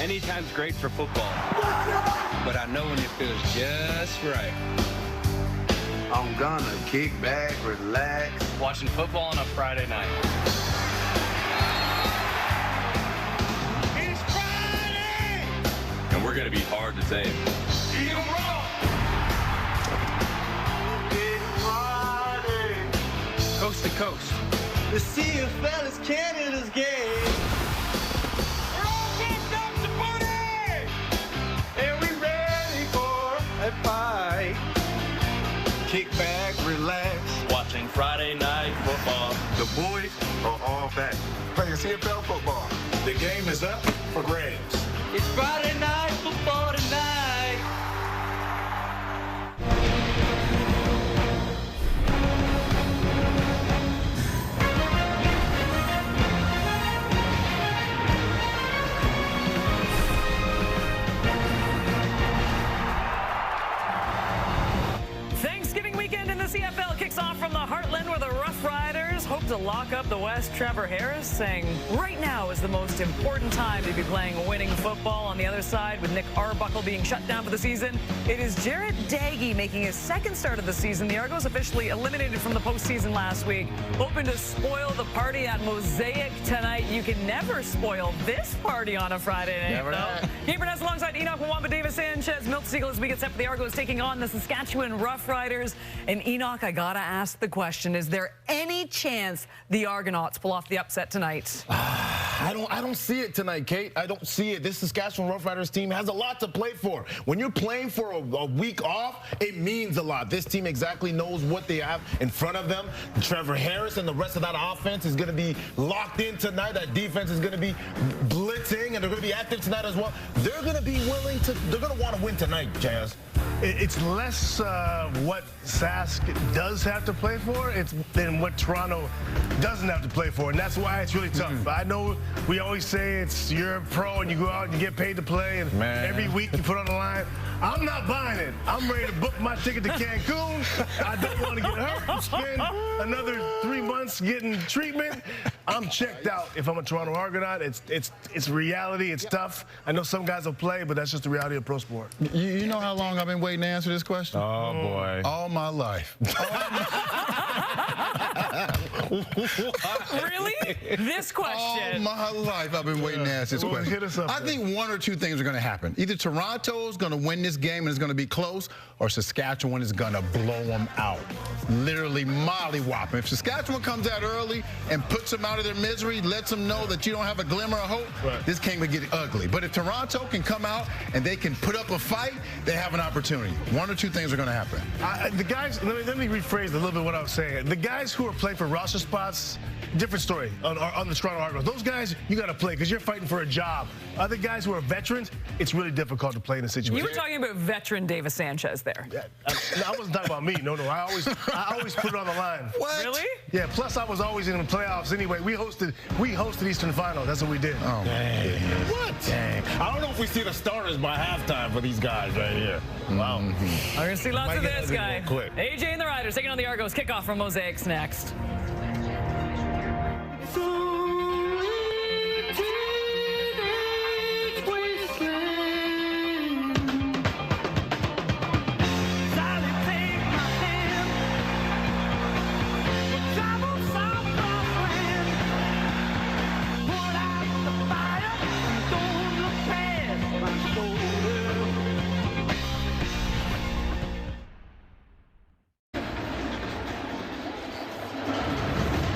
Anytime's great for football, but I know when it feels just right. I'm gonna kick back, relax. Watching football on a Friday night. It's Friday! And we're gonna be hard to tame. Eat 'em raw! It's Friday. Coast to coast. The CFL is Canada's game. We're all pumped up to party! And we ready for a fight. Kick back, relax. Watching Friday night football. The boys are all back. Playing CFL football. The game is up for grabs. It's Friday night football tonight. Thanksgiving weekend in the CFL kicks off from the Heartland where the Roughriders hope to lock up the West. Trevor Harris saying right now is the most important time to be playing winning football. On the other side, with Nick Arbuckle being shut down for the season, it is Jarrett Daggy making his second start of the season. The Argos officially eliminated from the postseason last week, hoping to spoil the party at Mosaic tonight. You can never spoil this party on a Friday night. Never know. Gabe Burness alongside Enoch Mwamba, Davis Sanchez, Milt Siegel as we get set for the Argos taking on the Saskatchewan Roughriders. And Enoch, I gotta ask the question, is there any chance the Argonauts pull off the upset tonight? I don't see it tonight, Kate. I don't see it. This Saskatchewan Roughriders team has a lot to play for. When you're playing for a week off, it means a lot. This team exactly knows what they have in front of them. Trevor Harris and the rest of that offense is going to be locked in tonight. That defense is going to be blitzing, and they're going to be active tonight as well. They're going to be willing to, they're going to want to win tonight, Jazz. It's less what Sask does have to play for than what Toronto doesn't have to play for, and that's why it's really tough. I know we always say you're a pro and you go out and you get paid to play, and every week you put on the line. I'm not buying it. I'm ready to book my ticket to Cancun. I don't want to get hurt and spend another 3 months getting treatment. I'm checked out if I'm a Toronto Argonaut. It's reality. It's tough. I know some guys will play, but that's just the reality of pro sport. You know how long I've been waiting to answer this question? Oh, boy. All my life. Really? This question? All my life I've been waiting to ask this question. Hit us up, I think one or two things are going to happen. Either Toronto's going to win this game and it's going to be close, or Saskatchewan is going to blow them out. Literally mollywop. If Saskatchewan comes out early and puts them out of their misery, lets them know that you don't have a glimmer of hope, this game would get ugly. But if Toronto can come out and they can put up a fight, they have an opportunity. One or two things are going to happen. The guys, let me rephrase a little bit what I was saying. The guys who are playing for roster spots, different story on the Toronto Argonauts. Those guys, you got to play because you're fighting for a job. Other guys who are veterans, it's really difficult to play in a situation. You were talking about veteran Davis Sanchez there. Yeah, I wasn't talking about me. No. I always put it on the line. What? Really? Yeah. Plus, I was always in the playoffs anyway. We hosted Eastern Finals. That's what we did. Oh, dang. What? Dang. I don't know if we see the starters by halftime for these guys right here. Wow. We're going to see lots of this guy. Quick. AJ and the Riders taking on the Argos. Kickoff from Mosaics next.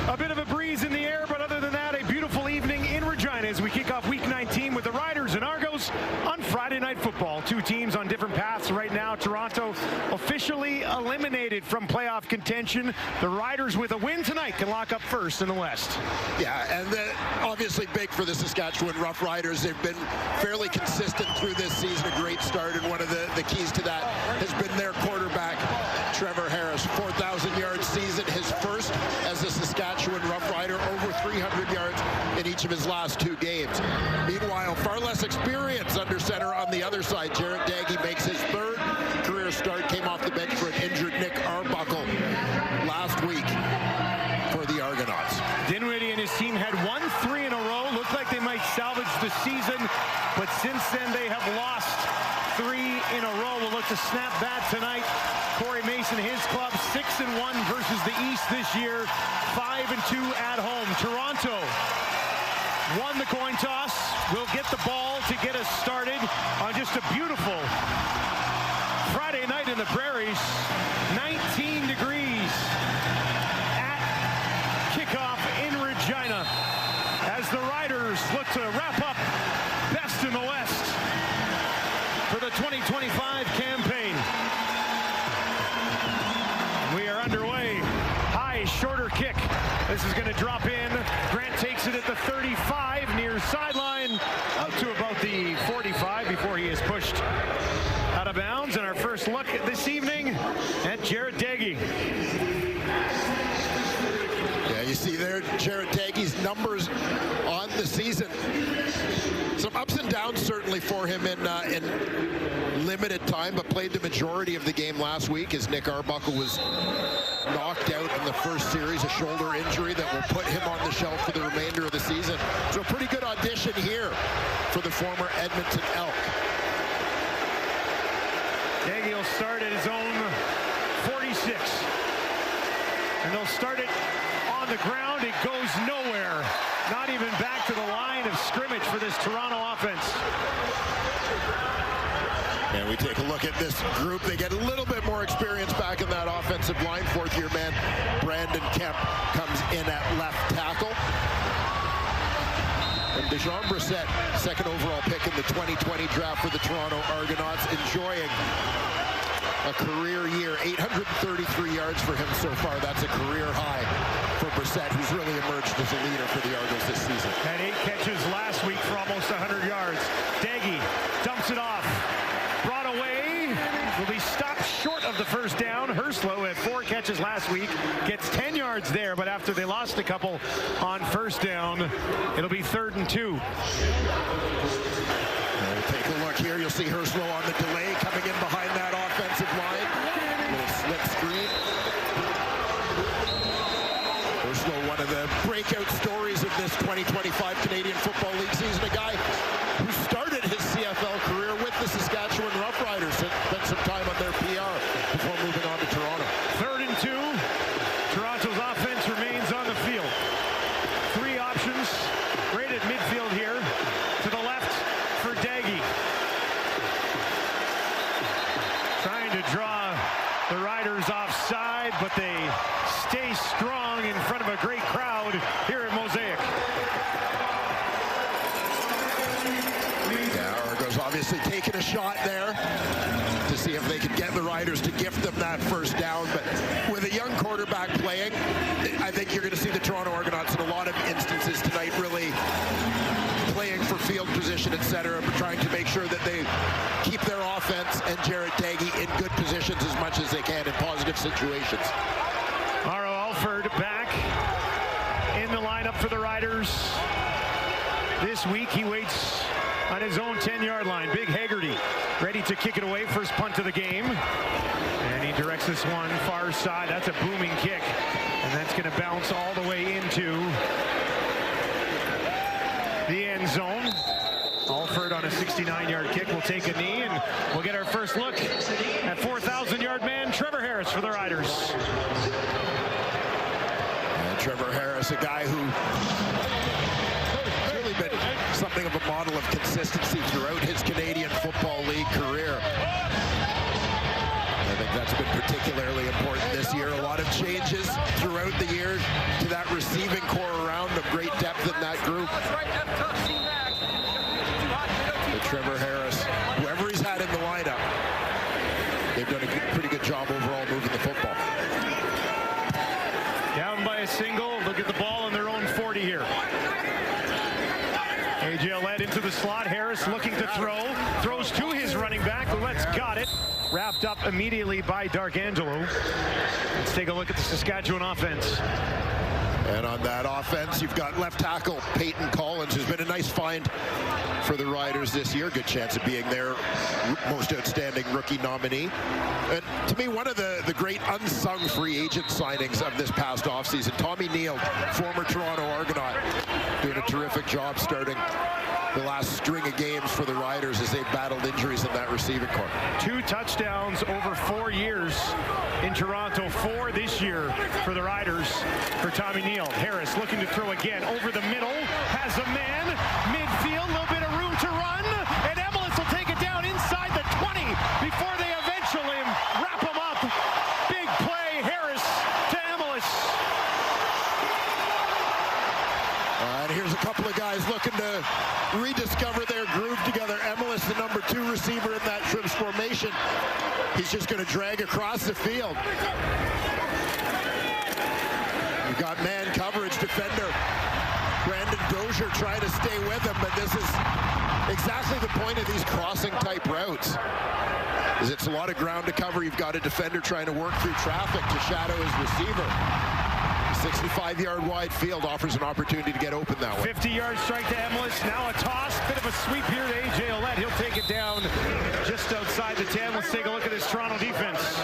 A bit of a breeze in the air, but other than that, a beautiful evening in Regina as we kick off Week 19 with the Riders and Argos on Friday Night Football. Two teams on different paths right now. Toronto officially eliminated from playoff contention. The Riders with a win tonight can lock up first in the West. Yeah, and obviously big for the Saskatchewan Roughriders. They've been fairly consistent through this season, a great start, and one of the keys to that has been their quarterback, Trevor Harris. 4,000-yard season, his first as a Saskatchewan Roughrider, over 300 yards in each of his last two games. Meanwhile, far less experience under center on the other side. Jarrett Daggy makes his third career start, came off the bench for an injured Nick Arbuckle last week for the Argonauts. Dinwiddie and his team had won 3 in a row. Looked like they might salvage the season, but since then they have lost 3 in a row. We'll look to snap that tonight. Corey Mason, his club, 6-1 versus the East this year, 5-2 at home. Toronto won the coin toss. Will get the ball to get us started on just a beautiful Friday night in the Prairies. 19 degrees at kickoff in Regina as the Riders look to wrap up best in the West for the 2025 campaign. We are underway. High, shorter kick. This is going to drop in. Grant takes it at the 35 near sideline, out to about the 45 before he is pushed out of bounds. And our first look this evening at Jared Daggy. Yeah, you see there Jared Daggy's numbers on the season. Some ups and downs certainly for him in limited time, but played the majority of the game last week as Nick Arbuckle was knocked out in the first series, a shoulder injury that will put him on the shelf for the remainder of the season. So a pretty good audition here for the former Edmonton Elk. Daggy will start at his own 46. And they'll start it on the ground. It goes nowhere. Not even back to the line of scrimmage for this Toronto offense. And we take a look at this group. They get a little bit more experience back in that offensive line. Fourth-year man Brandon Kemp comes in at left tackle. And Dejon Brissett, second overall pick in the 2020 draft for the Toronto Argonauts, enjoying a career year. 833 yards for him so far. That's a career high for Brissett, who's really emerged as a leader for the Argos this season. Had 8 catches last week for almost 100 yards. Daggy dumps it off. Brought away. Will be stopped short of the first down. Herslow had 4 catches last week. Gets 10 yards there, but after they lost a couple on first down, it'll be 3rd and 2. We'll take a look here. You'll see Herslow on the delay coming in behind that offensive line. A little slip screen. Herslow, one of the breakout stories of this 2025 Canadian Football League season. A guy who started his CFL career with the Saskatchewan Roughriders. Spent some time on their PR before moving on to Toronto. 3rd and 2. Toronto's offense remains on the field. 3 options. Right at midfield here. To the left for Daggy. Trying to draw the Riders offside, but they stay strong in front of a great crowd here at Mosaic. Yeah, Argos obviously taking a shot there to see if they could get the Riders to gift them that first down. But with a young quarterback playing, I think you're going to see the Toronto Argonauts in a lot of instances tonight really playing for field position, etc., but trying to make sure that they keep their offense and Jared Daggy in good positions as much as they can in positive situations. Mauro Alford back in the lineup for the Riders. This week he waits on his own 10-yard line. Big Haggerty ready to kick it away. First punt of the game. And he directs this one far side. That's a booming kick. And that's going to bounce all the way into the end zone. Alford on a 69-yard kick will take a knee, and we'll get our first look at 4,000-yard man Trevor Harris for the Riders. And Trevor Harris, a guy who really been something of a model of consistency throughout his Canadian Football League career. I think that's been particularly important this year. A lot of changes throughout the year to that receiving core around him. Great depth in that group. But Trevor Harris, whoever he's had in the lineup, they've done a pretty good job overall moving the football. Down by a single. Look at the ball in their own 40 here. AJ led into the slot. Harris looking to throw. Throws to his running back. Ouellette's got it. Wrapped up immediately by D'Arcangelo. Let's take a look at the Saskatchewan offense. And on that offense, you've got left tackle Peyton Collins, who's been a nice find for the Riders this year. Good chance of being their most outstanding rookie nominee. And to me, one of the great unsung free agent signings of this past offseason, Tommy Neal, former Toronto Argonaut, doing a terrific job starting the last string of games for the Riders as they've battled injuries in that receiving corps. 2 touchdowns over 4 years in Toronto, 4 this year for the Riders. For Tommy Neal, Harris looking to throw again over the middle, has a man, midfield, a little bit of room to run, and Emilus will take it down inside the 20 before they eventually wrap him up. Big play, Harris to Emilus. And here's a couple of guys looking to rediscover their groove together. Emilus, the number 2 receiver in that Trips formation. He's just going to drag across the field. We've got man coverage defender. Brandon Dozier trying to stay with him, but this is exactly the point of these crossing type routes. Is it's a lot of ground to cover. You've got a defender trying to work through traffic to shadow his receiver. 65-yard wide field offers an opportunity to get open that way. 50-yard strike to Emilus. Now a toss. Bit of a sweep here to A.J. Ouellette. He'll take it down just outside the 10. Let's take a look at this Toronto defense.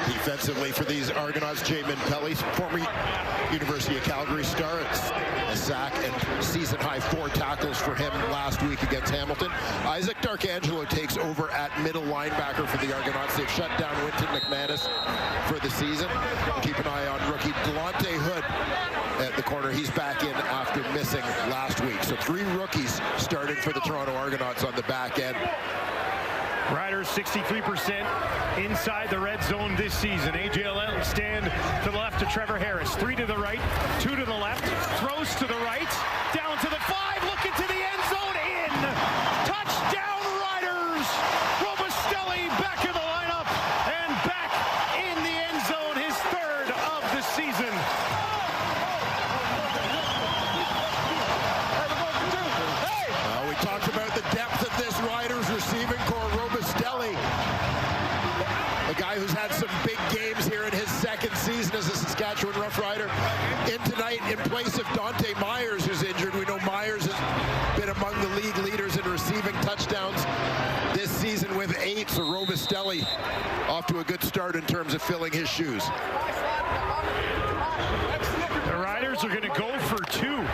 Defensively for these Argonauts, Jamin Pelly, former University of Calgary star, a sack and season-high 4 tackles for him last week against Hamilton. Isaac D'Arcangelo takes over at middle linebacker for the Argonauts. They've shut down Winton McManus for the season. Keep an eye on rookie Delonte Hood at the corner. He's back in after missing last week. So 3 rookies started for the Toronto Argonauts on the back end. Riders 63% inside the red zone this season. A.J. Ouellette will stand to the left to Trevor Harris. 3 to the right, 2 to the left. Throws to the right, down to the 5, looking to the end zone, in. Touchdown Riders! Robustelli back in the lineup and back in the end zone, his 3rd of the season. We talked about the depth of this Riders receiving corps. A guy who's had some big games here in his 2nd season as a Saskatchewan Roughrider. In tonight in place of Dante Myers, who's injured. We know Myers has been among the league leaders in receiving touchdowns this season with 8. So Robustelli off to a good start in terms of filling his shoes. The Riders are going to go for 2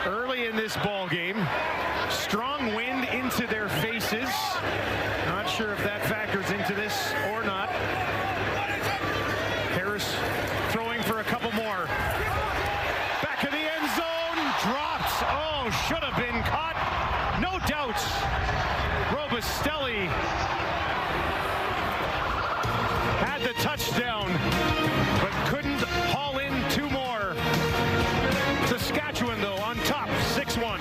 early in this ball game. Strong wind into their faces. Not sure if that factors into this or not. Harris throwing for a couple more. Back of the end zone. Dropped. Oh, should have been caught. No doubts. Robustelli had the touchdown, but couldn't haul in 2 more. Saskatchewan, though, on top, 6-1.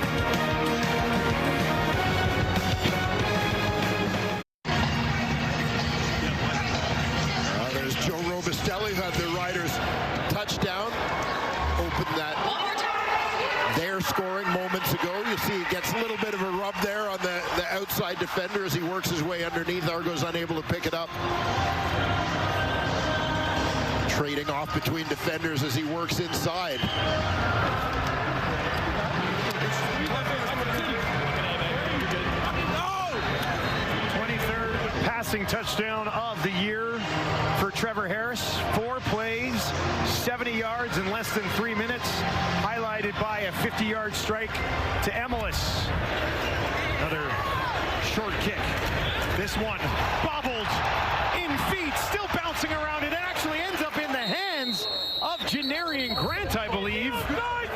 Joe Robustelli, who had the Riders touchdown, opened that their scoring moments ago. You see he gets a little bit of a rub there on the outside defender as he works his way underneath. Argo's unable to pick it up. Trading off between defenders as he works inside. 23rd passing touchdown of the year for Trevor Harris. 4 plays, 70 yards in less than 3 minutes, highlighted by a 50-yard strike to Emilus. Another short kick. This one bobbled in feet, still bouncing around. It actually ends up in the hands of Janarian Grant, I believe,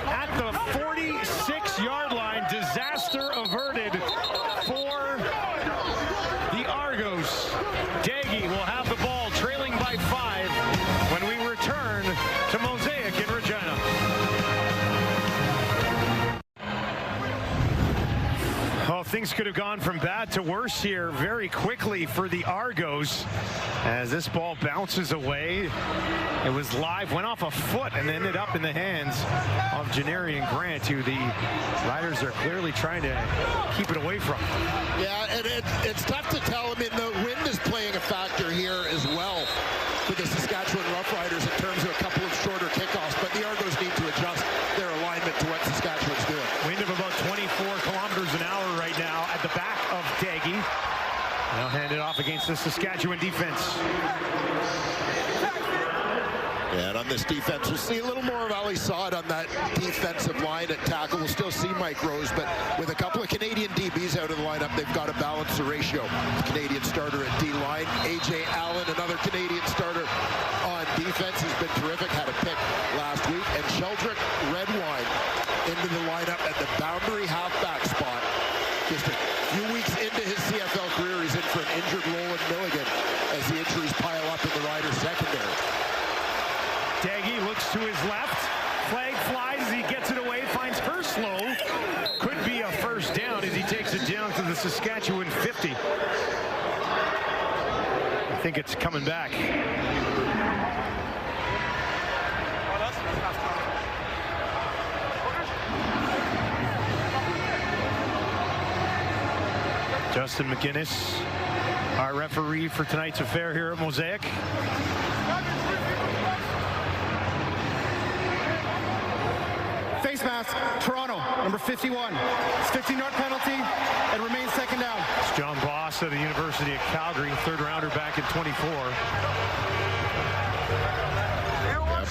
at the 46-yard line. Disaster averted for the Argos. Daggy will have the ball, trailing by 5 when we return to Mosaic in Regina. Oh, things could have gone from bad to worse here very quickly for the Argos as this ball bounces away. It was live, went off a foot, and ended up in the hands of Janarian Grant, who the Riders are clearly trying to keep it away from. Yeah, and it's tough to tell. I mean, the wind is playing a factor here as well for the Saskatchewan Roughriders in terms of a couple of shorter kickoffs, but the Argos need to adjust their alignment to what Saskatchewan's doing. Wind of about 24 kilometers an hour right now at the back of Daggy. Now hand it off against the Saskatchewan defense. And on on this defense. We'll see a little more of Ali Saad on that defensive line at tackle. We'll still see Mike Rose, but with a couple of Canadian DBs out of the lineup, they've got to balance the ratio. The Canadian starter at D-line, A.J. Allen, another Canadian starter on defense. He's been terrific, had a pick last week. And Sheldrick Redwine into the lineup at the boundary halfback spot. Just a few weeks into his CFL career, he's in for an injured Roland Milligan as the injuries pile up in the Riders secondary. Daggy looks to his left. Flag flies as he gets it away, finds Herslow. Could be a first down as he takes it down to the Saskatchewan 50. I think it's coming back. Justin McGinnis, our referee for tonight's affair here at Mosaic. Face mask, Toronto, number 51. It's 15-yard penalty and remains second down. It's John Boss of the University of Calgary, third rounder back in 24.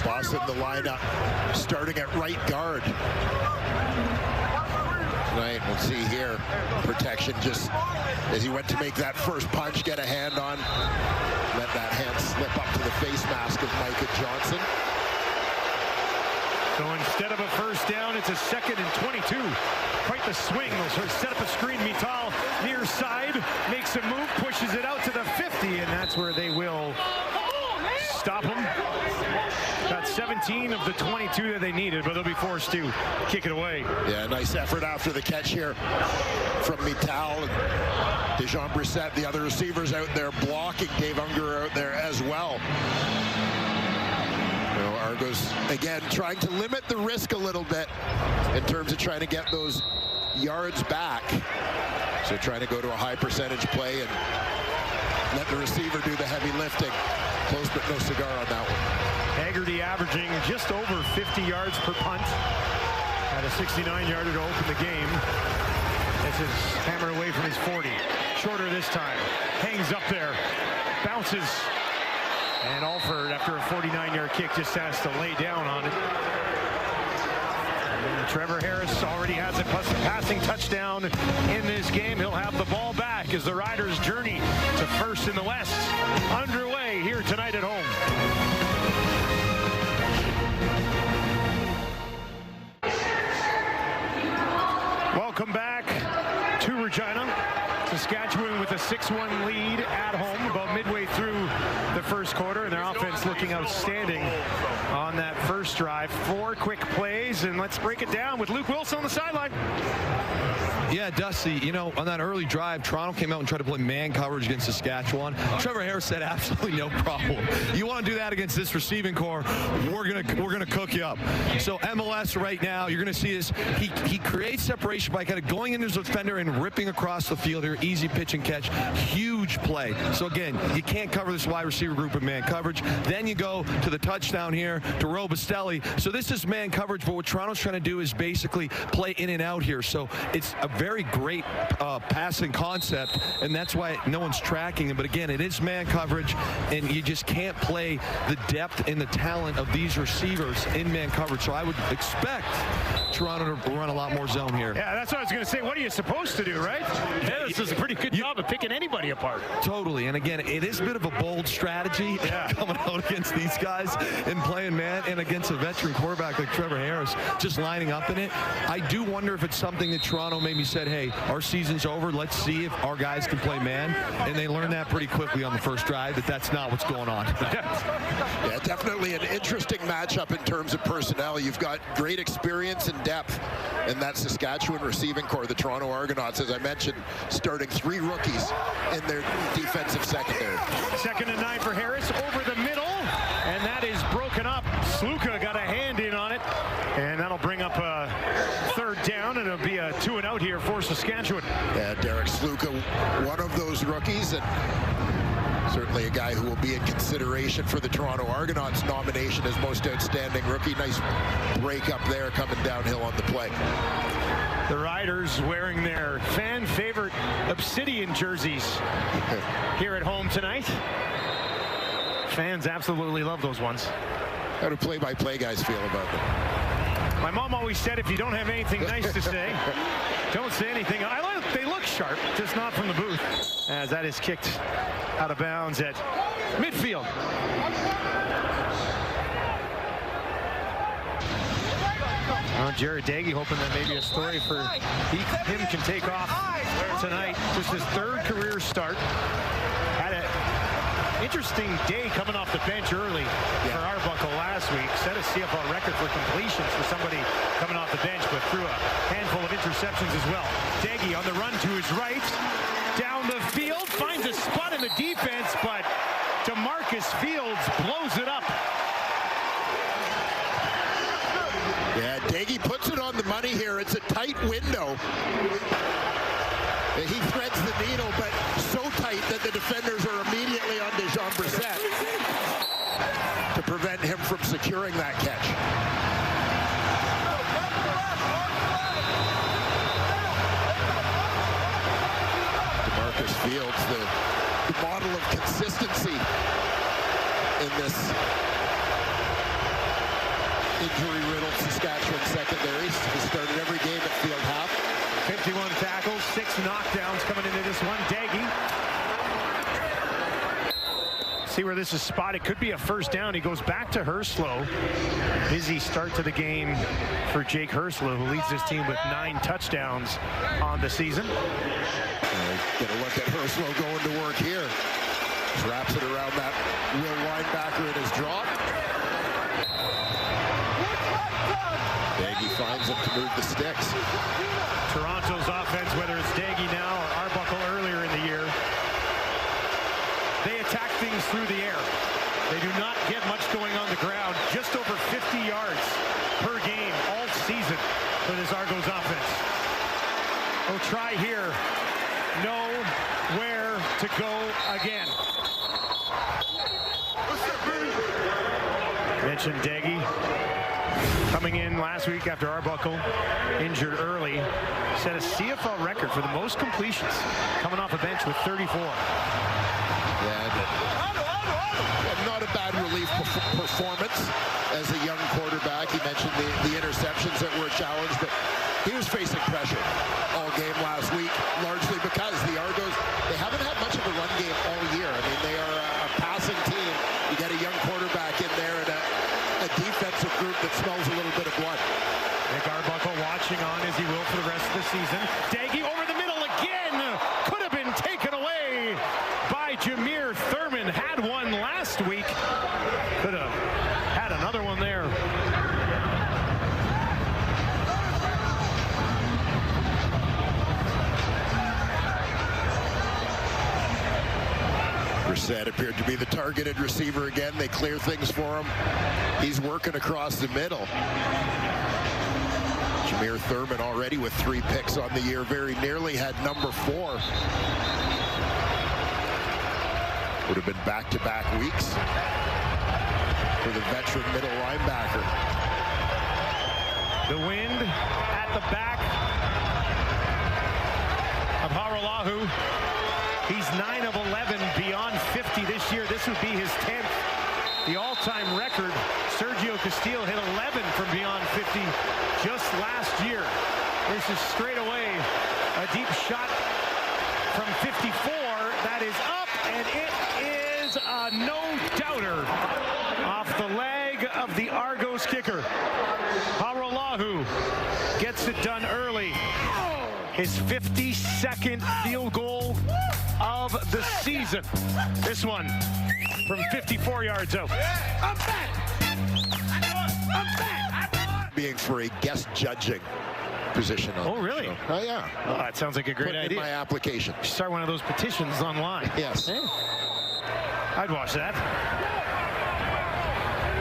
Boss in the lineup, starting at right guard. Tonight, we'll see here, protection just as he went to make that first punch, get a hand on, let that hand slip up to the face mask of Micah Johnson. So instead of a first down, it's a 2nd and 22. Quite the swing. They'll sort of set up a screen. Mittal near side, makes a move, pushes it out to the 50, and that's where they will stop him. Got 17 of the 22 that they needed, but they'll be forced to kick it away. Yeah, nice effort after the catch here from Mittal. And Dejean Brissett, the other receivers out there blocking. Dave Unger out there as well. Argos, again, trying to limit the risk a little bit in terms of trying to get those yards back. So trying to go to a high percentage play and let the receiver do the heavy lifting. Close but no cigar on that one. Haggerty averaging just over 50 yards per punt. Had a 69-yarder to open the game. This is hammered away from his 40. Shorter this time. Hangs up there. Bounces. And Alford, after a 49-yard kick, just has to lay down on it. And Trevor Harris already has it, plus a passing touchdown in this game. He'll have the ball back as the Riders' journey to first in the West underway here tonight at home. Welcome back to Regina. Saskatchewan with a 6-1 lead at home about midway through the first quarter, and their offense looking outstanding on that first drive. 4 quick plays, and let's break it down with Luke Wilson on the sideline. Yeah, Dusty, you know, on that early drive, Toronto came out and tried to play man coverage against Saskatchewan. Trevor Harris said absolutely no problem. You want to do that against this receiving core, we're gonna cook you up. So MLS right now, you're gonna see this. He creates separation by kind of going into his defender and ripping across the field here. Easy pitch and catch, huge play. So again, you can't cover this wide receiver group in man coverage. Then you go to the touchdown here to Robustelli. So this is man coverage, but what Toronto's trying to do is basically play in and out here. So it's a very great passing concept, and that's why no one's tracking him. But again, it is man coverage, and you just can't play the depth and the talent of these receivers in man coverage. So I would expect Toronto to run a lot more zone here. Yeah, that's what I was going to say. What are you supposed to do, right? Harris does a pretty good job of picking anybody apart. Totally, and again, it is a bit of a bold strategy coming out against these guys and playing man, and against a veteran quarterback like Trevor Harris, just lining up in it. I do wonder if it's something that Toronto maybe said, hey, our season's over, let's see if our guys can play man, and they learned that pretty quickly on the first drive that that's not what's going on. Yeah, definitely an interesting matchup in terms of personnel. You've got great experience and depth in that Saskatchewan receiving core. The Toronto Argonauts, as I mentioned, starting 3 rookies in their defensive secondary. 2nd and 9 for Harris over the middle, and that is broken up. Sluka got a hand in on it, and that'll bring up a 3rd down, and it'll be a 2 and out here for Saskatchewan. Yeah, Derek Sluka, one of those rookies, and certainly a guy who will be in consideration for the Toronto Argonauts nomination as most outstanding rookie. Nice break up there coming downhill on the play. The Riders wearing their fan favorite Obsidian jerseys here at home tonight. Fans absolutely love those ones. How do play-by-play guys feel about them? My mom always said if you don't have anything nice to say, don't say anything. They look sharp, just not from the booth. As that is kicked out of bounds at midfield. Well, Jared Daggy hoping that maybe a story for him can take off tonight. Just his third career start. Had an interesting day coming off the bench early for Arbuckle last week. Set a CFL record for completions for somebody coming off the bench, but threw a handful of interceptions as well. Daggy on the run to his right. Down the field, finds a spot in the defense, but DeMarcus Fields blows it up. Yeah, Daggy puts it on the money here. It's a tight window. He threads the needle, but so tight that the defenders are immediately on Dejean Brissett to prevent him from securing that catch. DeMarcus Fields, the model of consistency in this injury-riddled Saskatchewan secondary. He started every game at field half. 51 tackles, 6 knockdowns coming into this one. Daggy. See where this is spotted. Could be a first down. He goes back to Herslow. Busy start to the game for Jake Herslow, who leads this team with 9 touchdowns on the season. Get a look at Herslow going to work here. Just wraps it around that Will linebacker in his drop. Daggy finds him to move the sticks. Toronto's offense, whether it's Daggy now or Arbuckle earlier in the year, they attack things through the air. They do not get much going on the ground. Just over 50 yards per game all season for this Argos offense. We'll try here. Nowhere to go again. Mentioned Daggy. Coming in last week after Arbuckle injured early, set a CFL record for the most completions, coming off a bench with 34. Not a bad relief performance as a young quarterback. He mentioned the interceptions that were a challenge, but he was facing pressure all game last week, largely because the Argos, they haven't had much of a run game all year. I mean, they are a passing team. You got a young quarterback in there and a defensive group that smells a little bit of blood. Nick Arbuckle watching on as he will for the rest of the season. Daggy over the middle again. Could have been taken away by Jameer Thurman. Had one last week. Could have had another one there. Brissett appeared to be the targeted receiver again. They clear things for him. He's working across the middle. Jameer Thurman already with 3 picks on the year. Very nearly had number 4. Would have been back-to-back weeks for the veteran middle linebacker. The wind at the back of Haralahu. He's 9 of 11 beyond 50 this year. This would be his 10th. The all-time record, Sergio Castillo hit 11 from beyond 50 just last year. This is straight away a deep shot from 54. That is up, and it is a no-doubter off the leg of the Argos kicker. Haralahu gets it done early. His 52nd field goal of the season. This one from 54 yards out. I'm back. Being for a guest judging position on Oh, really? the show. Oh, yeah. Oh, that sounds like a great Put idea. in my application. Start one of those petitions online. Yes. Hey. I'd watch that.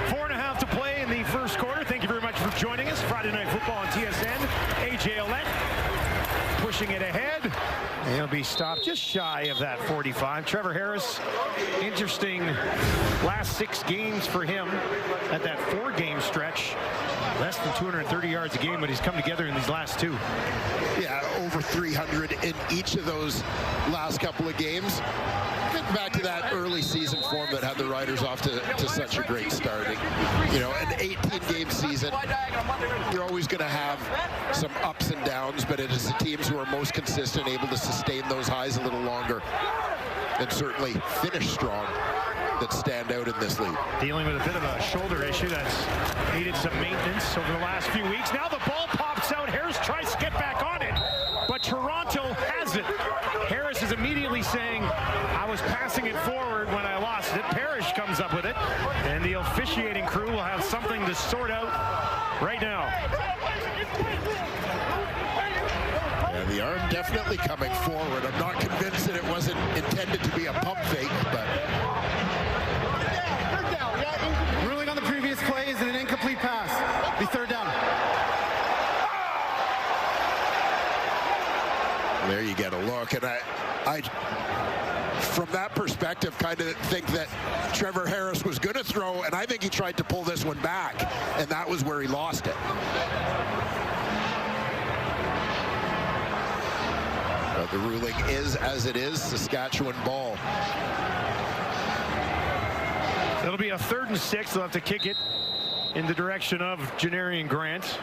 4.5 to play in the first quarter. Thank you very much for joining us. Friday Night Football on TSN. AJ Ouellette pushing it ahead. And he'll be stopped just shy of that 45. Trevor Harris, interesting last 6 games for him at that 4-game stretch. Less than 230 yards a game, but he's come together in these last 2. Yeah, over over 300 in each of those last couple of games. Getting back to that early season form that had the Riders off to such a great start. You know, an 18-game season, you're always going to have some ups and downs, but it is the teams who are most consistent, able to sustain those highs a little longer, and certainly finish strong, that stand out in this league. Dealing with a bit of a shoulder issue that's needed some maintenance over the last few weeks. Now the ball pops out. Harris tries to get back on it, but Toronto has it. Harris is immediately saying, I was passing it forward when I lost it. Parrish comes up with it, and the officiating crew will have something to sort out right now. Yeah, the arm definitely coming forward. I'm not convinced that it wasn't intended to be a pump fake, but... Ruling on the previous play is an incomplete pass. Be third down. There you get a look, and I from that perspective, kind of think that Trevor Harris was going to throw, and I think he tried to pull this one back, and that was where he lost it. But the ruling is as it is, Saskatchewan ball. It'll be a 3rd and 6. They'll have to kick it in the direction of Janarian Grant.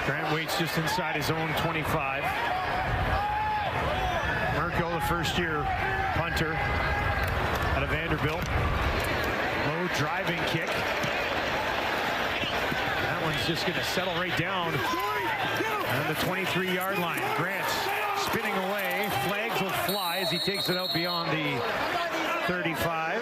Grant waits just inside his own 25. Merkel, the first-year punter out of Vanderbilt. Low driving kick. That one's just going to settle right down on the 23-yard line. Grant's spinning away. Flags will fly as he takes it out beyond the 35.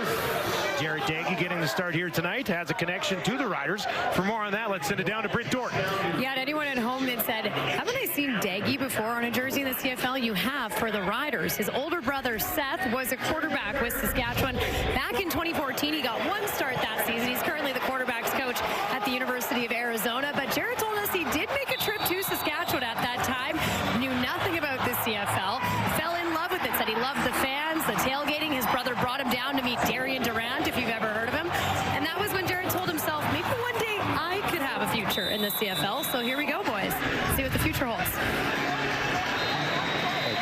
Jarrett Daggy getting the start here tonight, has a connection to the Riders. For more on that, let's send it down to Britt Dorton. Yeah, and anyone at home that said, haven't I seen Daggy before on a jersey in the CFL? You have, for the Riders. His older brother, Seth, was a quarterback with Saskatchewan. Back in 2014, he got one start that season. He's currently the quarterback's coach at the University of Arizona. But Jarrett told us he did make a trip to Saskatchewan at that time, knew nothing about the CFL, fell in love with it, said he loved the fans, the tailgating. His brother brought him down to meet Darian Durant, if you've ever heard of him. And that was when Jarrett told himself, maybe one day I could have a future in the CFL. So here we go, boys. See what the future holds.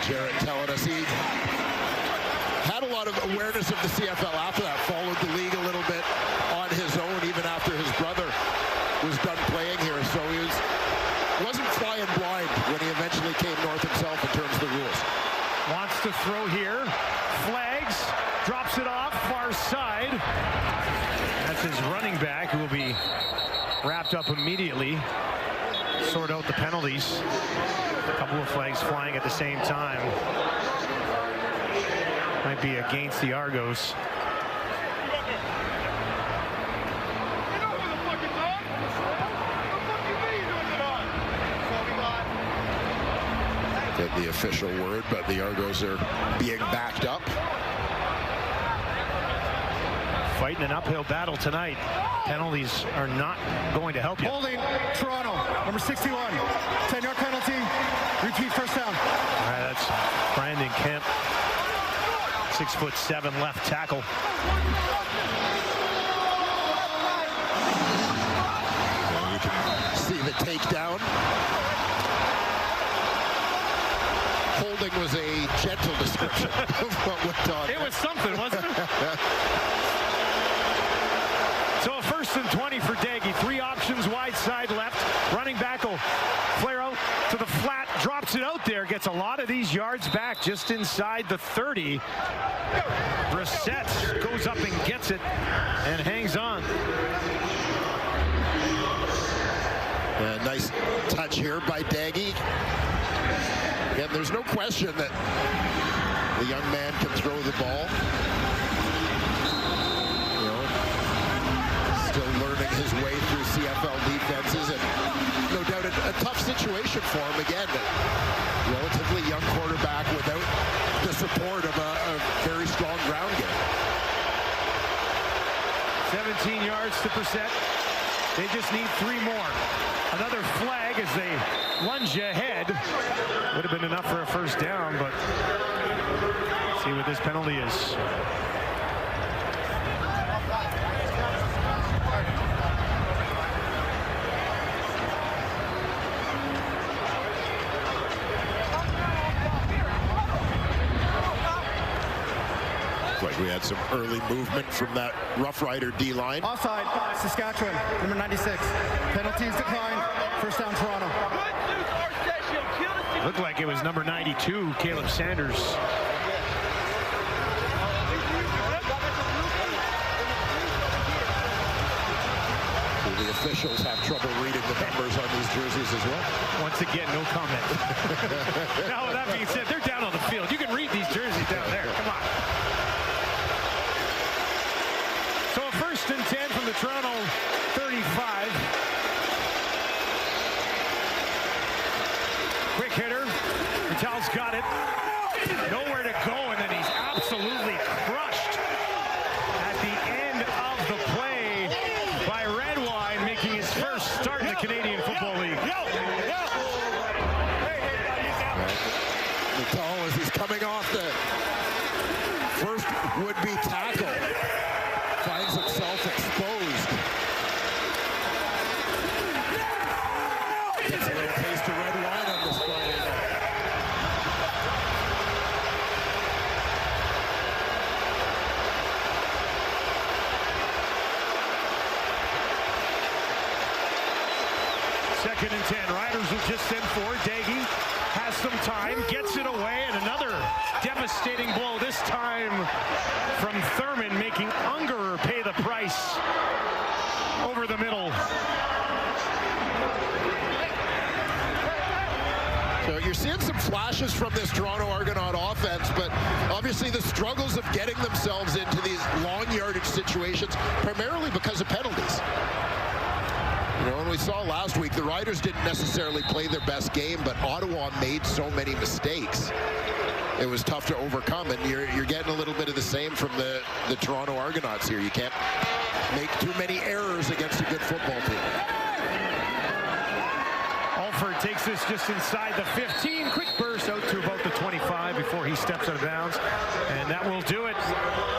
Jarrett telling us he had a lot of awareness of the CFL after that, followed the league a little bit on his own, even after his brother was done playing here. So he wasn't flying blind when he eventually came north himself in terms of the rules. Wants to throw here. Flags. Drops it off. Far side. That's his running back, who will be wrapped up immediately. Sort out the penalties. A couple of flags flying at the same time. Might be against the Argos. Get the official word, but the Argos are being backed up. Fighting an uphill battle tonight. Penalties are not going to help you. Holding Toronto, number 61. 10-yard penalty. Repeat first down. All right, that's Brandon Kemp. 6'7" left tackle. Well, you can see the takedown. Holding was a gentle description of what went on. It was something, wasn't it? So a 1st and 20 for Daggy. 3 options, wide side left. Running back will flare out to the flat, drops it out there, gets a lot of these yards back just inside the 30. Brissett goes up and gets it and hangs on. Nice touch here by Daggy. Again, there's no question that the young man can throw the ball. You know, still learning his way through CFL defenses, and no doubt a tough situation for him. Again, a relatively young quarterback without the support of a very strong ground game. 17 yards to Brissett. They just need 3 more. Another flag as they lunge ahead. Would have been enough for a first down, but see what this penalty is. had some early movement from that Rough Rider D-line. Offside, Saskatchewan, number 96. Penalties declined. First down, Toronto. Looked like it was number 92, Caleb Sanders. The officials have trouble reading the numbers on these jerseys as well. Once again, no comment. Now, with that being said, they're down on the field. You can read these jerseys down there. Come on. So a 1st and 10 from the Toronto 35. Quick hitter. Vitale's got it. Nowhere to go, and then he's absolutely crushed at the end of the play by Redwine, making his first start in the Canadian Football League. Vitale, as he's coming off the first would-be tackle, finds himself exposed. Gets a little taste of red wine on this Friday night. Second and 10. Riders will just send for Daggy. Has some time, gets it away, and another devastating blow, this time from Thurman, making Ungerer pay the price over the middle. So you're seeing some flashes from this Toronto Argonaut offense, but obviously the struggles of getting themselves into these long yardage situations, primarily because of penalties. You know, when we saw last week, the Riders didn't necessarily play their best game, but Ottawa made so many mistakes. It was tough to overcome, and you're getting a little bit of the same from the Toronto Argonauts here. You can't make too many errors against a good football team. Alford takes this just inside the 15. Quick burst out to about the 25 before he steps out of bounds. And that will do it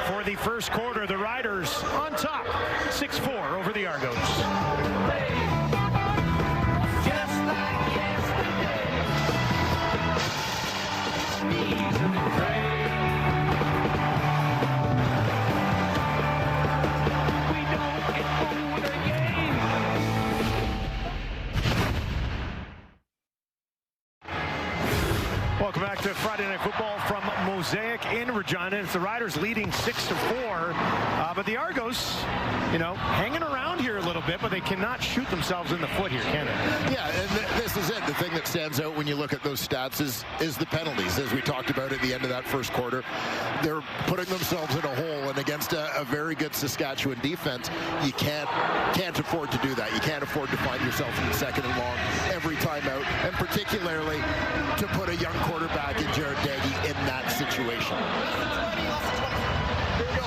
for the first quarter. The Riders on top, 6-4 over the Argos. Welcome back to Friday Night Football from Mosaic in Regina. It's the Riders leading 6-4, but the Argos, you know, hanging around here a little bit, but they cannot shoot themselves in the foot here, can they? Yeah, and this is it. The thing that stands out when you look at those stats is the penalties, as we talked about at the end of that first quarter. They're putting themselves in a hole, and against a very good Saskatchewan defense, you can't afford to do that. You can't afford to find yourself in second and long every time out, and particularly to put a young quarterback in Jared Daggy in that situation.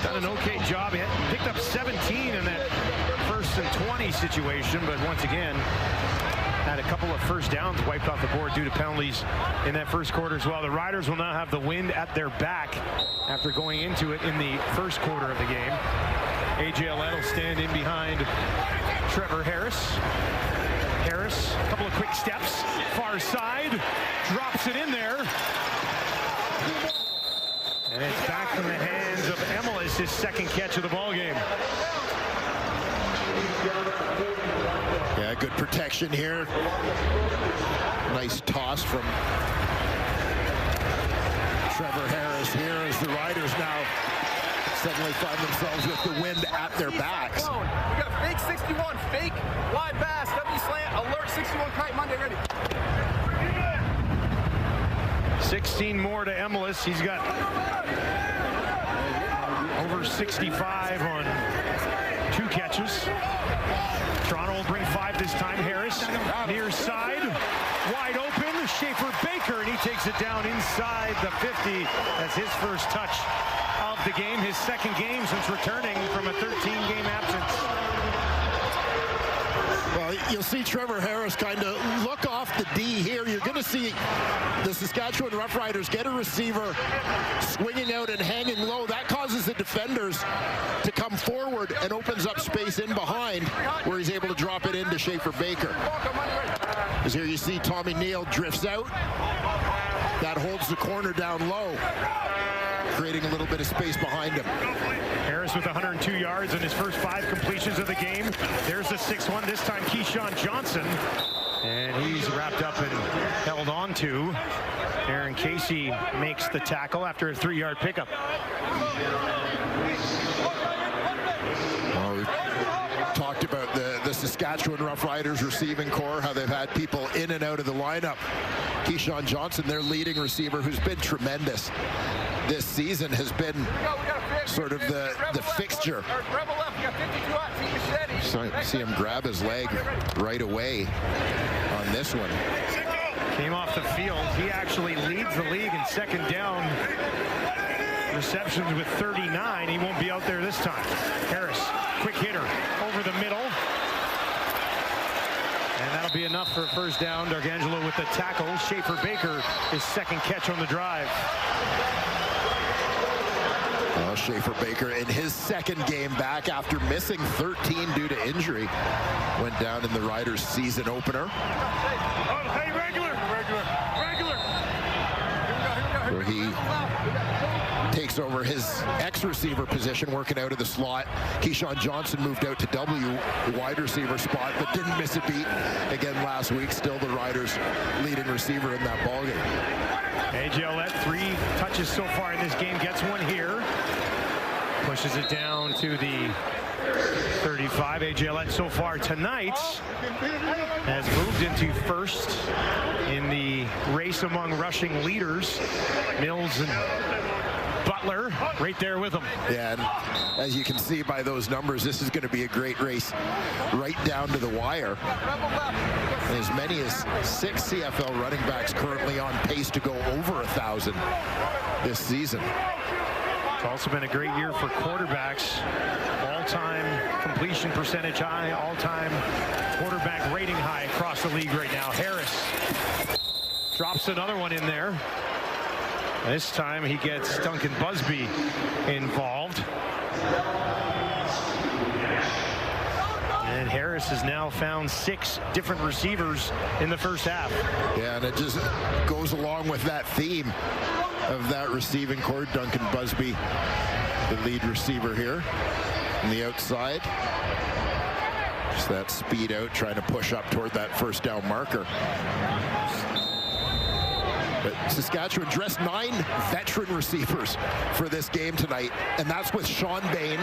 Done an okay job. He picked up 17 in that 1st and 20 situation, but once again, had a couple of first downs wiped off the board due to penalties in that first quarter as well. The Riders will now have the wind at their back after going into it in the first quarter of the game. A.J. Alette will stand in behind Trevor Harris. Harris, a couple of quick steps, far side, drops it in there. And it's back in the hands of Emelis, his second catch of the ball game. Yeah, good protection here. Nice toss from Trevor Harris here as the Riders now suddenly find themselves with the wind at their backs. We got fake 61, fake wide pass, W slant, alert 61 kite Monday ready. 16 more to Emelis. He's got over 65 on 2 catches. Toronto will bring 5 this time. Harris near side, wide open. Schaefer Baker, and he takes it down inside the 50 as his first touch of the game, his second game since returning from a 13-game absence. Well, you'll see Trevor Harris kind of look off the D here. You're going to see the Saskatchewan Roughriders get a receiver swinging out and hanging low. That causes the defenders to come forward and opens up space in behind where he's able to drop it into Schaefer Baker. As here you see Tommy Neal drifts out. That holds the corner down low. creating a little bit of space behind him. Harris with 102 yards in his first 5 completions of the game. There's the 6th one, this time Keyshawn Johnson. And he's wrapped up and held on to. Aaron Casey makes the tackle after a 3-yard pickup. Well, we've talked about the Saskatchewan Roughriders receiving core, how they've had people in and out of the lineup. Keyshawn Johnson, their leading receiver, who's been tremendous this season, has been sort of the fixture. So see him grab his leg right away on this one. Came off the field. He actually leads the league in second down receptions with 39. He won't be out there this time. Harris, quick hitter over the middle. And that'll be enough for a first down. D'Arcangelo with the tackle. Schaefer Baker, his second catch on the drive. Well, Schaefer Baker in his second game back after missing 13 due to injury. Went down in the Riders season opener. Hey, regular. Where he takes over his ex-receiver position, working out of the slot. Keyshawn Johnson moved out to W wide receiver spot, but didn't miss a beat again last week. Still the Riders' leading receiver in that ballgame. A.J. Ouellette, 3 touches so far in this game, gets one here. Pushes it down to the 35. A.J. Ouellette so far tonight has moved into first in the race among rushing leaders. Mills and Butler right there with him. Yeah, and as you can see by those numbers, this is going to be a great race right down to the wire. As many as 6 CFL running backs currently on pace to go over 1,000 this season. It's also been a great year for quarterbacks. All-time completion percentage high, all-time quarterback rating high across the league right now. Harris drops another one in there. This time he gets Duncan Busby involved. And Harris has now found 6 different receivers in the first half. Yeah, and it just goes along with that theme of that receiving core. Duncan Busby, the lead receiver here on the outside. Just that speed out, trying to push up toward that first down marker. But Saskatchewan dressed 9 veteran receivers for this game tonight, and that's with Sean Bain,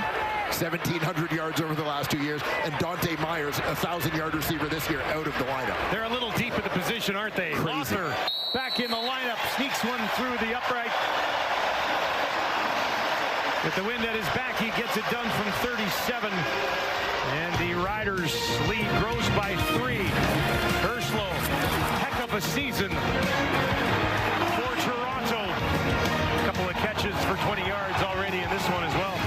1,700 yards over the last 2 years, and Dante Myers, 1,000-yard receiver this year, out of the lineup. They're a little deep at the position, aren't they? Crazy. Lothar back in the lineup, sneaks one through the upright. With the wind at his back, he gets it done from 37. And the Riders' lead grows by 3. Herslow, heck of a season for Toronto. A couple of catches for 20 yards already in this one as well.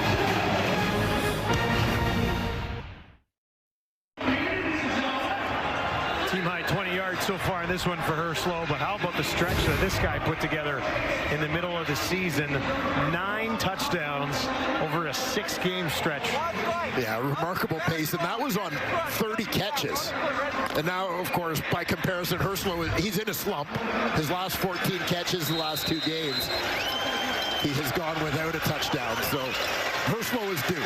Team high 20 yards so far in this one for Herslow, but how about the stretch that this guy put together in the middle of the season? 9 touchdowns over a 6-game stretch. Yeah, remarkable pace, and that was on 30 catches. And now, of course, by comparison, Herslow, he's in a slump. His last 14 catches the last 2 games, he has gone without a touchdown. So Herslow is due.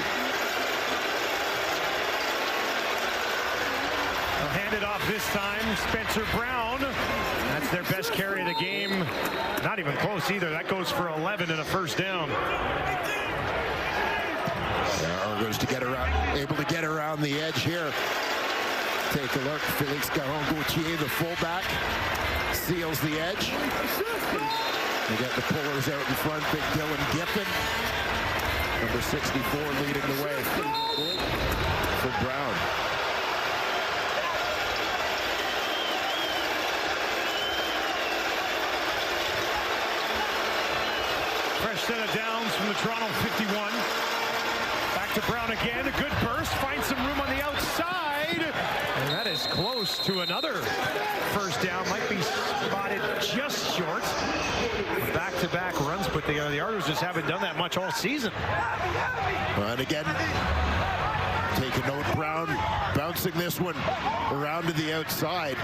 Handed off this time, Spencer Brown. That's their best carry of the game. Not even close either. That goes for 11 and a first down. Argos able to get around the edge here. Take a look. Felix Garon-Gauthier, the fullback, seals the edge. They got the pullers out in front. Big Dylan Giffen, number 64, leading the way for Brown. Fresh set of downs from the Toronto 51. Back to Brown again. A good burst. Finds some room on the outside. And that is close to another first down. Might be spotted just short. Back-to-back runs put together. The Argos just haven't done that much all season. And again, take a note, Brown bouncing this one around to the outside.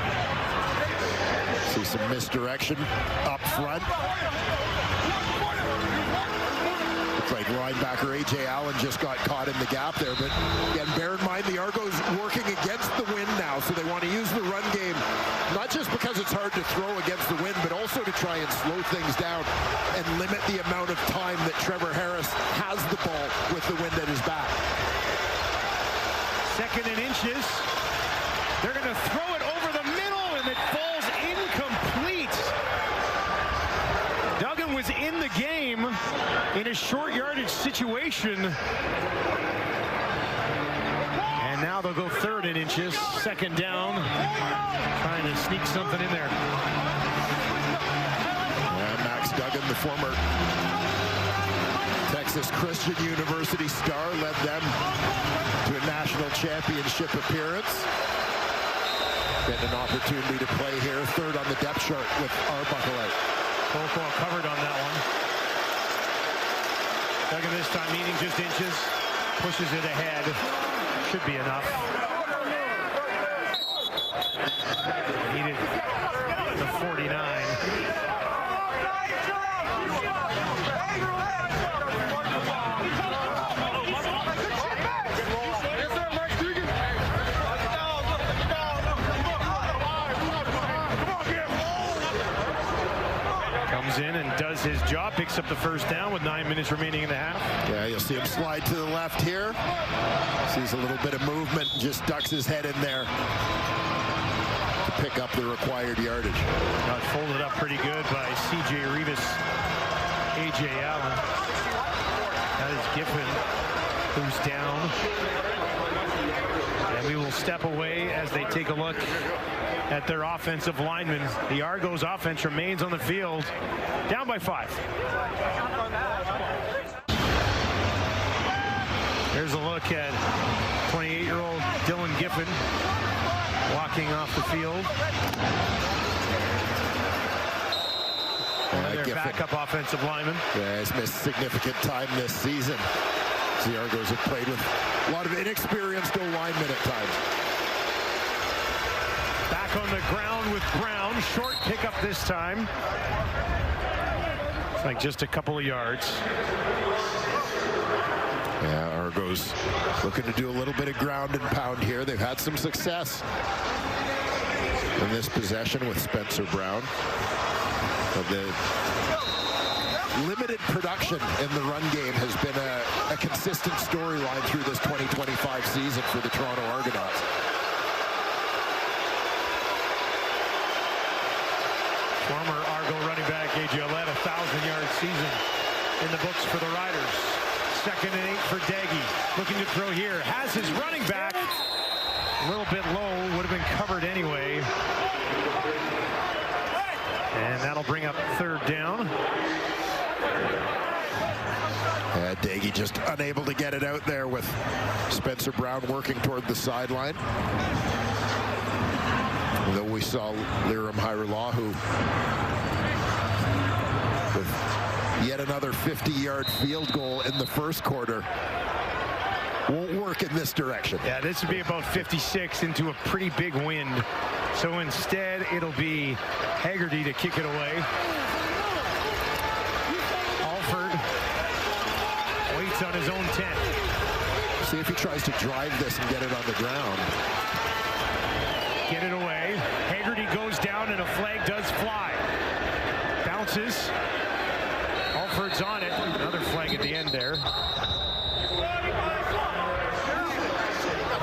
See some misdirection up front. Looks like linebacker A.J. Allen just got caught in the gap there. But again, bear in mind the Argos working against the wind now, so they want to use the run game, not just because it's hard to throw against the wind, but also to try and slow things down and limit the amount of time that Trevor Harris has the ball with the wind at his back. 2nd and inches. They're going to throw it over the middle, and it falls incomplete. Duggan was in the game in a short yardage situation. And now they'll go 3rd and inches. 2nd down. Trying to sneak something in there. Max Duggan, the former Texas Christian University star, led them to a national championship appearance. Getting an opportunity to play here. 3rd on the depth chart with Arbuckle out. Colquhoun covered on that one. Duggan this time meaning just inches. Pushes it ahead. Should be enough. Needed the 49. In and does his job, picks up the 1st down with 9 minutes remaining in the half. Yeah, you'll see him slide to the left here. Sees a little bit of movement, just ducks his head in there to pick up the required yardage. Got folded up pretty good by C.J. Rivas, A.J. Allen. That is Giffen, who's down. And we will step away as they take a look at their offensive linemen. The Argos offense remains on the field, down by 5. Here's a look at 28-year-old Dylan Giffen walking off the field. Their backup offensive lineman. Yeah, he's missed significant time this season. The Argos have played with a lot of inexperienced O-linemen at times. Back on the ground with Brown. Short pickup this time. It's like just a couple of yards. Yeah, Argos looking to do a little bit of ground and pound here. They've had some success in this possession with Spencer Brown. But the limited production in the run game has been a consistent storyline through this 2025 season for the Toronto Argonauts. Former Argo running back A.J. Ouellette, 1,000-yard season in the books for the Riders. 2nd and 8 for Daggy. Looking to throw here. Has his running back. A little bit low. Would have been covered anyway. And that'll bring up 3rd down. Daggy just unable to get it out there with Spencer Brown working toward the sideline. Though we saw Liram Hairulahu with yet another 50-yard field goal in the 1st quarter. Won't work in this direction. Yeah, this would be about 56 into a pretty big wind. So instead, it'll be Haggerty to kick it away. Alford waits on his own 10. See if he tries to drive this and get it on the ground. Get it away. Haggerty goes down and a flag does fly. Bounces. Alford's on it. Another flag at the end there.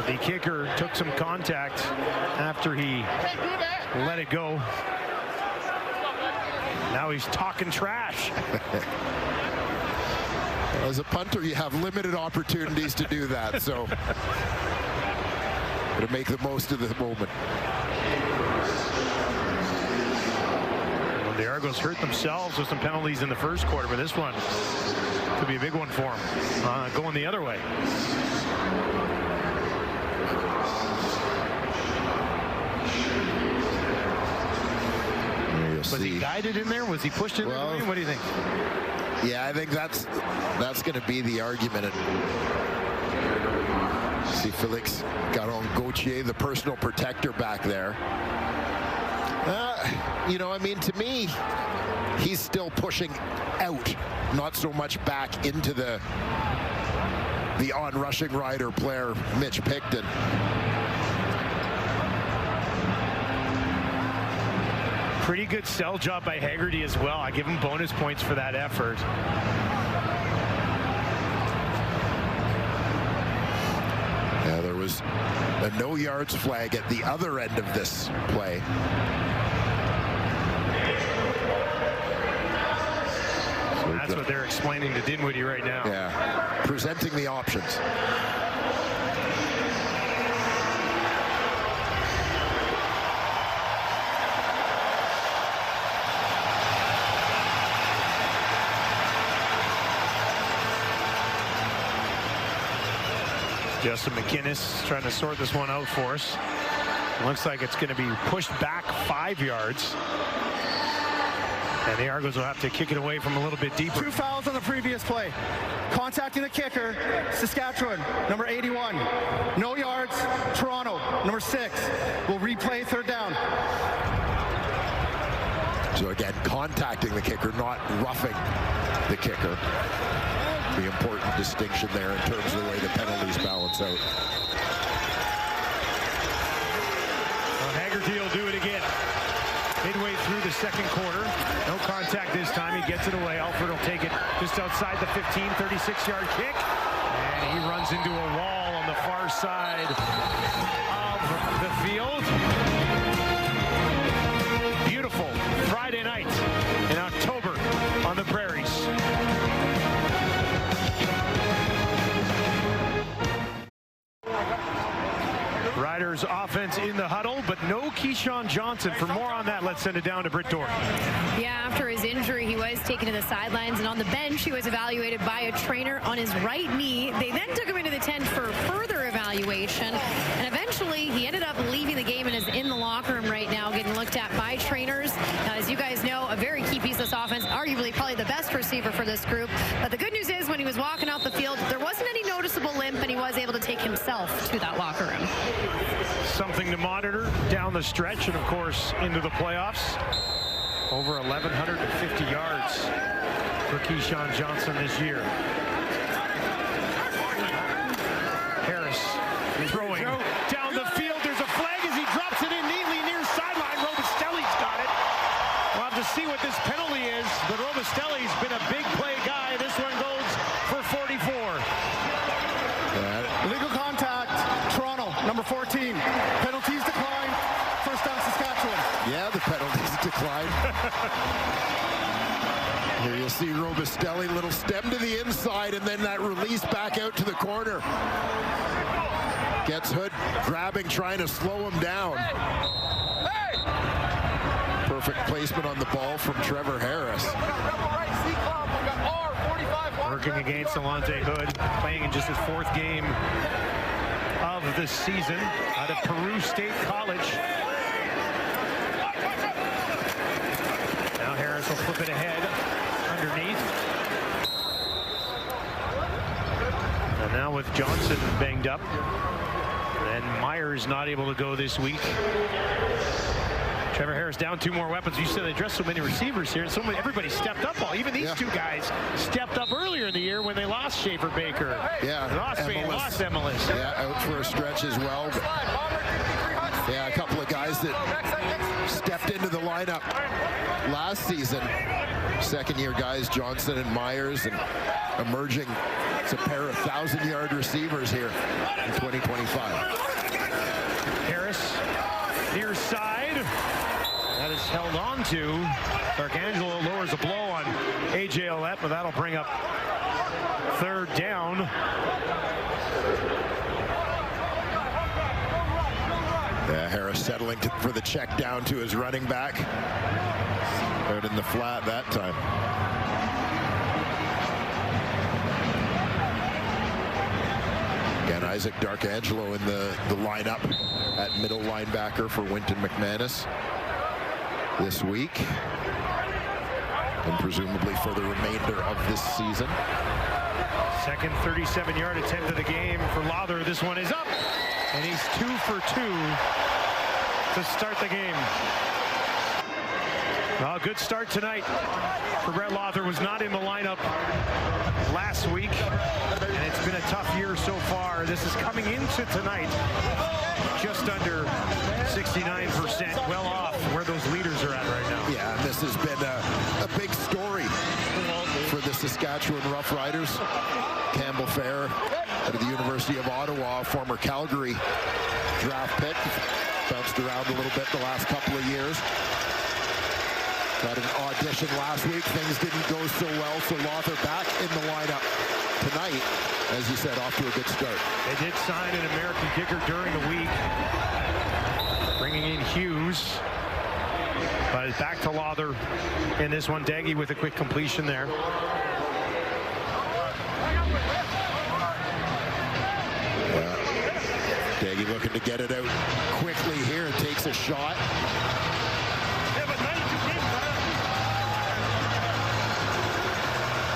The kicker took some contact after he let it go. Now he's talking trash. As a punter, you have limited opportunities to do that, so to make the most of the moment. Well, the Argos hurt themselves with some penalties in the 1st quarter, but this one could be a big one for them, going the other way. Was he guided in there? Was he pushed in there? What do you think? Yeah, I think that's going to be the argument. And see Felix Garon-Gauthier, the personal protector back there. You know, I mean, to me, he's still pushing out, not so much back into the on-rushing rider player, Mitch Picton. Pretty good sell job by Haggerty as well. I give him bonus points for that effort. Yeah, there was a no yards flag at the other end of this play. That's what they're explaining to Dinwiddie right now. Yeah, presenting the options. Justin McInnes trying to sort this one out for us. It looks like it's going to be pushed back 5 yards. And the Argos will have to kick it away from a little bit deeper. 2 fouls on the previous play. Contacting the kicker, Saskatchewan, number 81. No yards, Toronto, number 6. We'll replay 3rd down. So again, contacting the kicker, not roughing the kicker. The important distinction there in terms of the way the penalties balance out. Well, Haggerty will do it again. Midway through the second quarter. No contact this time. He gets it away. Alford will take it just outside the 15, 36-yard kick. And he runs into a wall on the far side of the field. Beautiful Friday night in October on the prairies. Riders offense in the huddle, but no Keyshawn Johnson. For more on that, let's send it down to Britt Dorr. Yeah, after his injury, he was taken to the sidelines, and on the bench, he was evaluated by a trainer on his right knee. They then took him into the tent for further evaluation, and eventually he ended up leaving the game and is in the locker room right now getting looked at by trainers. Now, as you guys know, a very key piece of this offense, arguably probably the best receiver for this group. But the good news is when he was walking out the field, there wasn't any noticeable limp, and he was able to take himself to that locker room. Something to monitor down the stretch and, of course, into the playoffs. Over 1,150 yards for Keyshawn Johnson this year. Harris throwing down the field. There's a flag as he drops it in neatly near sideline. Robustelli's got it. We'll have to see what this penalty is, but Robustelli's been a big play guy. This one goes for 44. Illegal contact, Toronto, number 14. Penalties decline. First down, Saskatchewan. Yeah, the penalties decline. Here you'll see Robustelli, little stem to the inside, and then that release back out to the corner. Gets Hood grabbing, trying to slow him down. Perfect placement on the ball from Trevor Harris. Working against Alante Hood, playing in just his 4th game of the season out of Peru State College. Now Harris will flip it ahead underneath. And now with Johnson banged up, and Myers not able to go this week. Trevor Harris down 2 more weapons. You said they dressed so many receivers here, and everybody stepped up. Even these 2 guys stepped up earlier in the year when they lost Schaefer Baker. Yeah, lost Emilus. Yeah, out for a stretch as well. But yeah, a couple of guys that stepped into the lineup last season. Second-year guys, Johnson and Myers, and emerging. It's a pair of 1,000-yard receivers here in 2025. Harris, near side. That is held on to. Arcangelo lowers a blow on A.J. Ouellette, but that'll bring up 3rd down. Yeah, Harris settling for the check down to his running back. Out in the flat that time. Again, Isaac Darkangelo in the lineup at middle linebacker for Winton McManus this week, and presumably for the remainder of this season. Second 37-yard attempt of the game for Lawther. This one is up, and he's 2 for 2 to start the game. Well, good start tonight for Brett Lawther. Was not in the lineup last week, and it's been a tough year so far. This is coming into tonight just under 69%, well off where those leaders are at right now. Yeah, and this has been a big story for the Saskatchewan Roughriders. Campbell Fair out of the University of Ottawa, former Calgary draft pick, bounced around a little bit the last couple of years. Got an audition last week. Things didn't go so well, so Lawther back in the lineup tonight, as you said, off to a good start. They did sign an American kicker during the week, bringing in Hughes. But it's back to Lawther in this one. Daggy with a quick completion there. Daggy looking to get it out quickly here and takes a shot.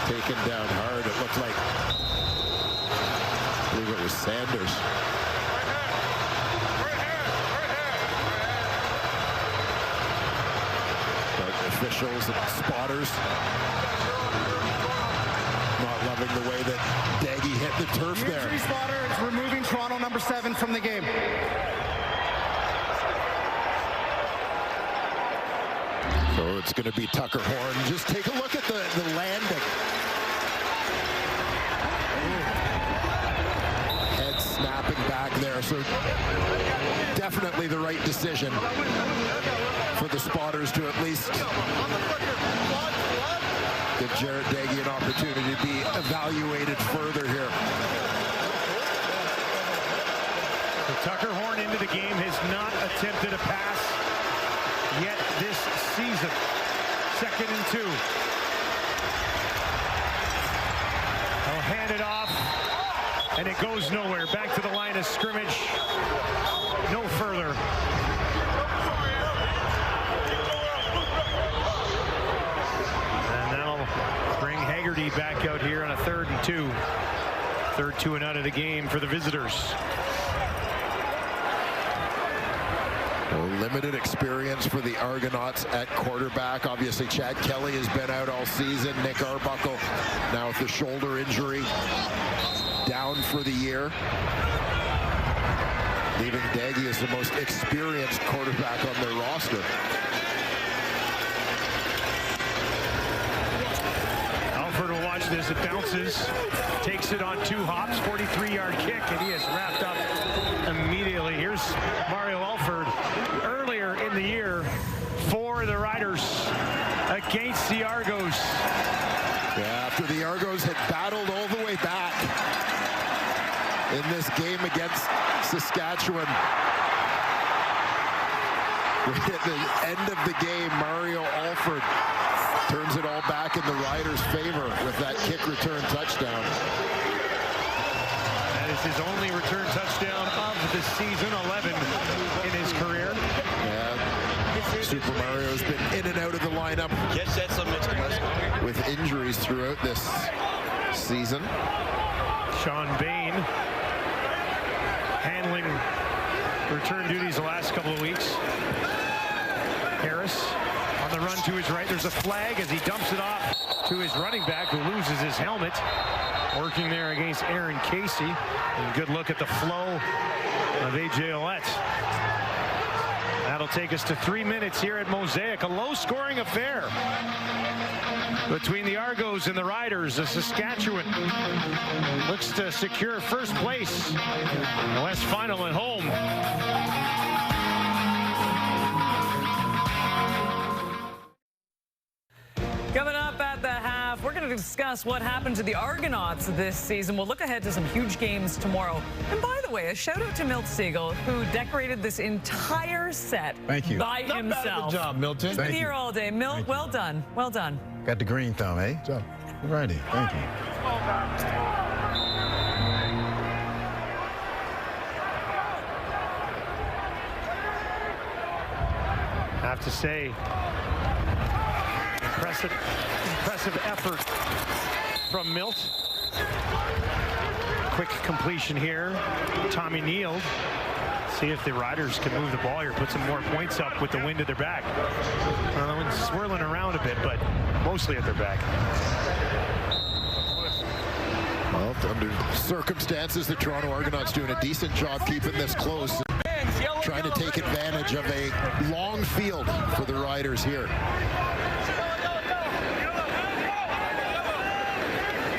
Taken down hard. It looked like, I believe it was Sanders. But officials and spotters not loving the way that Daggy hit the turf there. Injury spotter is removing Toronto number 7 from the game. So it's going to be Tucker Horn. Just take a look at the landing. Head snapping back there. So definitely the right decision for the spotters to at least give Jared Daggy an opportunity to be evaluated further here. So Tucker Horn into the game, has not attempted a pass yet this season. 2nd and 2. They'll hand it off, and it goes nowhere. Back to the line of scrimmage. No further. And that'll bring Haggerty back out here on a 3rd and 2. 3rd 2 and out of the game for the visitors. Limited experience for the Argonauts at quarterback. Obviously, Chad Kelly has been out all season. Nick Arbuckle now with the shoulder injury, down for the year. Leaving Daggy as the most experienced quarterback on their roster. Alford will watch this. It bounces, takes it on 2 hops, 43-yard kick, and he is wrapped up immediately. Here's Mario Alford earlier in the year for the Riders against the Argos. Yeah, after the Argos had battled all the way back in this game against Saskatchewan. At the end of the game, Mario Alford turns it all back in the Riders' favor with that kick return touchdown. That is his only return touchdown of the season, 11 in his career. Yeah, Super Mario's been in and out of the lineup with injuries throughout this season. Sean Bain handling return duties the last couple of weeks. Harris on the run to his right. There's a flag as he dumps it off to his running back, who loses his helmet. Working there against Aaron Casey. And good look at the flow of A.J. Ouellette. That'll take us to 3 minutes here at Mosaic. A low-scoring affair between the Argos and the Riders. The Saskatchewan looks to secure first place in the West Final at home. Coming up at the half, we're going to discuss what happened to the Argonauts this season. We'll look ahead to some huge games tomorrow. And by the way, a shout out to Milt Siegel, who decorated this entire set by himself. Not bad of a job, Milton. He's been here all day. Milt, well done. Well done. Got the green thumb, eh? Job. Righty. Thank you. I have to say, impressive effort from Milt. Quick completion here. Tommy Neal See if the Riders can move the ball here, put some more points up with the wind at their back. The wind's swirling around a bit, but mostly at their back. Well, under circumstances, the Toronto Argonauts doing a decent job keeping this close. Trying to take advantage of a long field for the Riders here.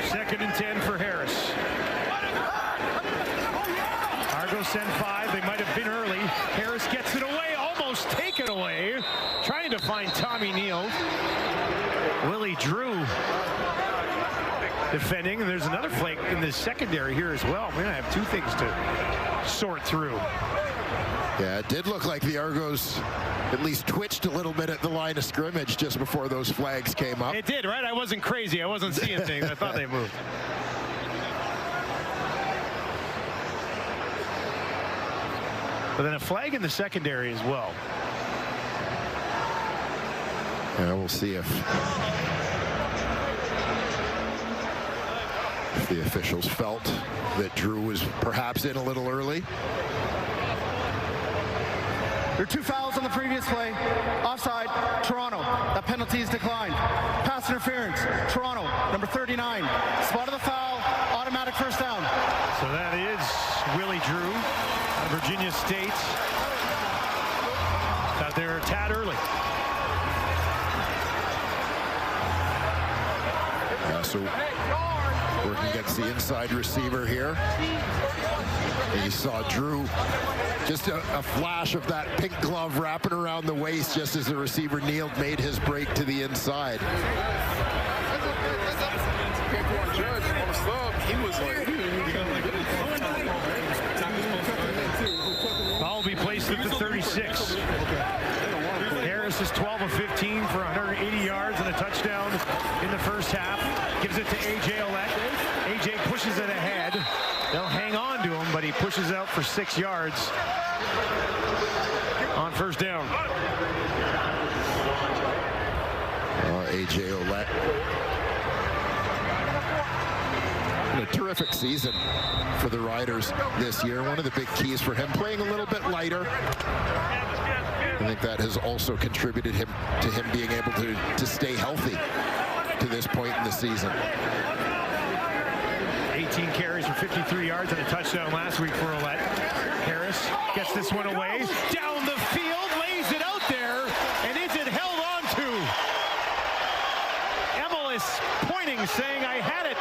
Second and 10 for Harris. Argos send 5. They might have been early. Harris gets it away, almost taken away. Trying to find Tommy Neal. Willie Drew defending, and there's another flake in the secondary here as well. We're going to have two things to sort through. Yeah, it did look like the Argos at least twitched a little bit at the line of scrimmage just before those flags came up. It did, right? I wasn't crazy. I wasn't seeing things. I thought they moved. But then a flag in the secondary as well. Yeah, we'll see if the officials felt that Drew was perhaps in a little early. There are 2 fouls on the previous play. Offside, Toronto. That penalty is declined. Pass interference, Toronto, number 39. Spot of the foul, automatic first down. So that is Willie Drew out of Virginia State. Thought they were a tad early. So working against the inside receiver here. And you saw Drew, just a flash of that pink glove wrapping around the waist just as the receiver kneeled, made his break to the inside. Ball will be placed at the 36. Harris is 12 of 15 for 180 yards and a touchdown in the first half. Gives it to A.J. Ouellette. A.J. pushes it ahead. They'll hang on to him, but he pushes out for 6 yards on first down. A.J. Ouellette. A terrific season for the Riders this year. One of the big keys for him, playing a little bit lighter. I think that has also contributed to him being able to stay healthy to this point in the season. 18 carries for 53 yards and a touchdown last week for Ouellette. Harris gets this one away. Down the field, lays it out there, and is it held on to? Emilus pointing, saying, I had it.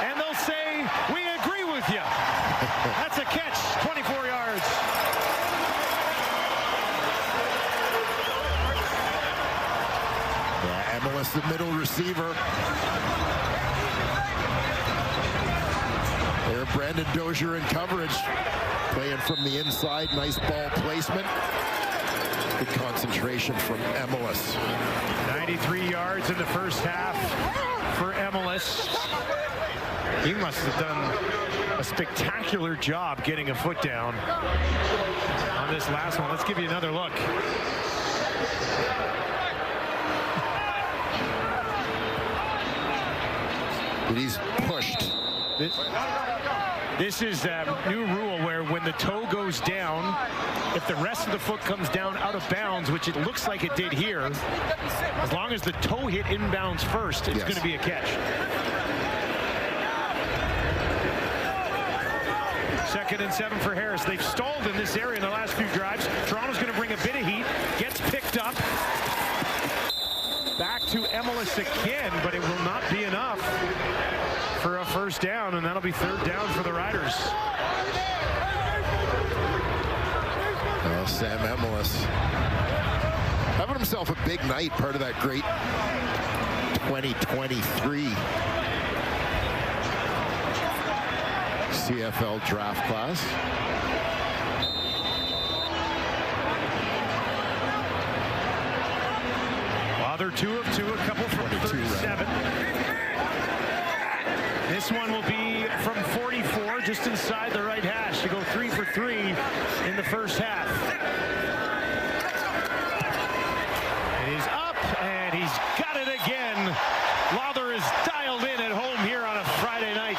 And they'll say, we agree with you. That's a catch, 24 yards. Emilus, the middle receiver. There, Brandon Dozier in coverage, playing from the inside. Nice ball placement. Good concentration from Emilus. 93 yards in the first half for Emilus. He must have done a spectacular job getting a foot down on this last one. Let's give you another look. But he's pushed. This is a new rule where when the toe goes down, if the rest of the foot comes down out of bounds, which it looks like it did here, as long as the toe hit inbounds first, it's going to be a catch. Second and 7 for Harris. They've stalled in this area in the last few drives. Toronto's going to bring a bit of heat. Gets picked up. Back to Emilus again, but it will not be enough for a first down, and that'll be third down for the Riders. Well, Sam Emilus having himself a big night, part of that great 2023 CFL draft class. They're 2 of 2, a couple from 37. This one will be from 44, just inside the right hash, to go 3 for 3 in the first half. And he's up, and he's got it again. Lawther is dialed in at home here on a Friday night.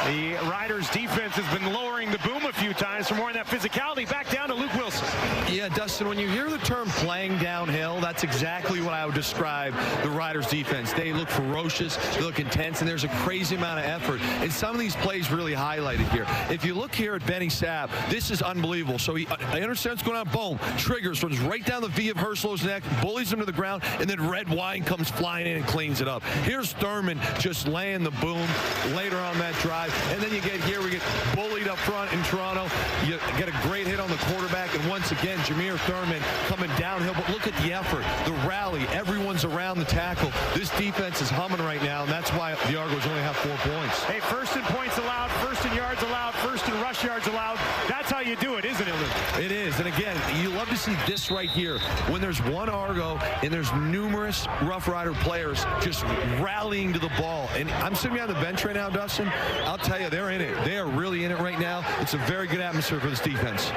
The Riders Roughriders defense has been lowering the boom a few times for more on that physicality. Back down to Luke Wilson. Yeah, Dustin, when you hear the term playing downhill, that's exactly what I would describe the Riders defense. They look ferocious, they look intense, and there's a crazy amount of effort. And some of these plays really highlighted here. If you look here at Benny Sapp, this is unbelievable. So I understand what's going on. Boom, triggers, runs right down the V of Herschel's neck, bullies him to the ground, and then Red Wine comes flying in and cleans it up. Here's Thurman just laying the boom later on that drive. And then you get here, we get bullied up front in Toronto. You get a great hit on the quarterback, and once again, Jameer Thurman coming downhill. But look at the effort, the rally. Everyone's around the tackle. This defense is humming right now, and that's why the Argos only have 4 points. Hey, first in points allowed, first in yards allowed, first in rush yards allowed. That's how you do it, isn't it, Luke? It is. And again, you love to see this right here. When there's one Argo and there's numerous Rough Rider players just rallying to the ball. And I'm sitting on the bench right now, Dustin. I'll tell you, they're in it. They are really in it right now. It's a very good atmosphere for this defense.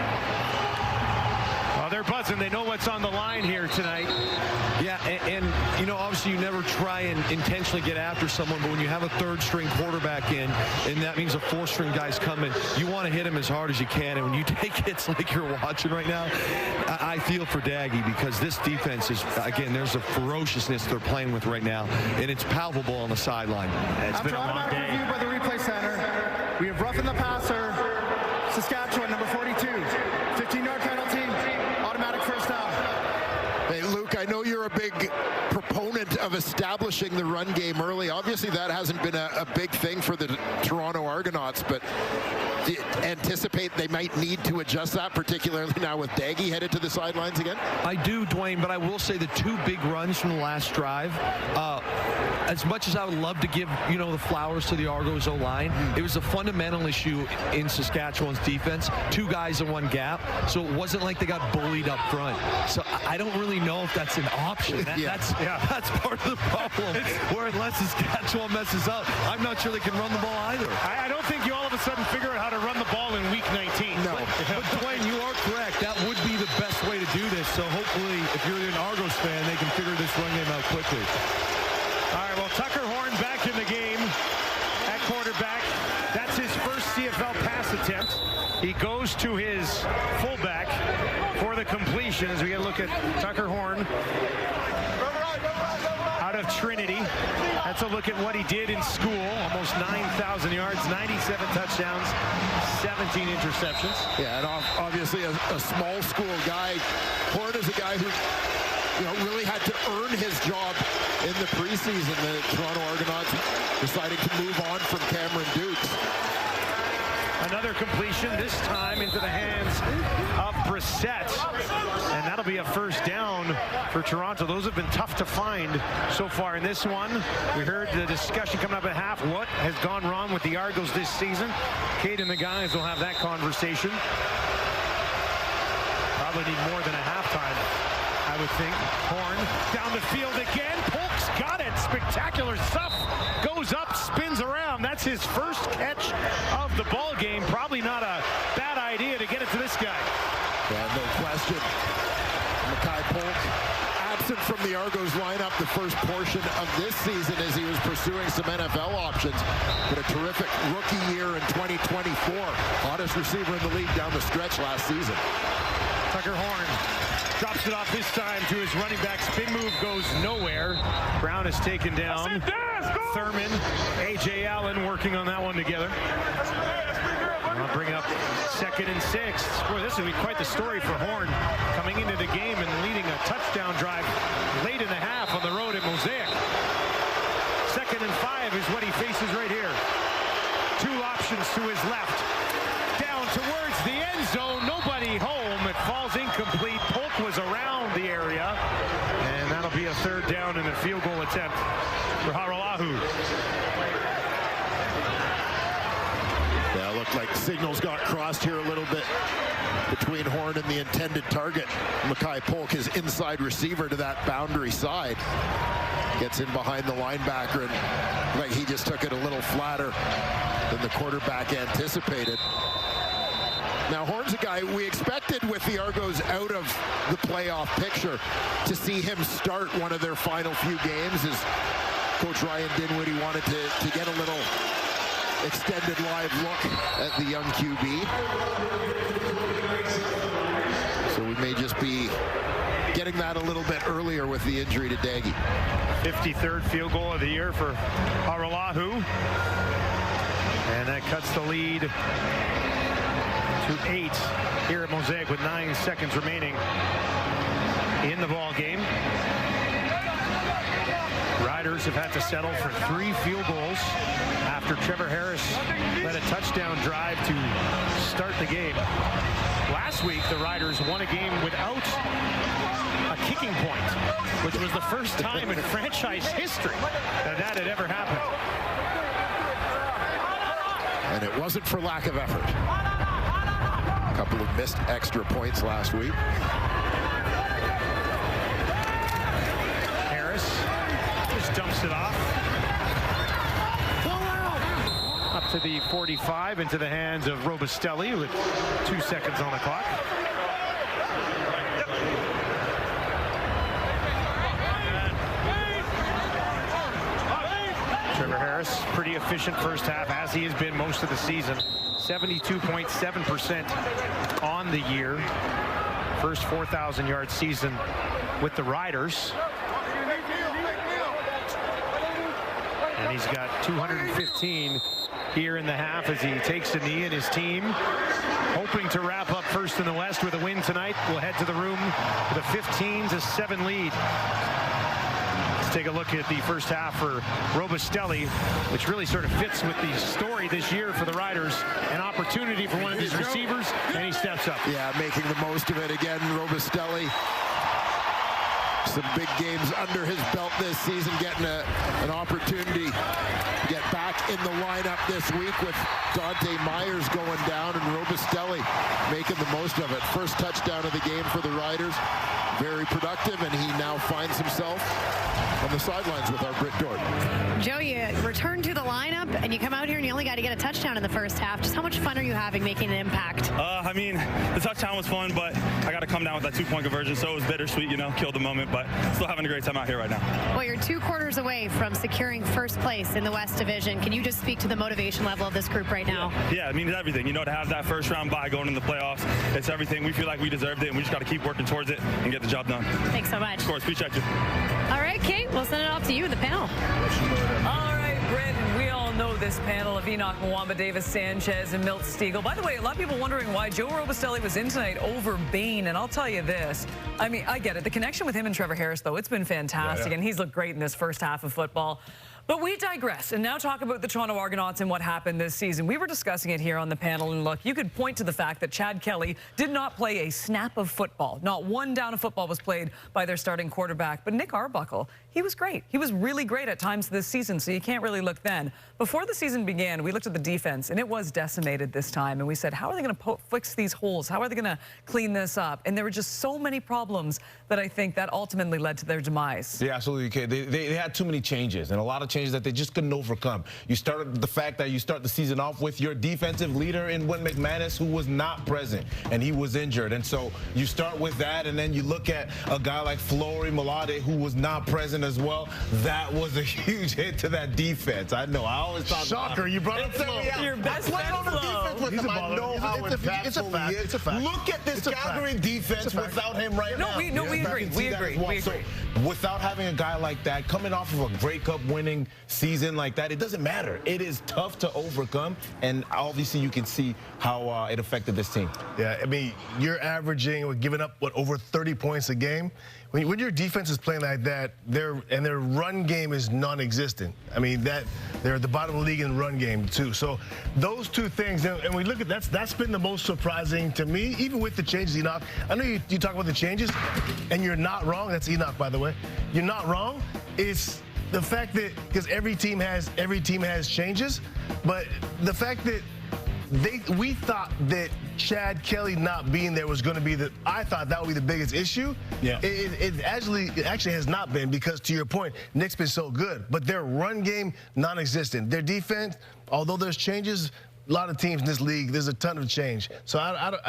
Well, they're buzzing. They know what's on the line here tonight. Yeah, and you know, obviously you never try and intentionally get after someone, but when you have a third-string quarterback in, and that means a fourth-string guy's coming, you want to hit him as hard as you can. And when you take hits like you're watching right now, I feel for Daggy, because this defense is, again, there's a ferociousness they're playing with right now, and it's palpable on the sideline. It's been a long day. Review by the replay center, we have roughing the passer, Saskatchewan, number 42, 15-yard penalty, automatic first down. Hey, Luke, I know you're a big proponent of establishing the run game early. Obviously, that hasn't been a big thing for the Toronto Argonauts, but do you anticipate they might need to adjust that, particularly now with Daggy headed to the sidelines again? I do, Dwayne, but I will say the 2 big runs from the last drive, as much as I would love to give, you know, the flowers to the Argos O-line, it was a fundamental issue in Saskatchewan's defense. 2 guys in 1 gap, so it wasn't like they got bullied up front. So I don't really know if that's an option. That's part of the problem. Where unless Saskatchewan messes up, I'm not sure they can run the ball either. I don't think you all of a sudden figure out how to run the ball in week 19. No. But Dwayne, you are correct. That would be the best way to do this. So hopefully, if you're an Argos fan, they can figure this run game out quickly. All right, well, Tucker Horn back in the game at quarterback. That's his first CFL pass attempt. He goes to his fullback for the completion as we get a look at Tucker Horn out of Trinity. That's a look at what he did in school. Almost 9,000 yards, 97 touchdowns, 17 interceptions. Yeah, and obviously a small school guy. Horn is a guy who, you know, really had to earn his job in the preseason. The Toronto Argonauts deciding to move on from Cameron Dukes. Another completion, this time into the hands of Brissett. And that'll be a first down for Toronto. Those have been tough to find so far in this one. We heard the discussion coming up at half. What has gone wrong with the Argos this season? Kate and the guys will have that conversation. Probably need more than a halftime, I would think. Horn down the field again. Polk's got it. Spectacular stuff. Goes up, spins around. That's his first catch of the ball game. Probably not a bad idea to get it to this guy. Yeah, no question. Mackay Polk absent from the Argos lineup the first portion of this season as he was pursuing some NFL options. But a terrific rookie year in 2024. Hottest receiver in the league down the stretch last season. Tucker Horn drops it off this time to his running back. Spin move goes nowhere. Brown is taken down. Thurman, A.J. Allen working on that one together. I'll bring up 2nd and 6. Boy, this will be quite the story for Horn coming into the game and leading a touchdown drive late in the half on the road at Mosaic. 2nd and 5 is what he faces right here. 2 options to his left. Down towards the end zone. Nobody home. It falls incomplete. Polk was around the area. And that'll be a 3rd down and a field goal attempt for Haralahu. Yeah, looked like signals got crossed here a little bit between Horn and the intended target. Mackay Polk, his inside receiver to that boundary side. Gets in behind the linebacker, and like he just took it a little flatter than the quarterback anticipated. Now, Horn's a guy we expected with the Argos out of the playoff picture to see him start one of their final few games as Coach Ryan Dinwiddie wanted to get a little extended live look at the young QB. So we may just be getting that a little bit earlier with the injury to Daggy. 53rd field goal of the year for Haralahu. And that cuts the lead to 8 here at Mosaic with 9 seconds remaining in the ball game. Riders have had to settle for 3 field goals after Trevor Harris led a touchdown drive to start the game. Last week, the Riders won a game without a kicking point, which was the first time in franchise history that had ever happened. And it wasn't for lack of effort. A couple of missed extra points last week. Harris just dumps it off. Up to the 45, into the hands of Robustelli with 2 seconds on the clock. Trevor Harris, pretty efficient first half, as he has been most of the season. 72.7% on the year. First 4,000-yard season with the Riders. And he's got 215 here in the half as he takes a knee, and his team hoping to wrap up first in the West with a win tonight. We'll head to the room with a 15-7 lead. Let's take a look at the first half for Robustelli, which really sort of fits with the story this year for the Riders. An opportunity for one of his receivers, and he steps up. Yeah, making the most of it again. Robustelli, some big games under his belt this season, getting an opportunity to get back in the lineup this week with Dante Myers going down, and Robustelli making the most of it. First touchdown of the game for the Riders. Very productive, and he now finds himself on the sidelines with our Britt Dort. Joe, you return to the lineup, and you come out here and you only got to get a touchdown in the first half. Just how much fun are you having making an impact? I mean, the touchdown was fun, but I got to come down with that 2-point conversion, so it was bittersweet, you know, killed the moment, but still having a great time out here right now. Well, you're 2 quarters away from securing first place in the West Division. Can you just speak to the motivation level of this group right now? Yeah, I mean, it's everything. You know, to have that first round bye going in the playoffs, it's everything. We feel like we deserved it, and we just got to keep working towards it and get the job done. Thanks so much. Of course, appreciate you. All right, Kate, we'll send it off to you and the panel. All right, Britt, we all know this panel of Enoch Mwamba, Davis Sanchez, and Milt Stiegel. By the way, a lot of people wondering why Joe Robustelli was in tonight over Bain, and I'll tell you this. I mean, I get it. The connection with him and Trevor Harris, though, it's been fantastic, and he's looked great in this first half of football. But we digress and now talk about the Toronto Argonauts and what happened this season. We were discussing it here on the panel, and look, you could point to the fact that Chad Kelly did not play a snap of football. Not one down of football was played by their starting quarterback. But Nick Arbuckle, he was great. He was really great at times this season, so you can't really look then. Before the season began, we looked at the defense, and it was decimated this time. And we said, how are they going to fix these holes? How are they going to clean this up? And there were just so many problems that I think that ultimately led to their demise. Yeah, absolutely, Kate. They had too many changes, and a lot of changes that they just couldn't overcome. You started the fact that you start the season off with your defensive leader in Win McManus, who was not present, and he was injured. And so you start with that, and then you look at a guy like Flory Malade, who was not present as well. That was a huge hit to that defense. I know. I always talk Shocker, you brought up Flo. Your best friend, on the defense with him. I know how impactful he is. It's a fact. Look at this Calgary defense without him right now. We agree. We agree. So without having a guy like that, coming off of a Grey Cup winning season like that, it doesn't matter. It is tough to overcome, and obviously you can see how it affected this team. Yeah, I mean, you're averaging or giving up, what, over 30 points a game? When your defense is playing like that, their run game is non-existent. I mean, they're at the bottom of the league in run game too. So those two things, and we look at that's been the most surprising to me, even with the changes, Enoch. I know you talk about the changes, and you're not wrong. That's Enoch, by the way. You're not wrong. It's the fact that, because every team has changes, but the fact that we thought that Chad Kelly not being there was going to be I thought that would be the biggest issue. Yeah. It actually has not been, because to your point, Nick's been so good, but their run game non-existent. Their defense, although there's changes, a lot of teams in this league, there's a ton of change. So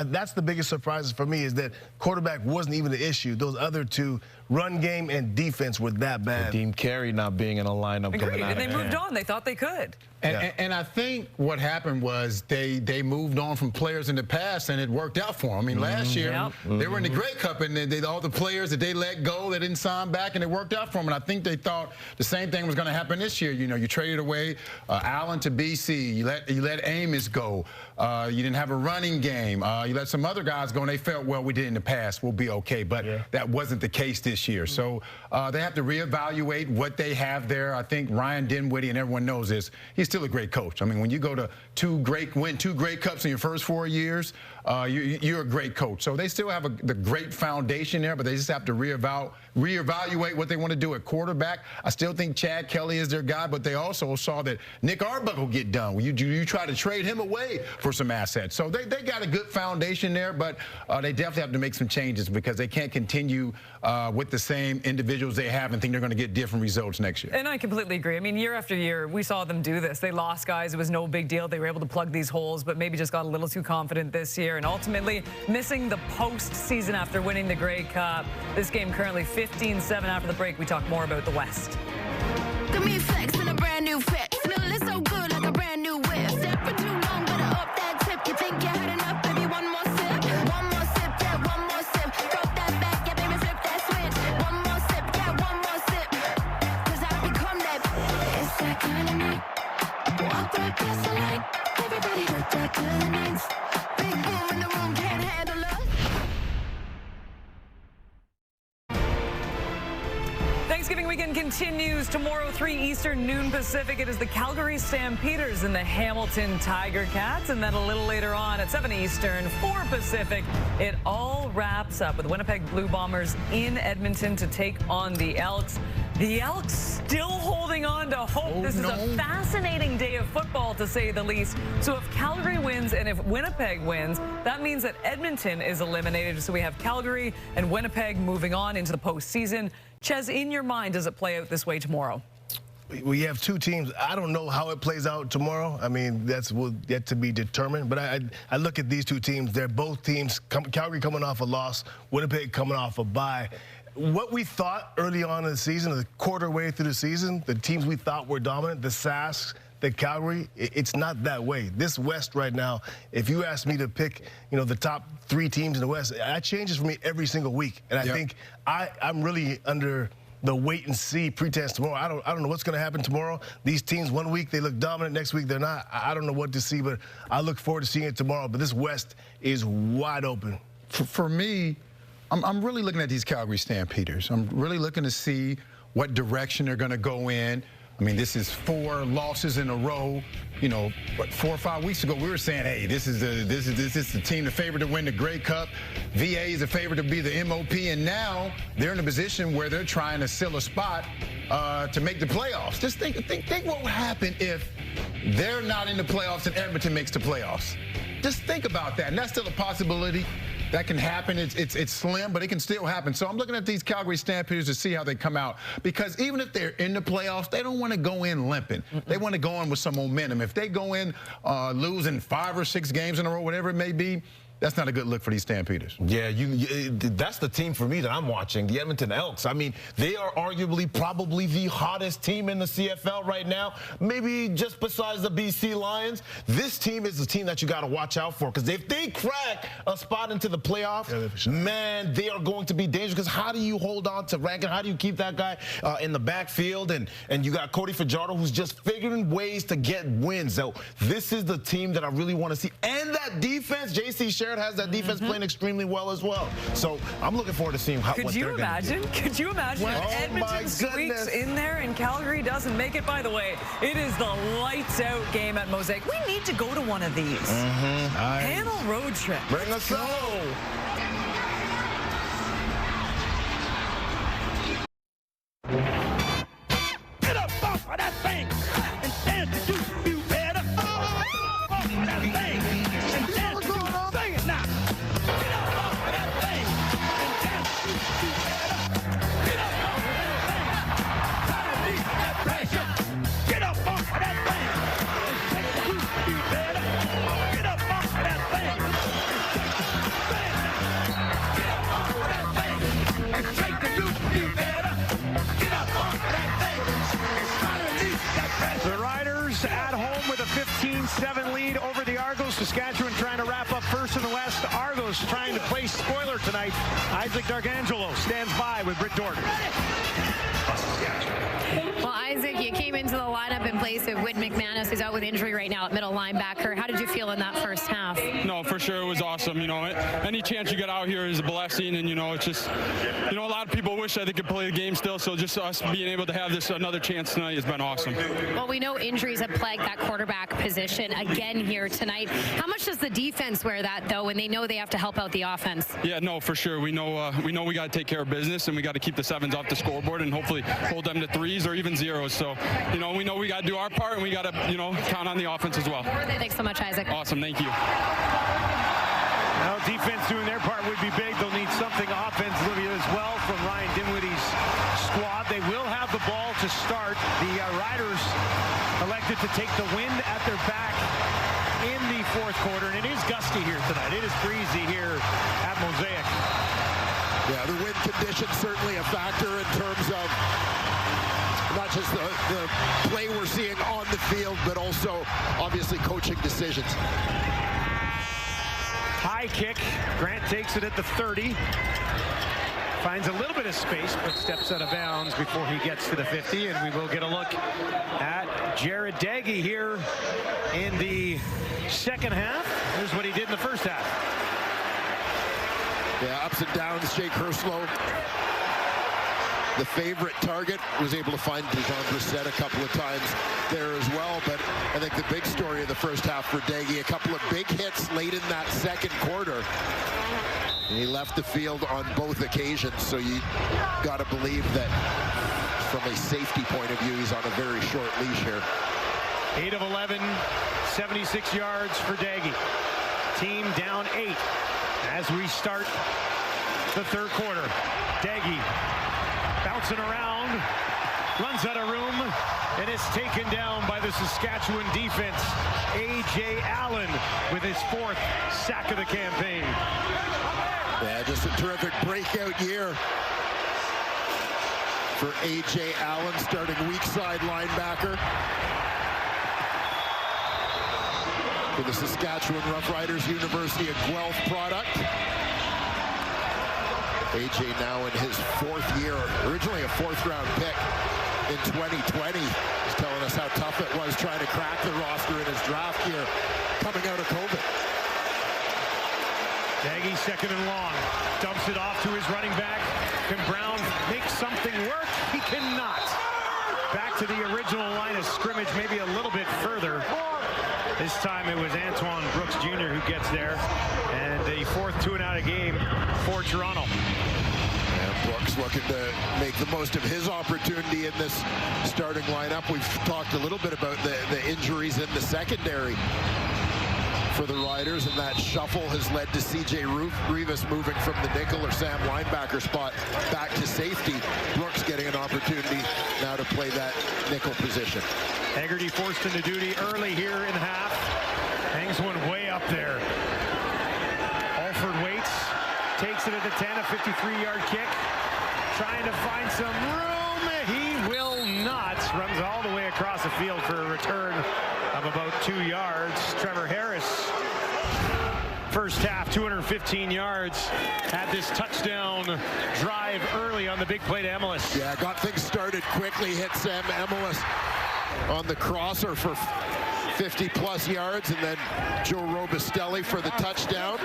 that's the biggest surprise for me, is that quarterback wasn't even the issue. Those other two run game and defense were that bad. Deem Carey not being in a lineup. Agreed, and they moved on. They thought they could. And I think what happened was they moved on from players in the past, and it worked out for them. I mean, last year, they were in the Grey Cup, and all the players that they let go, they didn't sign back, and it worked out for them. And I think they thought the same thing was going to happen this year. You know, you traded away Allen to BC. You let Amos go. You didn't have a running game. You let some other guys go, and they felt, well, we did in the past. We'll be okay. But that wasn't the case this year. So they have to reevaluate what they have there. I think Ryan Dinwiddie, and everyone knows this, he's still a great coach. I mean, when you go to win two Grey Cups in your first 4 years, you're a great coach. So they still have the great foundation there, but they just have to reevaluate what they want to do at quarterback. I still think Chad Kelly is their guy, but they also saw that Nick Arbuckle get done. You try to trade him away for some assets. So they got a good foundation there, but they definitely have to make some changes because they can't continue with the same individuals they have and think they're going to get different results next year. And I completely agree. I mean, year after year, we saw them do this. They lost guys. It was no big deal. They were able to plug these holes, but maybe just got a little too confident this year and ultimately missing the postseason after winning the Grey Cup. This game currently 15-7 after the break. We talk more about the West. Got me flexing a brand new fit. Feeling so good like a brand new whip. Step for too long, better up that tip. You think you had enough, baby? One more sip. One more sip, yeah, one more sip. Drop that back, yeah, baby, flip that switch. One more sip, yeah, one more sip. 'Cause I become that. It's that kind of night. Walk right past the light. Everybody hurt that good nights. Big boom in the room, can't handle us. Thanksgiving weekend continues tomorrow, 3 Eastern, noon Pacific. It is the Calgary Stampeders and the Hamilton Tiger Cats. And then a little later on at 7 Eastern, 4 Pacific, it all wraps up with Winnipeg Blue Bombers in Edmonton to take on the Elks. The Elks still holding on to hope. This is a fascinating day of football, to say the least. So if Calgary wins and if Winnipeg wins, that means that Edmonton is eliminated. So we have Calgary and Winnipeg moving on into the postseason. Ches, in your mind, does it play out this way tomorrow? We have two teams. I don't know how it plays out tomorrow. I mean, that's yet to be determined. But I look at these two teams. They're both teams, Calgary coming off a loss, Winnipeg coming off a bye. What we thought early on in the season, the quarter way through the season, the teams we thought were dominant, the Sask, the Calgary, it's not that way. This West right now, if you ask me to pick, the top 3 teams in the West, that changes for me every single week. And I think I'm really under the wait and see pretense tomorrow. I don't know what's going to happen tomorrow. These teams, one week they look dominant, next week they're not. I don't know what to see, but I look forward to seeing it tomorrow. But this West is wide open. For me, I'm really looking at these Calgary Stampeders. I'm really looking to see what direction they're going to go in. I mean, this is 4 losses in a row. 4 or 5 weeks ago, we were saying, hey, this is the team, the favorite to win the Grey Cup. VA is the favorite to be the MOP, and now they're in a position where they're trying to seal a spot to make the playoffs. Just think what would happen if they're not in the playoffs and Edmonton makes the playoffs. Just think about that, and that's still a possibility. That can happen. It's slim, but it can still happen. So I'm looking at these Calgary Stampeders to see how they come out. Because even if they're in the playoffs, they don't want to go in limping. They want to go in with some momentum. If they go in losing 5 or 6 games in a row, whatever it may be, that's not a good look for these Stampeders. Yeah, that's the team for me that I'm watching, the Edmonton Elks. I mean, they are arguably probably the hottest team in the CFL right now, maybe just besides the BC Lions. This team is the team that you got to watch out for, because if they crack a spot into the playoffs, man, they are going to be dangerous, because how do you hold on to Rankin? How do you keep that guy in the backfield? And you got Cody Fajardo, who's just figuring ways to get wins. So this is the team that I really want to see. And that defense, J.C. Sherrod has that defense playing extremely well as well. So I'm looking forward to seeing what they're going to do. Could you imagine if Edmonton squeaks in there and Calgary doesn't make it? By the way, it is the lights out game at Mosaic. We need to go to one of these. Panel road trip. Bring us home. Get up off of that thing and dance to you better. Off of that thing and dance to you. Sing it now. Get up off of that thing and dance to you better. Get up off of that thing. Try to beat that pressure. Get up off of that thing and dance to you better. Get up off of that thing and dance to you better. trying to wrap up first in the West. Argos trying to play spoiler tonight. Isaac D'Arcangelo stands by with Britt Dorton. Well, Isaac, you came into the lineup in place of Whit McManus, who's out with injury right now at middle linebacker. How did you feel in that first half? No, for sure, it was awesome. You know, any chance you get out here is a blessing, and, you know, it's just, you know, a lot of people wish that they could play the game still, so just us being able to have this another chance tonight has been awesome. Well, we know injuries have plagued that quarterback position again here tonight. How much does the defense wear that, though, when they know they have to help out the offense? Yeah, no, for sure. We know we got to take care of business, and we got to keep the sevens off the scoreboard and hopefully hold them to threes or even zeros. So, you know we got to do our part, and we got to, you know, count on the offense as well. Thanks so much, Isaac. Awesome. Thank you. Now, defense doing their part would be big. They'll need something offensively as well from Ryan Dinwiddie's squad. They will have the ball to start. The Riders elected to take the wind at their back in the fourth quarter, and it is gusty here tonight. It is breezy here at Mosaic. Yeah, the wind conditions certainly a factor in terms of not just the play we're seeing on the field, but also obviously coaching decisions. High kick. Grant takes it at the 30. Finds a little bit of space, but steps out of bounds before he gets to the 50. And we will get a look at Jared Daggy here in the second half. Here's what he did in the first half. Yeah, ups and downs. Jake Herslow, the favorite target, was able to find Dejon Brissett a couple of times there as well. But I think the big story of the first half for Daggy, a couple of big hits late in that second quarter. And he left the field on both occasions, so you got to believe that from a safety point of view, he's on a very short leash here. 8 of 11, 76 yards for Daggy. Team down 8 as we start the third quarter. Daggy bouncing around, runs out of room, and is taken down by the Saskatchewan defense. A.J. Allen with his 4th sack of the campaign. Yeah, just a terrific breakout year for A.J. Allen, starting weak side linebacker for the Saskatchewan Roughriders, University of Guelph product. A.J. now in his 4th year, originally a 4th-round pick in 2020. He's telling us how tough it was trying to crack the roster in his draft year coming out of COVID. Daggy second and long. Dumps it off to his running back. Can Brown make something work? He cannot. Back to the original line of scrimmage, maybe a little bit further. This time it was Antoine Brooks Jr. who gets there. And a 4th 2-and-out game for Toronto. And Brooks looking to make the most of his opportunity in this starting lineup. We've talked a little bit about the injuries in the secondary for the Riders, and that shuffle has led to C.J. Rivas moving from the nickel or Sam linebacker spot back to safety. Brooks getting an opportunity now to play that nickel position. Haggerty forced into duty early here in half. Hangs one way up there. Alford waits, takes it at the 10, a 53-yard kick. Trying to find some room. He will not. Runs all the way across the field for a return of about 2 yards. Trevor Harris, first half, 215 yards, had this touchdown drive early on the big play to Emelis. Yeah, got things started quickly, hit Sam Emelis on the crosser for 50-plus yards, and then Joe Robustelli for the touchdown.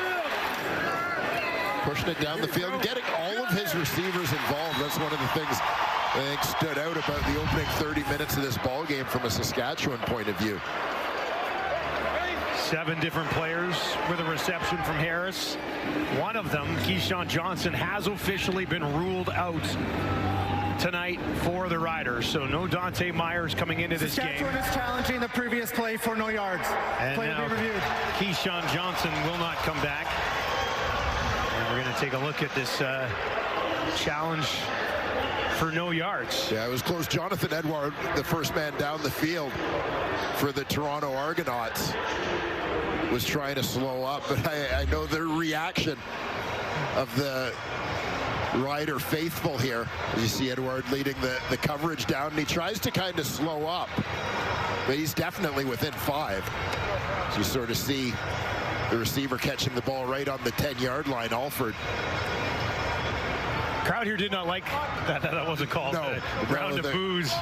Pushing it down the field and getting all of his receivers involved. That's one of the things I think stood out about the opening 30 minutes of this ball game from a Saskatchewan point of view. 7 different players with a reception from Harris. One of them, Keyshawn Johnson, has officially been ruled out tonight for the Riders. So no Dante Myers coming into this game. Saskatchewan is challenging the previous play for no yards. And play now to be reviewed. Keyshawn Johnson will not come back. And we're going to take a look at this challenge for no yards. Yeah, it was close. Jonathan Edward, the first man down the field for the Toronto Argonauts, was trying to slow up, but I know the reaction of the Rider faithful here. You see Edward leading the coverage down, and he tries to kind of slow up, but he's definitely within 5. So you sort of see The receiver catching the ball right on the 10-yard line, Alford. Crowd here did not like that. That wasn't called. No, round of boos.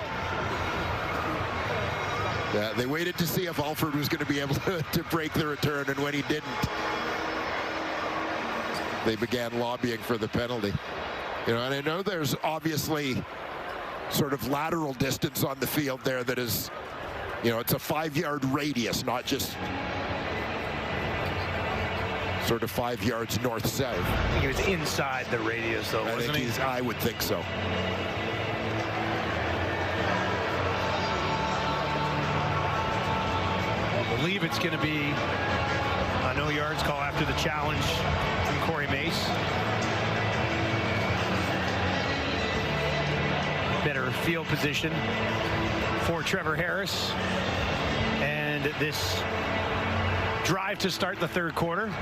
Yeah, they waited to see if Alford was going to be able to break the return, and when he didn't, they began lobbying for the penalty. You know, and I know there's obviously sort of lateral distance on the field there that is, you know, it's a 5-yard radius, not just sort of 5 yards north-south. I think he was inside the radius, though, wasn't he? I would think so. I believe it's going to be a no yards call after the challenge from Corey Mace. Better field position for Trevor Harris. And this drive to start the third quarter.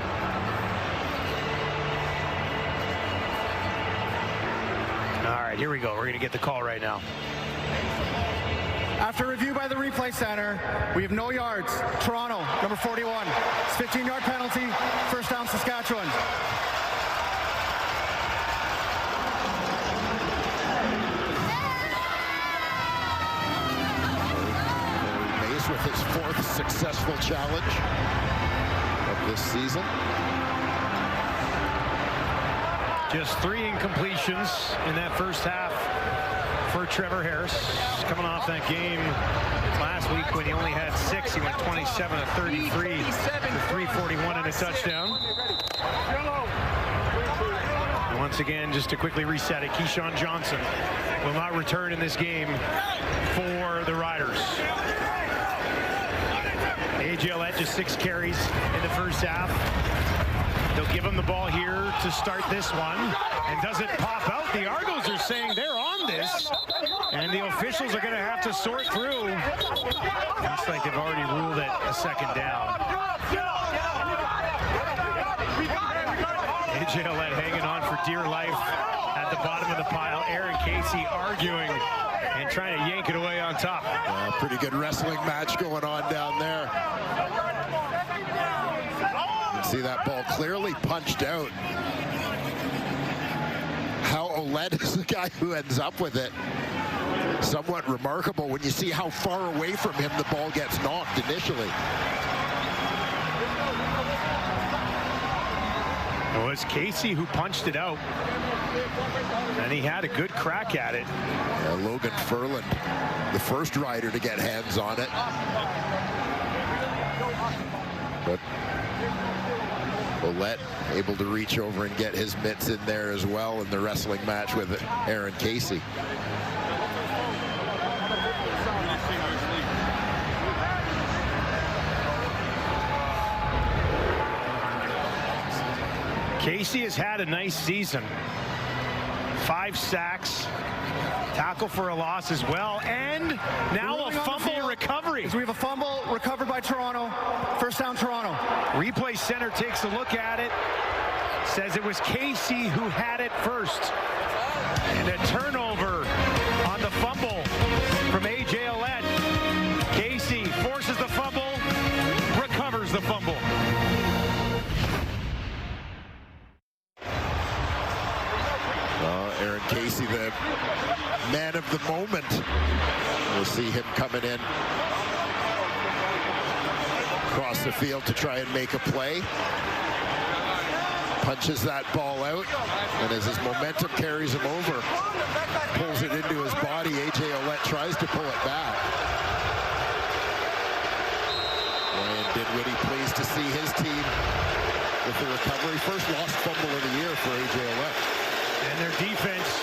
All right, here we go. We're going to get the call right now. After review by the replay center, we have no yards. Toronto, number 41. It's 15-yard penalty. First down, Saskatchewan. Mace with his 4th successful challenge of this season. Just 3 incompletions in that first half for Trevor Harris, coming off that game last week when he only had 6. He went 27 of 33 for 341 and a touchdown. And once again, just to quickly reset it, Keyshawn Johnson will not return in this game for the Riders. A.J. Ouellette just 6 carries in the first half. They'll give him the ball here to start this one. And does it pop out? The Argos are saying they're on this. And the officials are going to have to sort through. Looks like they've already ruled it a second down. A.J. Ouellette hanging on for dear life at the bottom of the pile. Aaron Casey arguing and trying to yank it away on top. Pretty good wrestling match going on down there. You can see that ball clearly punched out. How Ouellette is the guy who ends up with it. Somewhat remarkable when you see how far away from him the ball gets knocked initially. It was Casey who punched it out. And he had a good crack at it. Logan Ferland, the first rider to get hands on it. But Ouellette able to reach over and get his mitts in there as well in the wrestling match with Aaron Casey. Casey has had a nice season. 5 sacks, tackle for a loss as well, and now a fumble recovery. We have a fumble recovered by Toronto. First down, Toronto. Replay center takes a look at it, says it was Casey who had it first. And a turnover on the fumble from A.J. Ouellette. Casey forces the fumble, recovers the fumble. Aaron Casey, the man of the moment. We'll see him coming in across the field to try and make a play. Punches that ball out, and as his momentum carries him over, pulls it into his body. A.J. Ouellette tries to pull it back. Ryan Dinwiddie pleased to see his team with the recovery. First lost fumble of the year for A.J. Ouellette. And their defense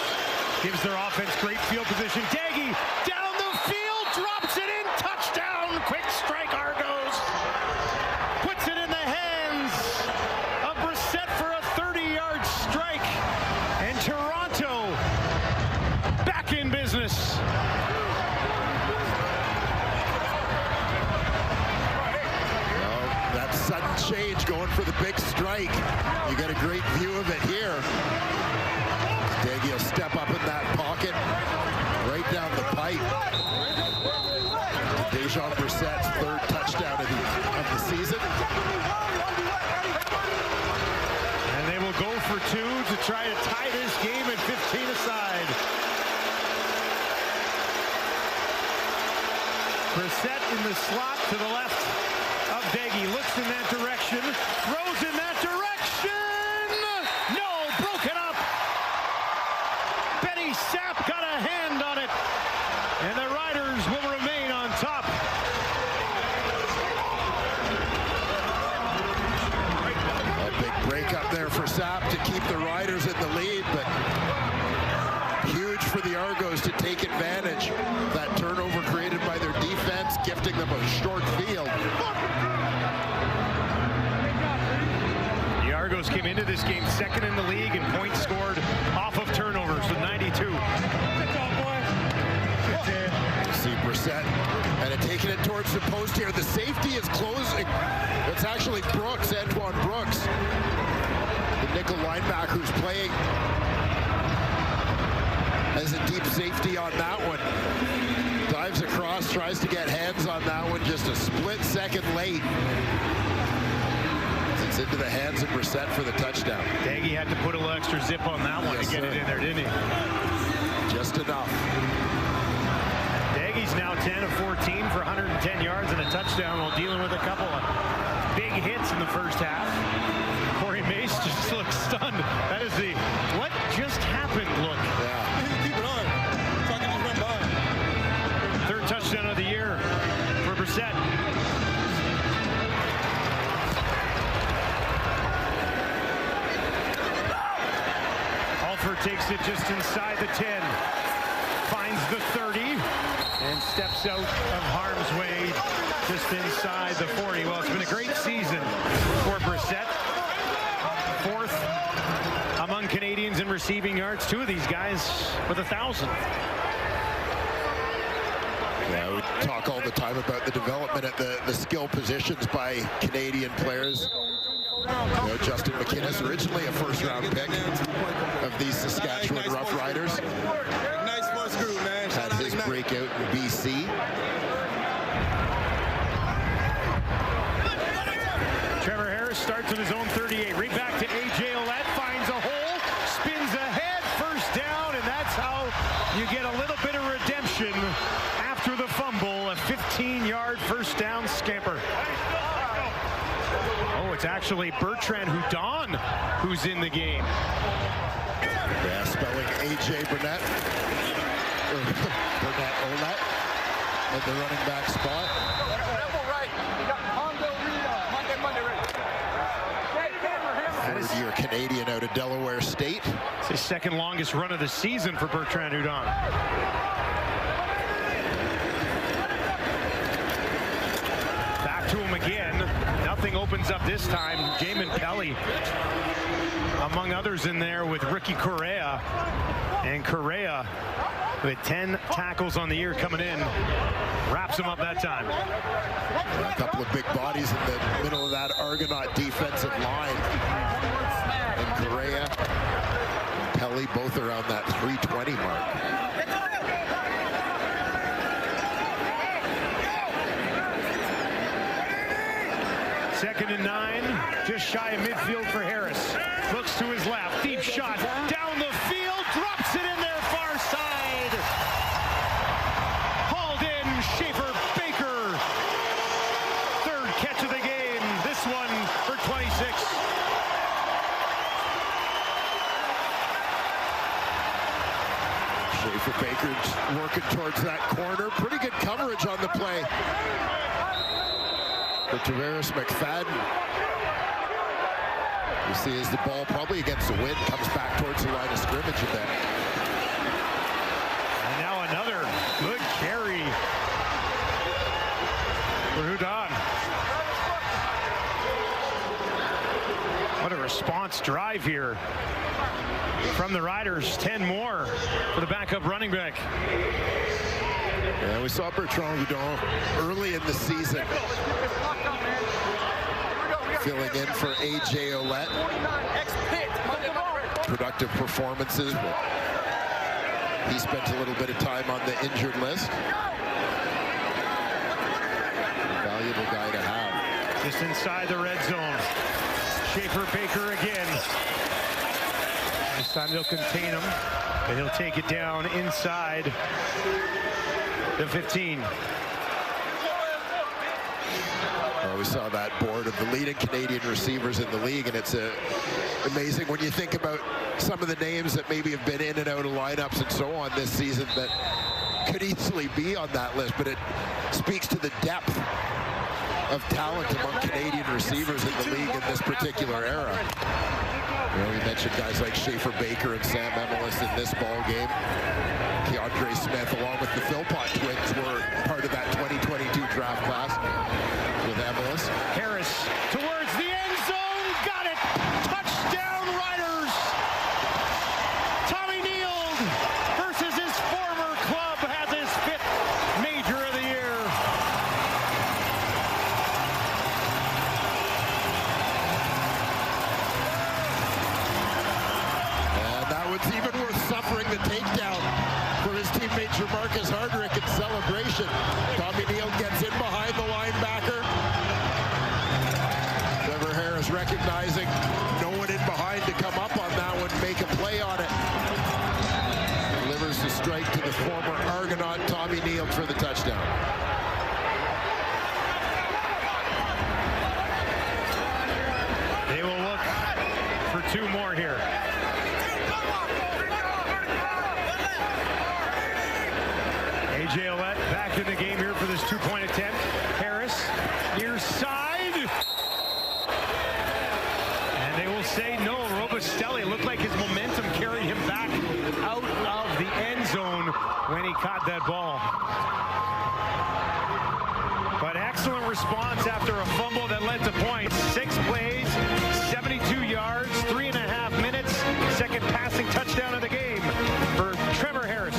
gives their offense great field position. Daggy down the field, drops it in, touchdown, quick strike Argos. Puts it in the hands of Brissett for a 30-yard strike. And Toronto back in business. Well, that sudden change going for the big strike. You get a great view of it here. Daggy will step up in that pocket, right down the pipe. Dejon Brissett's 3rd touchdown of the season. for 2 to try to tie this game at 15 aside. Brissett in the slot to the left of Daggy. Looks in that direction. Throws in that direction. No, broken up. Benny Sapp got a hand on it. And the Riders will remain on top. A big break up there for Sapp to keep the Riders in the lead, but huge for the Argos to take advantage. That turnover created by their defense, gifting them a short field. The Argos came into this game second in the league in points scored off of turnovers with 92. See Brissett and taking it towards the post here. The safety is closing. It's actually Brooks, Antoine Brooks, the nickel linebacker who's playing as a deep safety on that one. Dives across, tries to get hands on that one, just a split second late. It's into the hands of Brissett for the touchdown. Daggy had to put a little extra zip on that one to get it in there, didn't he? Just enough. Daggy's now 10 of 14 for 110 yards and a touchdown while dealing with a couple of big hits in the first half. Corey Mace just looks stunned. That is the what just happened look. Yeah. Keep it on. So I can just run by. Third touchdown of the year for Brissett. Alford takes it just inside the 10. Finds the 30 and steps out of harm's way just inside the 40. Well, it's been a great season for Brissett. Fourth among Canadians in receiving yards. Two of these guys with 1,000. Yeah, we talk all the time about the development at the skill positions by Canadian players. You know, Justin McInnes, originally a first-round pick of these Saskatchewan Roughriders. Nice first group, man. Had his breakout in BC. Trevor Harris starts on his own 38. Right back to A.J. Ouellette. Finds a hole. Spins ahead. First down. And that's how you get a little bit of redemption after the fumble. A 15-yard first down scamper. Oh, it's actually Bertrand Houdon who's in the game. Yeah, spelling A.J. Burnett. Burnett Ouellette at the running back spot. Third-year Canadian out of Delaware State. It's his second longest run of the season for Bertrand Houdon. Back to him again. Nothing opens up this time. Jamin Pelly, among others in there with Ricky Correa. And Correa, with 10 tackles on the year coming in, wraps him up that time. A couple of big bodies in the middle of that Argonaut defensive line. And Correa, Pelly, both around that 320 mark. Second and 9, just shy of midfield for Harris. Looks to his left, deep shot, down the field, drops it in their far side. Hauled in, Schaefer Baker. Third catch of the game, this one for 26. Schaefer Baker working towards that corner. Pretty good coverage on the play for Tavares McFadden. You see as the ball probably against the wind comes back towards the line of scrimmage a bit. And now another good carry for Houdon. What a response drive here from the Riders. 10 more for the backup running back. Yeah, we saw Bertrand Houdon early in the season filling in for A.J. Ouellette. Productive performances, but he spent a little bit of time on the injured list. A valuable guy to have. Just inside the red zone. Schaefer Baker again. This time they'll contain him, and he'll take it down inside the 15. Well, we saw that board of the leading Canadian receivers in the league, and it's amazing when you think about some of the names that maybe have been in and out of lineups and so on this season that could easily be on that list, but it speaks to the depth of talent among Canadian receivers in the league in this particular era. You know, you mentioned guys like Schaefer Baker and Sam Emelis in this ball game. Keandre Smith, along with the Philpott twins, were part of that 2022 draft class with Emelis. Harris towards the end zone, got it! Touchdown Riders! Tommy Neal versus his former club has his 5th major of the year. And that was even worth suffering the takedown for his teammate Jamarcus Hardrick in celebration. Tommy Neal gets in behind the linebacker. Trevor Harris recognizing no one in behind to come up on that one, make a play on it. Delivers the strike to the former Argonaut Tommy Neal for the touchdown. They will look for 2 more here. A.J. Ouellette back in the game here for this 2-point attempt. Harris, near side. And they will say no. Robustelli looked like his momentum carried him back out of the end zone when he caught that ball. But excellent response after a fumble that led to points. 6 plays, 72 yards, 3.5 minutes. Second passing touchdown of the game for Trevor Harris.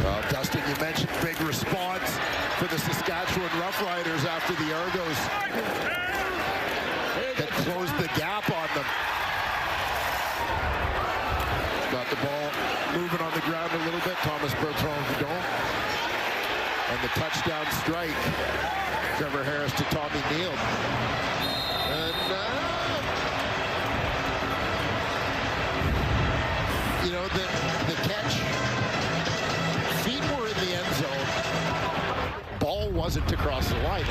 Well, Dustin, you mentioned big response for the Saskatchewan Roughriders after the Argos had closed the gap on them. Got the ball moving on the ground a little bit. Thomas Bertrand-Vidon. And the touchdown strike. Trevor Harris to Tommy Neal. And, you know, the catch, feet were in the end zone. Ball wasn't across the line.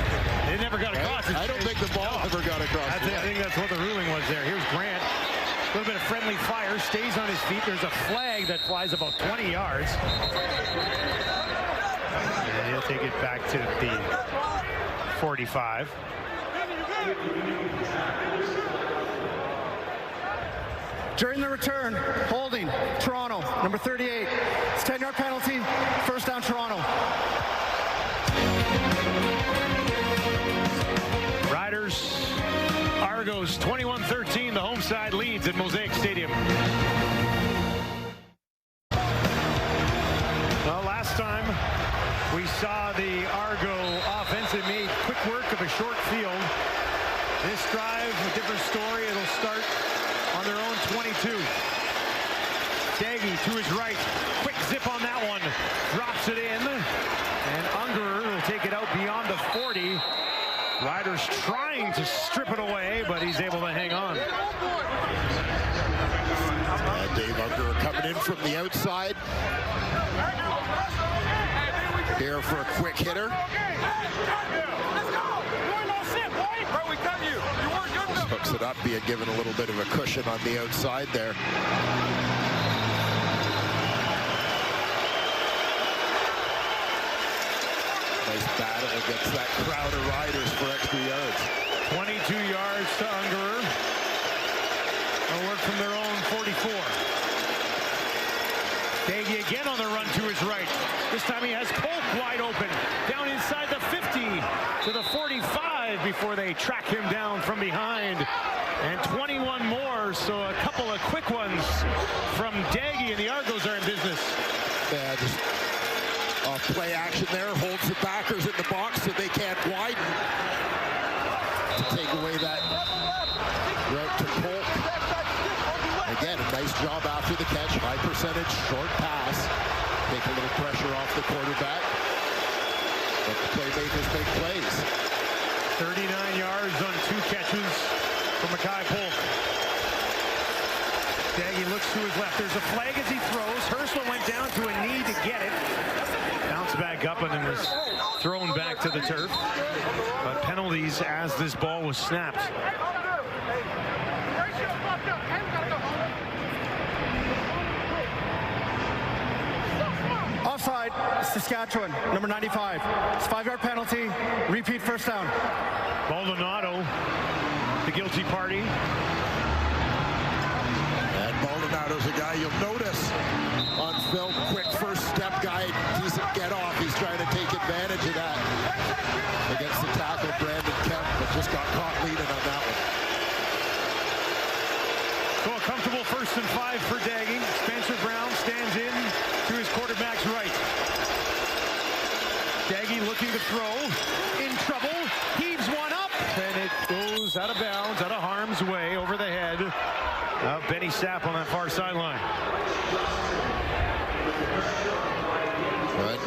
It never got across. I don't think the ball ever got across the line. I think that's what the ruling was there. Here's Grant. A little bit of friendly fire, stays on his feet. There's a flag that flies about 20 yards. And he'll take it back to the 45. During the return, holding, Toronto, number 38. It's 10-yard penalty, first down, Toronto. Riders, Argos, 21-13. The home side leads at Mosaic Stadium. Well, last time we saw the Argo offense, they made quick work of a short field. This drive, a different story. It'll start on their own 22. Daggy to his right. Quick zip on that one. Drops it in. And Ungerer will take it out beyond the 40. Riders trying to strip it away, but he's able to hang on. Dave Ungerer coming in from the outside. Here for a quick hitter. Just hooks it up, being given a little bit of a cushion on the outside there. Nice battle against that crowd of Riders for extra yards. 22 yards to Ungerer. They'll work from their own 44. Daggy again on the run to his right. This time he has Polk wide open. Down inside the 50 to the 45 before they track him down from behind. And 21 more, so a couple of quick ones from Daggy, and the Argos are in business. Yeah, just off play action there, holds the backers in the box so they can't widen to take away that route to Polk. Again, a nice job after the catch, high percentage, short pass. Take a little pressure off the quarterback. But the playmakers make plays. 39 yards on 2 catches for Mackay Polk. Daggy looks to his left. There's a flag as he throws. Hurstville went down to a knee to get it. Bounced back up and then was thrown back to the turf. But penalties as this ball was snapped. Offside, Saskatchewan, number 95. It's 5-yard penalty, repeat first down. Maldonado, the guilty party. And Maldonado's a guy you'll notice on film. Quick first step guy, decent get off. He's trying to take advantage of that against the tackle, Brandon Kemp, but just got caught leading on that one. So a comfortable 1st and 5 for Daggy. Spencer Brown stands in to his quarterback's right. Daggy looking to throw, in trouble, heaves one up, and it goes out of bounds, out of harm's way, over the head of Benny Sapp on that far sideline. But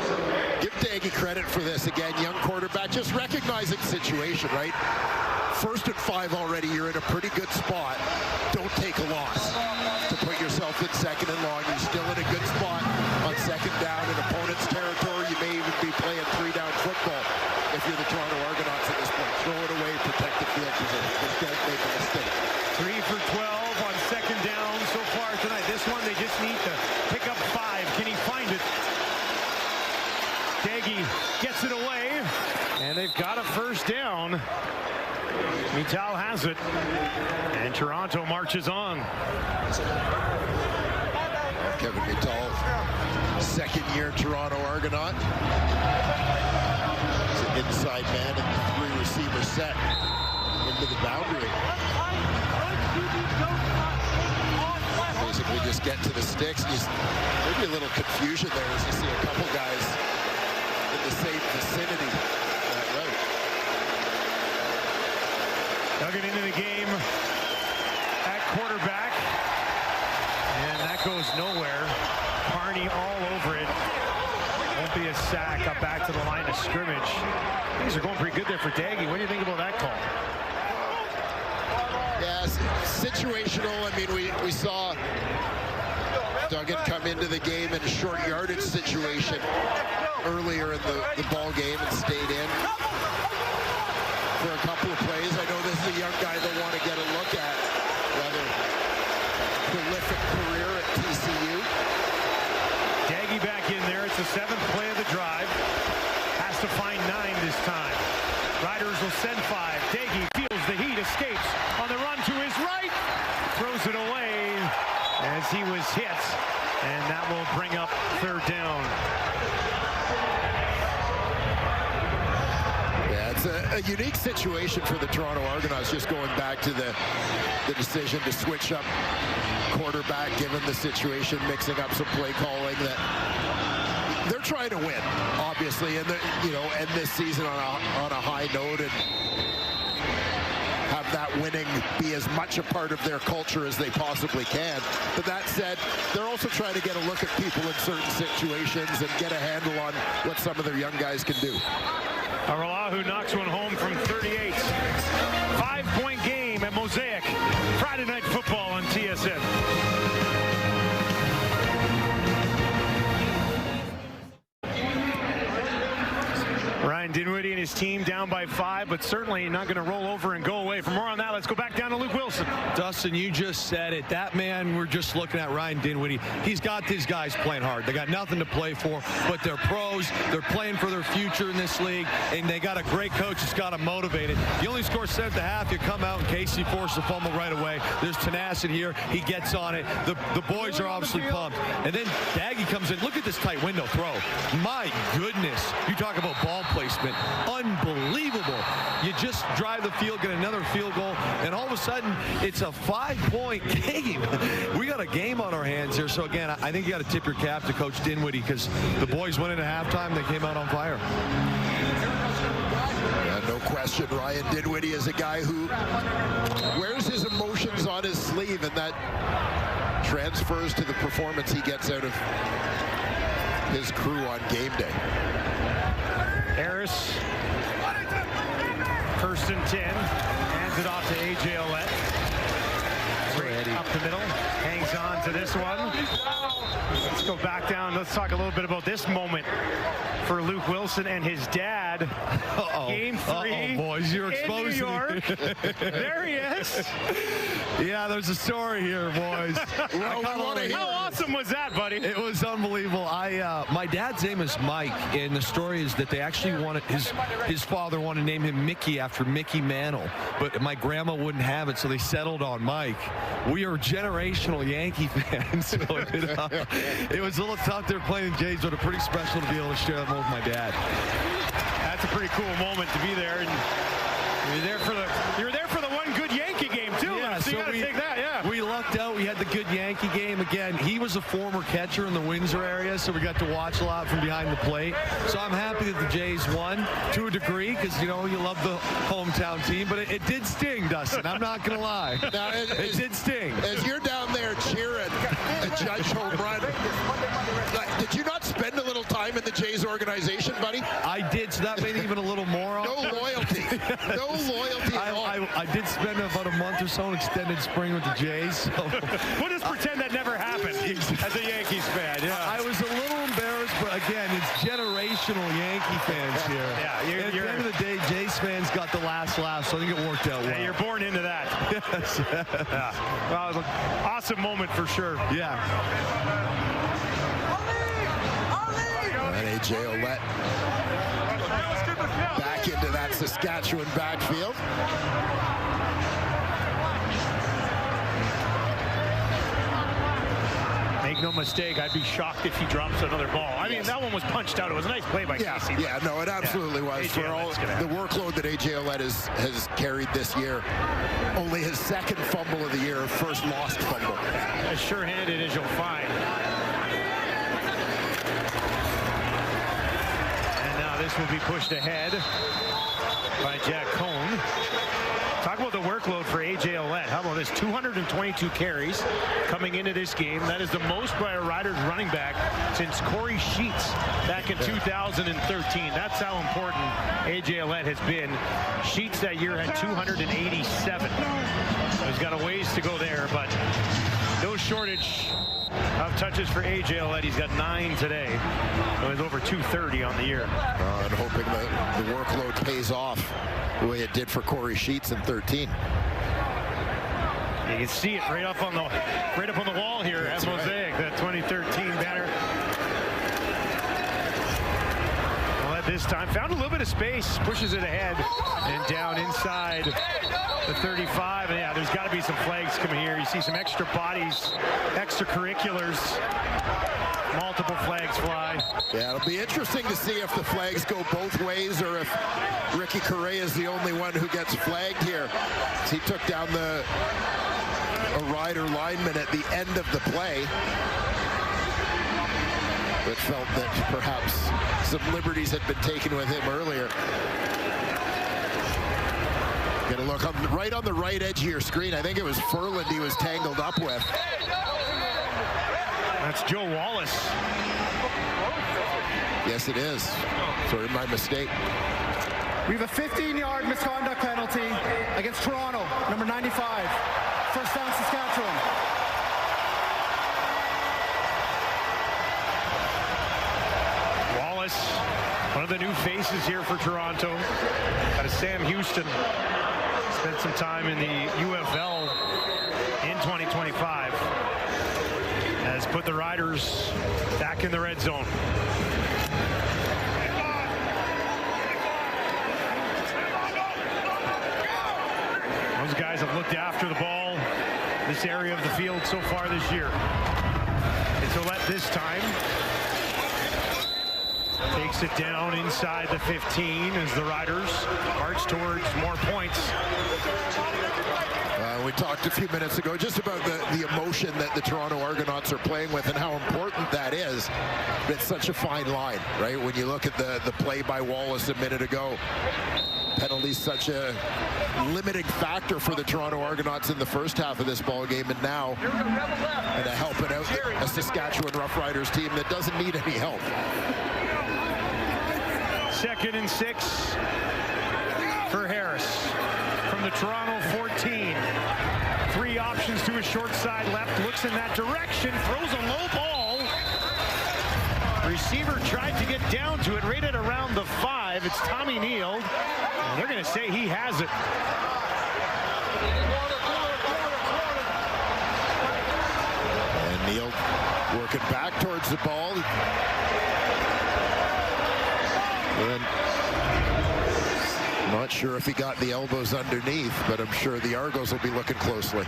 give Daggy credit for this. Again, young quarterback, just recognizing situation, right? 1st and 5 already, you're in a pretty good spot. Don't take a loss to put yourself in 2nd and long. You're still in a good spot on 2nd down in opponent's territory. You may even be playing 3-down football if you're the Toronto Argonauts at this point. Throw it away, protect the field position. Just don't make a mistake. 3 for 12 on 2nd down so far tonight. This one they just need to pick up 5. Can he find it? Daggy gets it away, and they've got a first down. Mittal has it, and Toronto marches on. Kevin Mittal, 2nd-year Toronto Argonaut. He's an inside man in the 3-receiver set into the boundary. Basically just get to the sticks. Maybe a little confusion there as you see a couple guys in the same vicinity. Duggan into the game at quarterback, and that goes nowhere. Carney all over it. Won't be a sack. Up back to the line of scrimmage. Things are going pretty good there for Daggy. What do you think about that call? Yeah, situational. I mean, we saw Duggan come into the game in a short yardage situation earlier in the ball game and stayed in for a couple of plays. I know this is a young guy they'll want to get a look at. Rather prolific career at TCU. Daggy back in there. It's the 7th play of the drive. Has to find 9 this time. Riders will send 5. Daggy feels the heat, escapes on the run to his right. Throws it away as he was hit. And that will bring up 3rd down. It's a unique situation for the Toronto Argonauts, just going back to the decision to switch up quarterback, given the situation, mixing up some play calling. That they're trying to win, obviously, and end this season on a high note and have that winning be as much a part of their culture as they possibly can. But that said, they're also trying to get a look at people in certain situations and get a handle on what some of their young guys can do. Aralahu knocks one home from 38. 5-point game at Mosaic. Friday Night Football on TSN. Ryan Dinwiddie and his team down by 5, but certainly not going to roll over and go away. For more on that, let's go back down to Luke Wilson. Dustin, you just said it. That man we're just looking at, Ryan Dinwiddie, he's got these guys playing hard. They got nothing to play for, but they're pros. They're playing for their future in this league, and they got a great coach that's got them motivated. You only score 7 at the half. You come out, and Casey forces a fumble right away. There's tenacity here. He gets on it. The boys are obviously pumped. And then Daggy comes in. Look at this tight window throw. My goodness. You talk about ball placement. Unbelievable. You just drive the field, get another field goal, and all of a sudden, it's a 5-point game. We got a game on our hands here. So, again, I think you got to tip your cap to Coach Dinwiddie because the boys went in at halftime. They came out on fire. Yeah, no question. Ryan Dinwiddie is a guy who wears his emotions on his sleeve, and that transfers to the performance he gets out of his crew on game day. Harris, first First and 10. Hands it off to A.J. Ouellette. Up the middle. Hangs on to this one. Let's go back down. Let's talk a little bit about this moment for Luke Wilson and his dad. Game 3. Boys, you're in exposing New York. me. There he is. Yeah, there's a story here, boys. How awesome was that, buddy? It was unbelievable. My dad's name is Mike, and the story is that they actually wanted his father wanted to name him Mickey after Mickey Mantle, but my grandma wouldn't have it, so they settled on Mike. We are generational Yankee fans, so it was a little tough. They're playing the Jays, but it's pretty special to be able to share that with my dad. That's a pretty cool moment to be there, and you're there for the one good Yankee game too. Yeah, so you gotta take that. Yeah, we lucked out. We had the good Yankee game. Again, he was a former catcher in the Windsor area, so we got to watch a lot from behind the plate. So I'm happy that the Jays won to a degree, because you love the hometown team, but it did sting, Dustin. I'm not gonna lie. Now, it did sting. As you're down there cheering a Judge home run, did you not spend a little time in the Jays organization, buddy? I did, so that made it even a little more. No loyalty. No loyalty at all. I did spend about a month or so in extended spring with the Jays. So. We'll just pretend that never happened as a Yankees fan. Yeah, I was a little embarrassed, but again, it's generational Yankee fans here. Yeah, at the end of the day, Jays fans got the last laugh, so I think it worked out well. Yeah, you're born into that. Yes. Yeah. Well, it was an awesome moment for sure. Yeah. And A.J. Ouellette back into that Saskatchewan backfield. Make no mistake, I'd be shocked if he drops another ball. I mean, that one was punched out. It was a nice play by Casey. Yeah, no, it absolutely was. For all the workload that A.J. Ouellette has carried this year, only his second fumble of the year, first lost fumble. As sure-handed as you'll find. And now this will be pushed ahead by Jack Cohn. Talk about the workload for A.J. Ouellette. How about this? 222 carries coming into this game. That is the most by a Riders running back since Corey Sheets back in 2013. That's how important A.J. Ouellette has been. Sheets that year had 287. So he's got a ways to go there, but no shortage of touches for A.J. Ouellette. He's got 9 today. So he's over 230 on the year. And hoping that the workload pays off the way it did for Corey Sheets in 13. You can see it right up on the wall here at Mosaic, that 2013 banner. Well, this time found a little bit of space, pushes it ahead and down inside the 35. And yeah, there's got to be some flags coming here. You see some extra bodies, extracurriculars, multiple flags fly. Yeah, it'll be interesting to see if the flags go both ways or if Ricky Correa is the only one who gets flagged here. He took down a Rider lineman at the end of the play, but felt that perhaps some liberties had been taken with him earlier. Get a look right on the right edge of your screen. I think it was Furland he was tangled up with. That's Joe Wallace. Yes, it is. Sorry, my mistake. We have a 15-yard misconduct penalty against Toronto, number 95. First down, Saskatchewan. Wallace, one of the new faces here for Toronto. Got a Sam Houston. Spent some time in the UFL in 2025. Has put the Riders back in the red zone. Those guys have looked after the ball, this area of the field so far this year. It's Ouellette this time. Takes it down inside the 15 as the Riders march towards more points. We talked a few minutes ago just about the emotion that the Toronto Argonauts are playing with and how important that is. It's such a fine line, right? When you look at the play by Wallace a minute ago, penalties such a limiting factor for the Toronto Argonauts in the first half of this ball game, and now helping out a Saskatchewan Roughriders team that doesn't need any help. 2nd and 6 for Harris. the Toronto 14. 3 options to his short side left, looks in that direction, throws a low ball. Receiver tried to get down to it, right at around the 5. It's Tommy Neal, and they're going to say he has it. And Neal working back towards the ball. And I'm not sure if he got the elbows underneath, but I'm sure the Argos will be looking closely.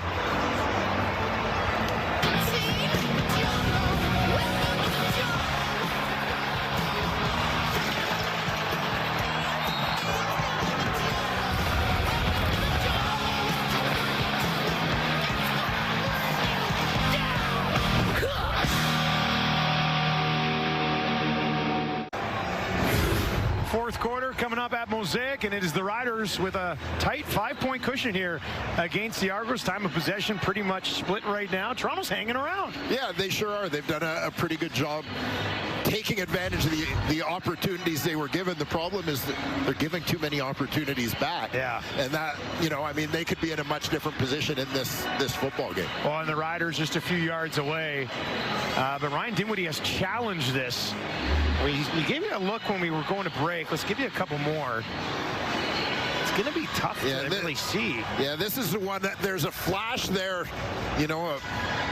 Fourth quarter coming up at Mosaic, and it is the Riders with a tight 5-point cushion here against the Argos. Time of possession pretty much split right now. Toronto's hanging around. Yeah, they sure are. They've done a pretty good job taking advantage of the opportunities they were given. The problem is that they're giving too many opportunities back. Yeah. And that, you know, I mean, they could be in a much different position in this football game. Well, and the Riders just a few yards away. But Ryan Dinwiddie has challenged this. We gave you a look when we were going to break. Let's give you a couple more. It's going to be tough to really see. Yeah, this is the one that there's a flash there, you know,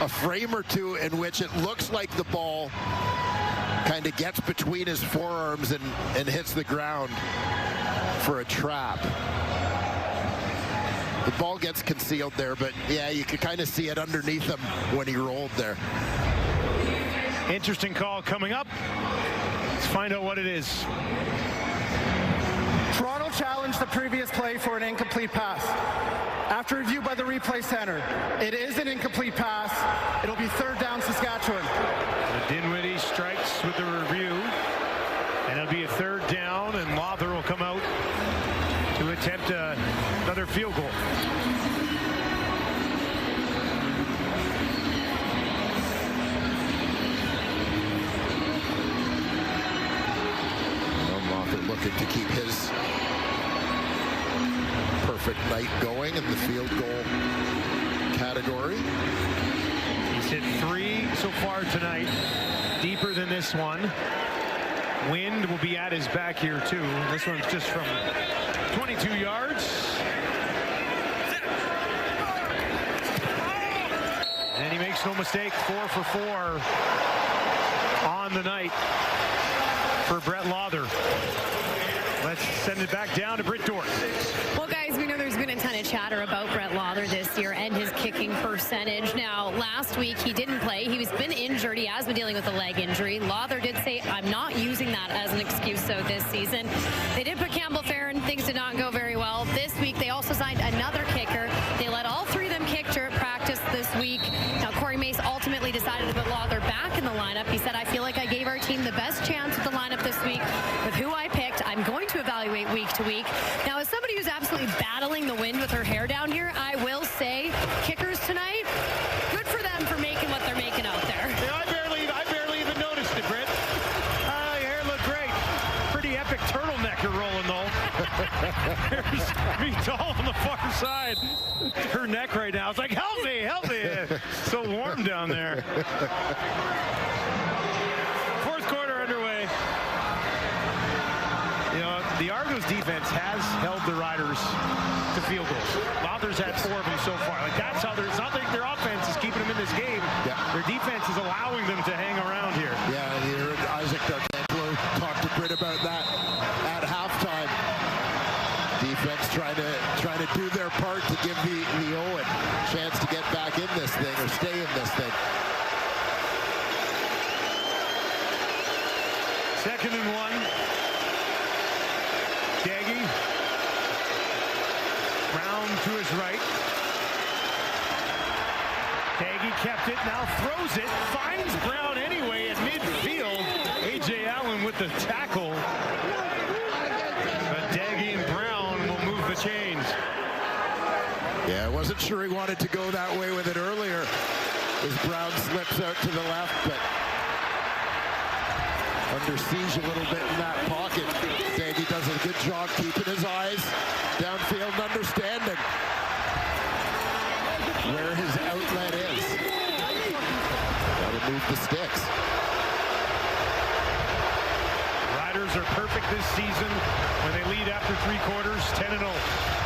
a frame or two in which it looks like the ball kind of gets between his forearms and hits the ground for a trap. The ball gets concealed there, but yeah, you could kind of see it underneath him when he rolled there. Interesting call coming up. Let's find out what it is. Toronto challenged the previous play for an incomplete pass. After review by the replay center, it is an incomplete pass. It'll be 3rd down Saskatchewan. Dinwiddie strikes with the review, and it'll be a 3rd down, and Lawther will come out to attempt another field goal. Looking to keep his perfect night going in the field goal category. He's hit 3 so far tonight, deeper than this one. Wind will be at his back here too. This one's just from 22 yards. And he makes no mistake, 4 for 4 on the night for Brett Lawther. Let's send it back down to Britt Dort. Well, guys, we know there's been a ton of chatter about Brett Lawther this year and his kicking percentage. Now, last week he didn't play. He's been injured. He has been dealing with a leg injury. Lawther did say, I'm not using that as an excuse, so this season. They did put Campbell Farron. Things did not go very well. This week, they also signed another kicker. They let all 3 of them kick at practice this week. Now, Corey Mace ultimately decided to put Lawther back in the lineup. He said, I feel like I gave our team the best chance with the lineup this week with who I picked. I'm going to evaluate week to week. Now, as somebody who's absolutely battling the wind with her hair down here, I will say, kickers tonight, good for them for making what they're making out there. Yeah, I barely even noticed it, Britt. Your hair looked great. Pretty epic turtleneck you're rolling, though. There's Vital on the far side. Her neck right now. It's like, help me, help me. It's so warm down there. Fourth quarter underway. You know, the Argos defense has held the Riders to field goals. Lawther's had 4 of them so far. Like, that's how it's not like their offense is keeping them in this game. Yeah. Their defense is allowing them to hang around here. Yeah, you heard Isaac D'Arcangelo talk to Britt about that at halftime. Defense trying to do their part to give the Owen a chance to get back in this thing or stay in this thing. 2nd and 1. Daggy. Brown to his right. Daggy kept it, now throws it, finds Brown anyway at midfield. A.J. Allen with the tackle. But Daggy and Brown will move the chains. Yeah, I wasn't sure he wanted to go that way with it earlier as Brown slips out to the left, but under siege a little bit in that pocket. Daggy does a good job keeping his eyes downfield and understanding. this season when they lead after 3 quarters, 10-0.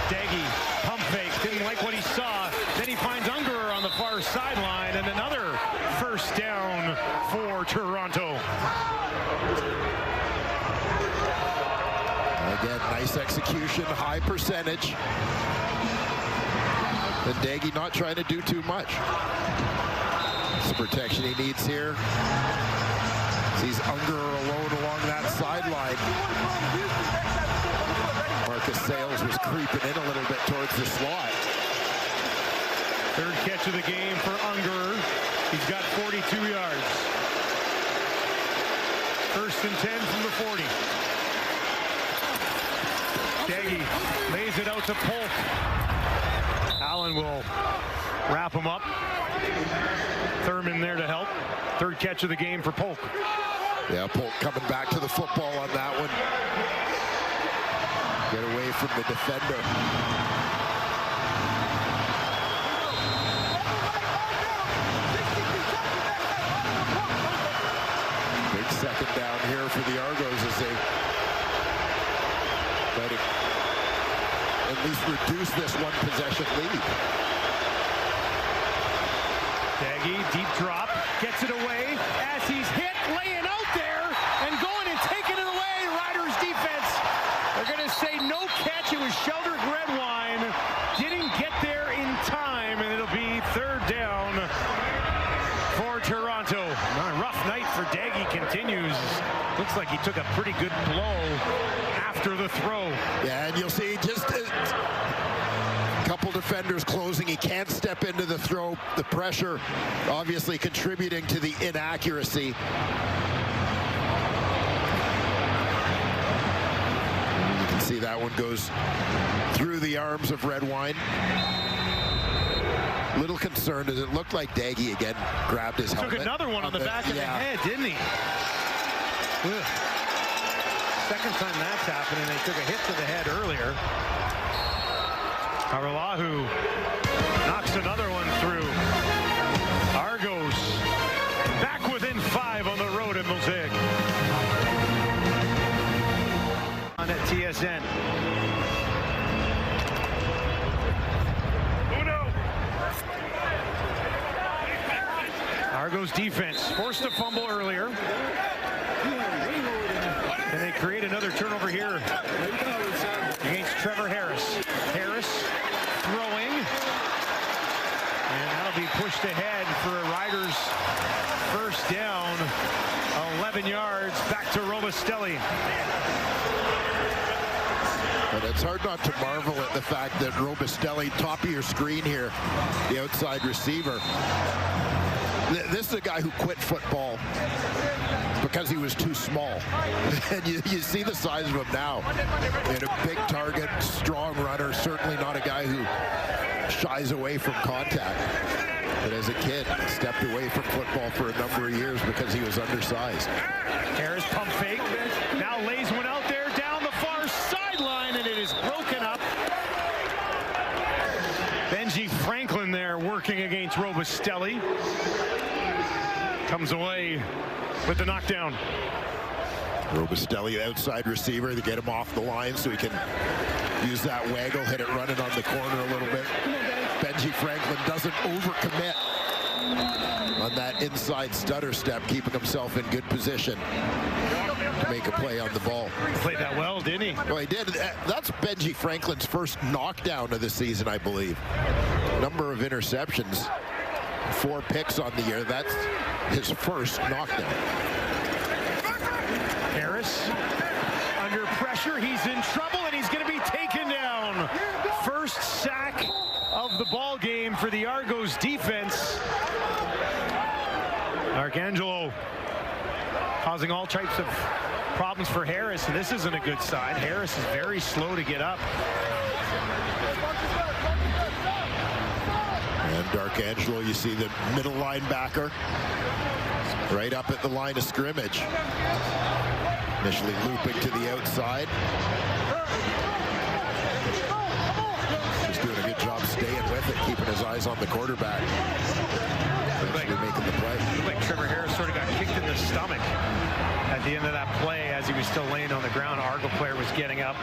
Daggy, pump fake, didn't like what he saw. Then he finds Ungerer on the far sideline, and another first down for Toronto. Again, nice execution, high percentage. And Daggy not trying to do too much. It's the protection he needs here. Sees Ungerer alone along that sideline. Marcus Sales was creeping in a little bit towards the slot. Third catch of the game for Ungerer. He's got 42 yards. First and 10 from the 40. Daggy lays it out to Polk. Allen will wrap him up. Thurman there to help. Third catch of the game for Polk. Yeah, Polk coming back to the football on that one. Get away from the defender. Big second down here for the Argos as they try to at least reduce this one possession lead. Daggy, deep drop, gets it away as he's hit, laying out there and going and taking it away. Riders defense, they're going to say no catch. It was Sheldrick Redwine, didn't get there in time, and it'll be third down for Toronto. A rough night for Daggy continues. Looks like he took a pretty good blow after the throw. Yeah, and you'll see just a couple defenders closing. He can't step into the throw. The pressure obviously contributing to the inaccuracy. You can see that one goes through the arms of Redwine. Little concerned as it looked like Daggy again grabbed his helmet. Took another one on the back of the head, didn't he? Ugh. Second time that's happened, and they took a hit to the head earlier. Karalahu knocks another one through. Argos back within 5 on the road at Mosaic. On at TSN. Argos defense forced a fumble earlier. And they create another turnover here against Trevor Harris. Harris throwing. And that'll be pushed ahead for a Riders first down. 11 yards back to Robustelli. But it's hard not to marvel at the fact that Robustelli, top of your screen here, the outside receiver. This is a guy who quit football because he was too small. And you see the size of him now. And a big target, strong runner, certainly not a guy who shies away from contact. But as a kid, stepped away from football for a number of years because he was undersized. Harris pump fake. Now lays one out there down the far sideline, and it is broken up. Benji Franklin there working against Robustelli. Comes away with the knockdown. Robustelli, outside receiver, to get him off the line so he can use that waggle, hit it running on the corner a little bit. Benji Franklin doesn't overcommit on that inside stutter step, keeping himself in good position to make a play on the ball. He played that well, didn't he? Well, he did. That's Benji Franklin's first knockdown of the season, I believe. Number of interceptions, 4 picks on the year. That's his first knockdown. Harris under pressure. He's in trouble, and he's going to be taken down. First sack of the ball game for the Argos defense. Arcangelo causing all types of problems for Harris, and this isn't a good sign. Harris is very slow to get up. And Arcangelo, you see the middle linebacker right up at the line of scrimmage. Initially looping to the outside. Just doing a good job staying with it, keeping his eyes on the quarterback. Actually making the play. Looked like Trevor Harris sort of got kicked in the stomach as At the end of that play, as he was still laying on the ground, Argo player was getting up.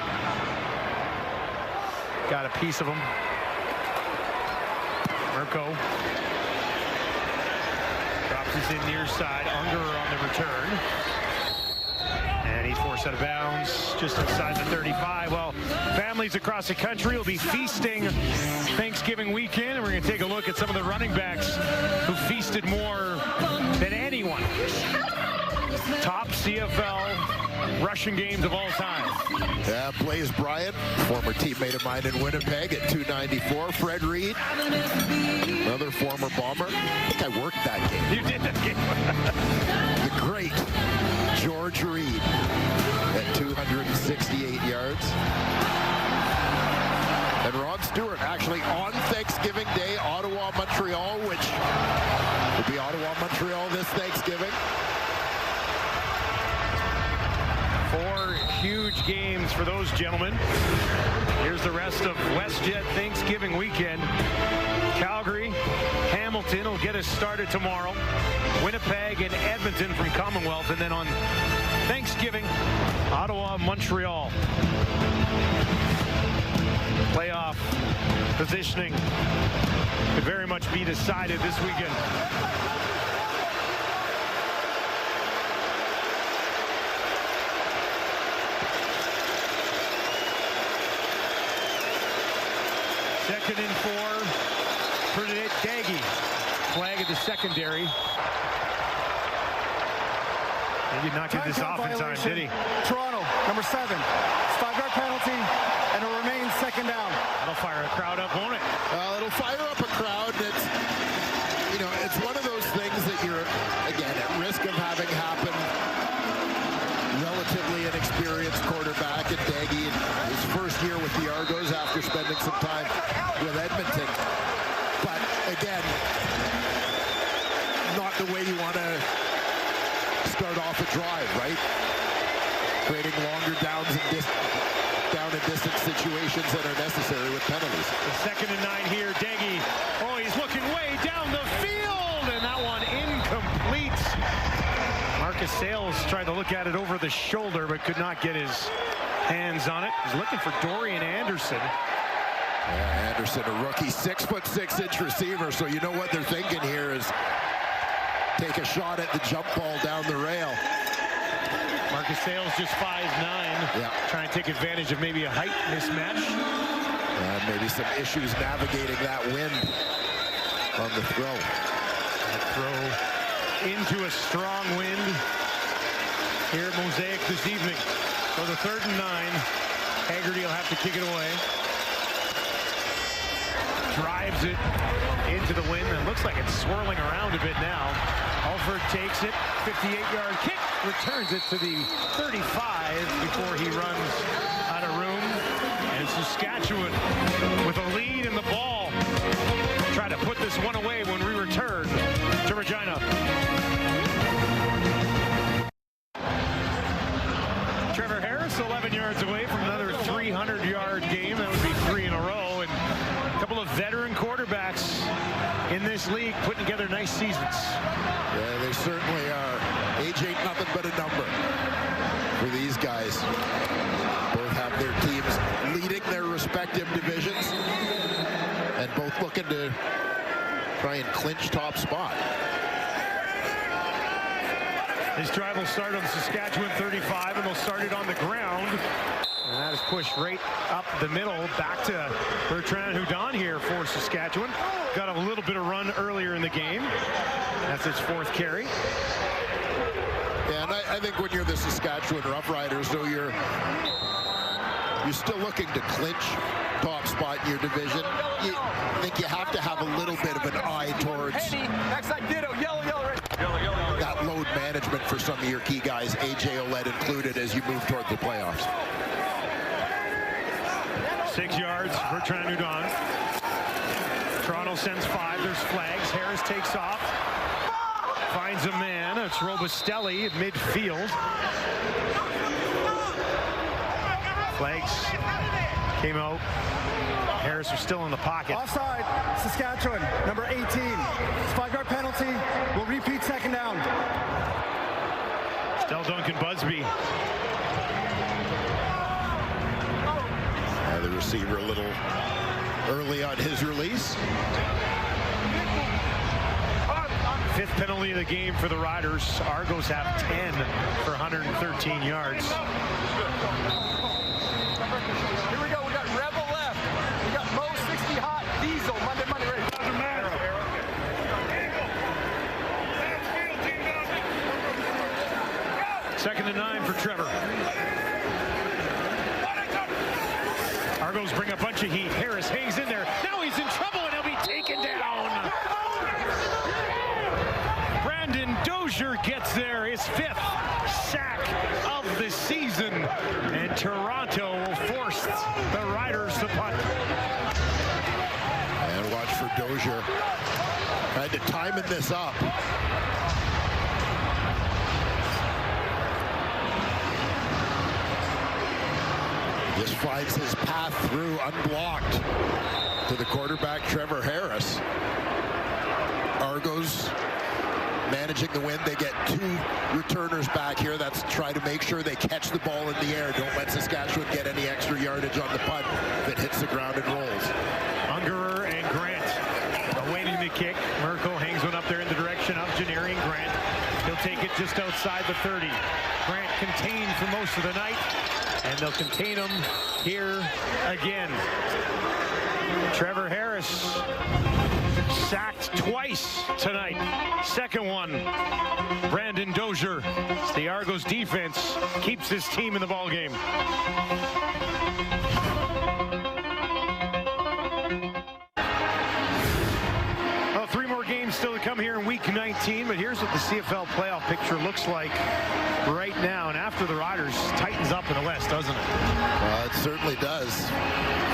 Got a piece of him. Mirko drops this in near side. Unger on the return. And he's forced out of bounds just inside the 35. Well, families across the country will be feasting Thanksgiving weekend, and we're going to take a look at some of the running backs who feasted more than anyone. Top CFL rushing games of all time. Yeah, Blaze Bryant, former teammate of mine in Winnipeg at 294. Fred Reed, another former Bomber. I think I worked that game. You did that game. The great George Reed at 268 yards. And Ron Stewart actually on Thanksgiving Day, Ottawa, Montreal, which will be Ottawa, Montreal this Thanksgiving. 4 huge games for those gentlemen. Here's the rest of WestJet Thanksgiving weekend. Calgary, Hamilton will get us started tomorrow. Winnipeg and Edmonton from Commonwealth. And then on Thanksgiving, Ottawa, Montreal. Playoff positioning could very much be decided this weekend. Second and 4 for Daggy. Flag at the secondary. He did not get this off in time, did he? Toronto, number 7. 5-yard penalty, and it remains second down. That'll fire a crowd up, won't it? It'll fire up a crowd. It's, you know, it's one of those things that you're, again, at risk of having happen. Relatively inexperienced quarterback at Daggy in his first year with the Argos after spending some time with Edmonton. But again, not the way you want to start off a drive, right? Creating longer down and distance situations that are necessary with penalties. The 2nd and 9 here, Daggy. Oh, he's looking way down the field, and that one incomplete. Marcus Sales tried to look at it over the shoulder, but could not get his hands on it. He's looking for Dorian Anderson. Yeah, Anderson, a rookie, 6'6" receiver. So you know what they're thinking here is take a shot at the jump ball down the rail. Marcus Sales just 5'9". Yeah. Trying to take advantage of maybe a height mismatch. Maybe some issues navigating that wind on the throw. That throw into a strong wind here at Mosaic this evening. So the 3rd and 9. Haggerty will have to kick it away. Drives it into the wind, and looks like it's swirling around a bit now. Alford takes it, 58-yard kick, returns it to the 35 before he runs out of room. And Saskatchewan with a lead in the ball. Try to put this one away when we return to Regina. Trevor Harris 11 yards away from another 300-yard game. That would be 3 in a row. And a couple of veteran quarterbacks in this league putting together nice seasons. Yeah, they certainly are. Age ain't nothing but a number for these guys. Both have their teams leading their respective divisions and both looking to try and clinch top spot. This drive will start on the Saskatchewan 35, and they'll start it on the ground. And that is pushed right up the middle, back to Bertrand Hudon here for Saskatchewan. Got a little bit of run earlier in the game. That's his 4th carry. Yeah, and I think when you're the Saskatchewan Roughriders, though, you're still looking to clinch top spot in your division. I think you have to have a little bit of an eye towards that load management for some of your key guys, AJ Oled included, as you move toward the playoffs. 6 yards, Bertrand Hudon. Toronto sends 5. There's flags. Harris takes off. Finds a man. It's Robustelli at midfield. Flags came out. Harris was still in the pocket. Offside, Saskatchewan, number 18. 5-yard penalty. Will repeat second down. Still Duncan Busby. The receiver a little early on his release. Fifth penalty of the game for the Riders. Argos have 10 for 113 yards. Here we go. We got Rebel left. We got Mo 60 hot. Diesel. Monday ready. Doesn't matter. Second and 9 for Trevor. Argos bring a bunch of heat. Harris hangs in there. Now he's in trouble and he'll be taken down. Brandon Dozier gets there, his 5th sack of the season. And Toronto will force the Riders to punt. And watch for Dozier. Kind of timing this up. Just finds his path through unblocked to the quarterback, Trevor Harris. Argos managing the win. They get 2 returners back here. That's try to make sure they catch the ball in the air. Don't let Saskatchewan get any extra yardage on the punt that hits the ground and rolls. Ungerer and Grant awaiting the kick. Merkel hangs one up there in the direction of Janarian Grant. He'll take it just outside the 30. Grant contained for most of the night, and they'll contain him here again. Trevor Harris sacked twice tonight. Second one, Brandon Dozier. The Argos defense keeps his team in the ball game. Well, 3 more games still to come here in week 19, but here's what the CFL playoff picture looks like right now. And after the Riders tightens up in the West, doesn't it? It certainly does.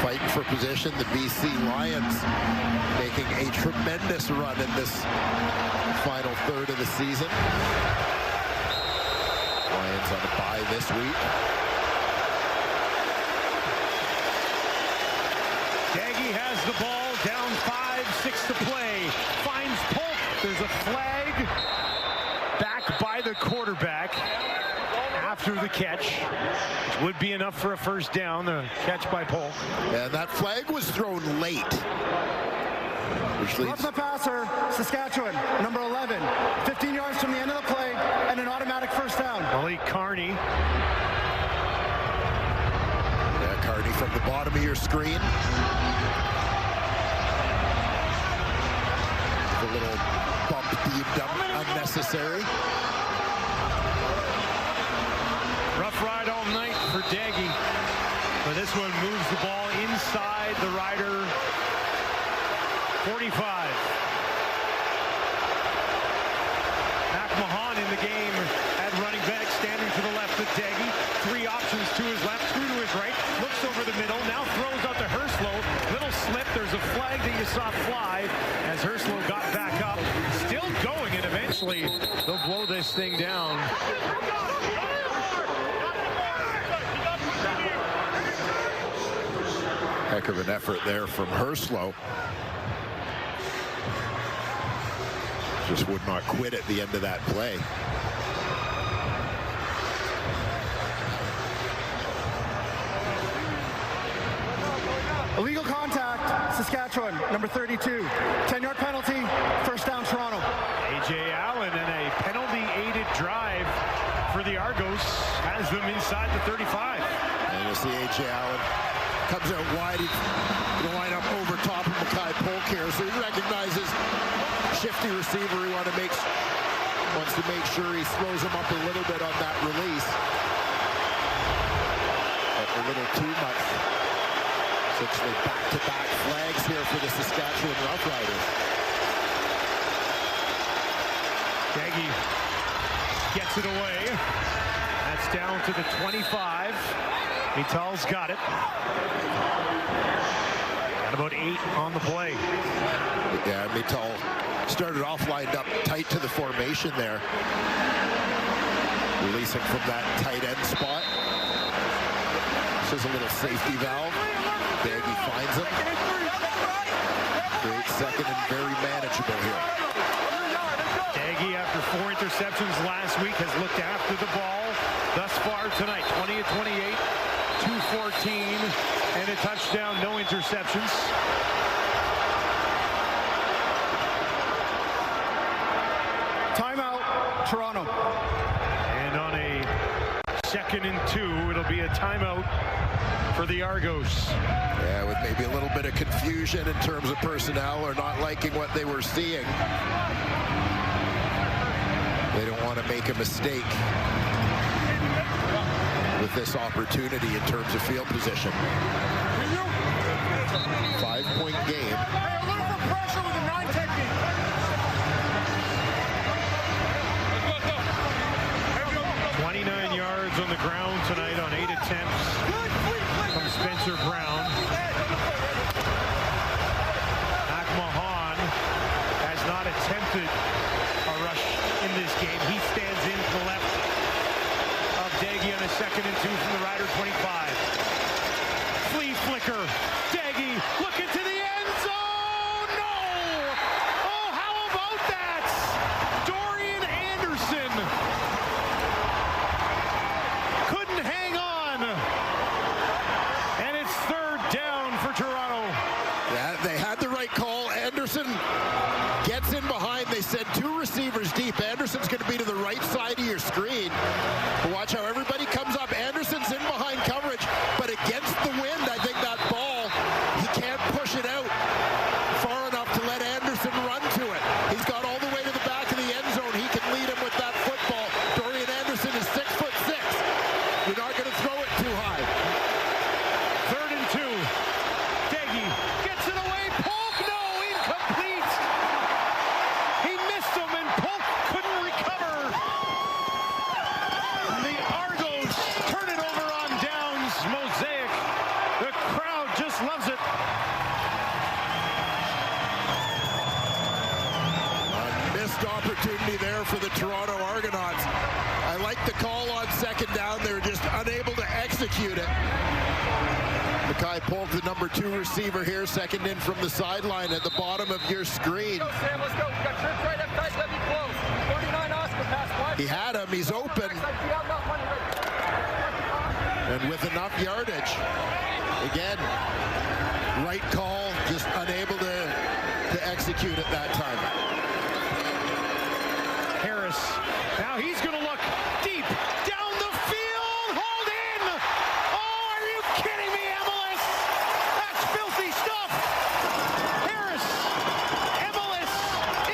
Fighting for position, the BC Lions making a tremendous run in this final third of the season. Lions on a bye this week. Daggy has the ball, down 5-6 to play. Finds Polk. There's a flag back by the quarterback after the catch, which would be enough for a first down. The catch by Polk. And that flag was thrown late. Which leads... Off the passer, Saskatchewan, number 11. 15 yards from the end of the play, and an automatic first down. Malik Carney. Yeah, Carney from the bottom of your screen. A little bump deep, unnecessary. Rough ride all night for Daggy. But this one moves the ball inside the Rider 45. Mac Mahan in the game at running back, standing to the left with Daggy. 3 options to his left, 2 to his right. Looks over the middle, now throws out to Herslow. Little slip, there's a flag that you saw fly as Herslow got back up. Still going, and eventually they'll blow this thing down. Heck of an effort there from Herslow. Just would not quit at the end of that play. Illegal contact, Saskatchewan, number 32. 10-yard penalty, first down, Toronto. A.J. Allen and a penalty-aided drive for the Argos has them inside the 35. And you'll see A.J. Allen comes out wide. He's going to line up over top of Mackay Polk here. So he recognizes shifty receiver. He wants to make sure he slows him up a little bit on that release. But a little too much. Essentially back-to-back flags here for the Saskatchewan Roughriders. Daggy gets it away. That's down to the 25. Vital's got it. Got about 8 on the play. Yeah, Vital started off lined up tight to the formation there. Releasing from that tight end spot. This is a little safety valve. Daggy finds him. Great second and very manageable here. Daggy, after 4 interceptions last this week has looked after the ball thus far tonight. 20 of 28, 214, and a touchdown, no interceptions. Timeout, Toronto. And on a 2nd and 2, it'll be a timeout for the Argos. Yeah, with maybe a little bit of confusion in terms of personnel or not liking what they were seeing. They don't want to make a mistake with this opportunity in terms of field position. 5-point game. 29 yards on the ground tonight on 8 attempts from Spencer Brown. McMahon has not attempted a rush in this game. He stands in to the left of Daggy on a 2nd and 2 from the Rider 25. Flea flicker. Daggy looking to the end zone. No! Oh, how about that? Dorian Anderson couldn't hang on. And it's 3rd down for Toronto. Yeah, they had the right call. Anderson gets in behind. They send 2 receivers deep. Anderson's going to be to the right side of your screen. Watch how everybody comes up. Anderson's in behind coverage, but against the wind, I think that ball, he can't push it out far enough to let Anderson run to it. He's got all the way to the back of the end zone. He can lead him with that football. Dorian Anderson is 6'6". You're not going to throw it too high. 3rd and 2. Daggy gets it away. Polk, no, incomplete. He missed him, and Polk couldn't recover. The Argos turn it over on downs. Mosaic. The crowd just loves it. A missed opportunity there for the Toronto Argonauts. I like the call on 2nd down. They were just unable to execute it. Mackay Polk, the number 2 receiver here, 2nd in from the sideline at the bottom of your screen. Let's go, Sam. Let's go. We got trips right up tight. Let me close. 49 Oscar pass. Wide. He had him. He's open. And with enough yardage, again, right call, just unable to execute at that time. Harris. Now he's going to look deep down the field. Hold in. Oh, are you kidding me, Emelis? That's filthy stuff. Harris. Emelis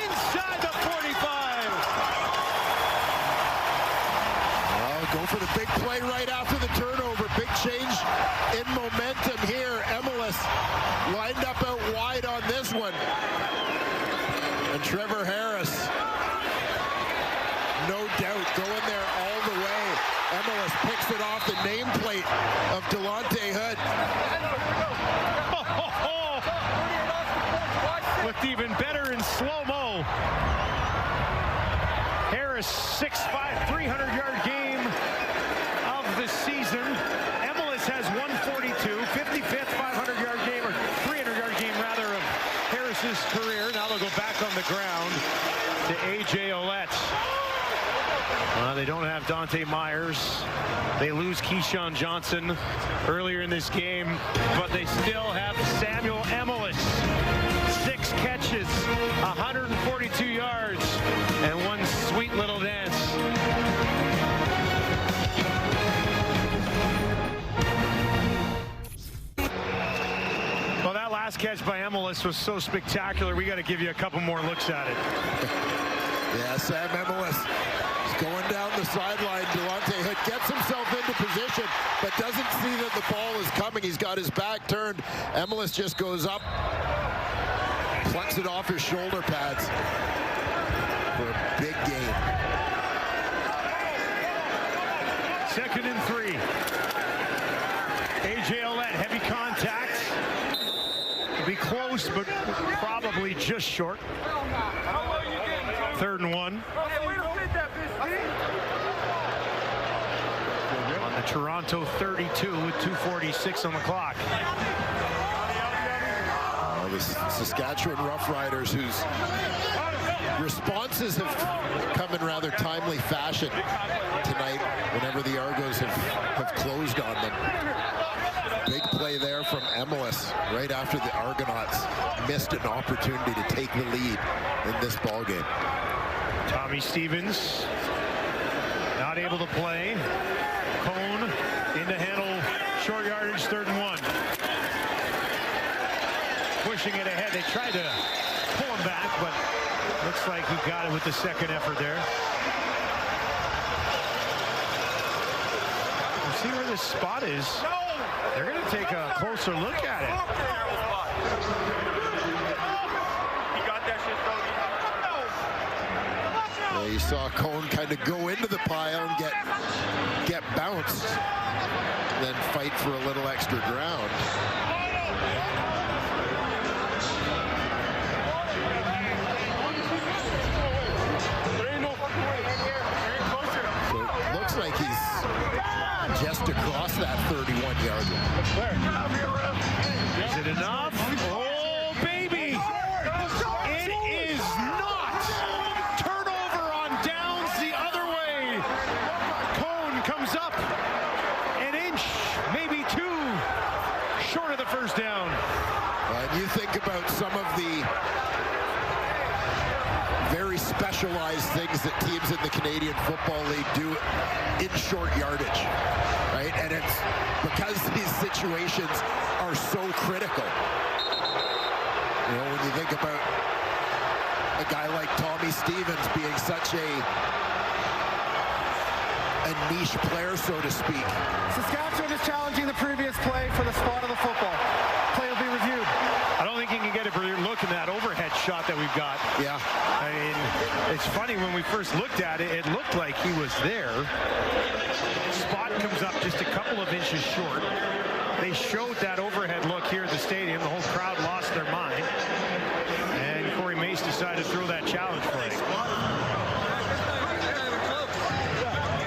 inside the 45. Well, go for the big play right after the turnover. Big change in momentum here. Emelis lined up out wide on this one. And Trevor Harris, no doubt, going there all the way. Emelis picks it off the nameplate of Delonte Hood. Looked even better in slow-mo. Harris, 6'5", 300-yard game of the season. Emelis has 142, 55th 500-yard game, or 300-yard game, rather, of Harris's career. Now they'll go back on the ground to A.J. Ouellette. They don't have Dante Myers. They lose Keyshawn Johnson earlier in this game, but they still have Samuel Emelis. 6 catches, 142 yards, and 1 sweet little dance. Well, that last catch by Emelis was so spectacular, we got to give you a couple more looks at it. Yeah, Sam Emelis is going down the sideline. Delonte Hood gets himself into position, but doesn't see that the ball is coming. He's got his back turned. Emelis just goes up, plucks it off his shoulder pads for a big gain. 2nd and 3. A.J. Ouellette, heavy contact. It'll be close, but probably just short. 3rd and 1. On the Toronto 32 with 2:46 on the clock. The Saskatchewan Roughriders, whose responses have come in rather timely fashion tonight whenever the Argos have closed on them. Big play there from Emelis right after the Argonauts missed an opportunity to take the lead in this ballgame. Tommy Stevens not able to play. Cone in to handle short yardage, 3rd and 1. Pushing it ahead. They tried to pull him back, but looks like he got it with the second effort there. We'll see where this spot is. They're going to take a closer look at it. Well, you saw Cone kind of go into the pile and get bounced, then fight for a little extra ground. So it looks like he's just across that 31-yard line. Is it enough? Oh, baby! It is not! Turnover on downs the other way. Cone comes up an inch, maybe 2, short of the first down. And you think about some of the very specialized things that teams in the Canadian Football League do in short yardage, right? And it's because these situations are so critical. You know, when you think about a guy like Tommy Stevens being such a niche player, so to speak. Saskatchewan is challenging the previous play for the spot of the football. Play will be reviewed. I don't think you can get a look in that overhead shot that we've got. Yeah. I mean, it's funny, when we first looked at it, it looked like he was there. Spot comes up just a couple of inches short. They showed that overhead look here at the stadium. The whole crowd lost their mind. And Corey Mace decided to throw that challenge play.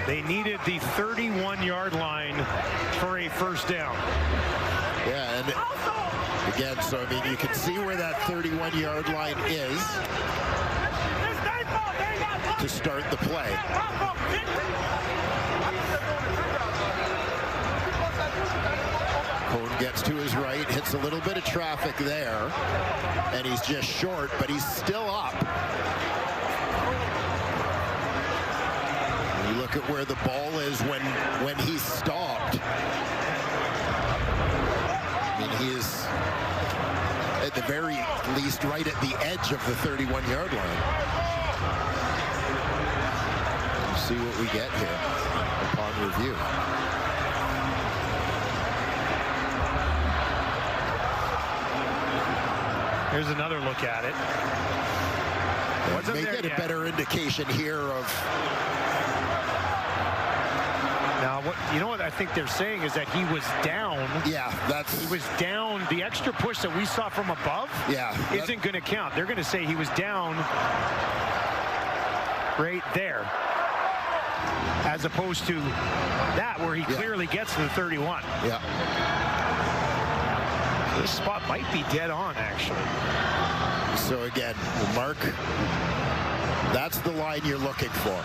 They needed the 31-yard line for a first down. Yeah, and again, so I mean, you can see where that 31-yard line is to start the play. Cone gets to his right, hits a little bit of traffic there, and he's just short, but he's still up. You look at where the ball is when he's stopped. I mean, he is at the very least right at the edge of the 31-yard line. Let's see what we get here upon review. Here's another look at it. May get a better indication here of. Now, what I think they're saying is that he was down. Yeah, he was down. The extra push that we saw from above, isn't going to count. They're going to say he was down right there, as opposed to that where he clearly gets to the 31. Yeah. This spot might be dead on, actually. So again, Mark, that's the line you're looking for.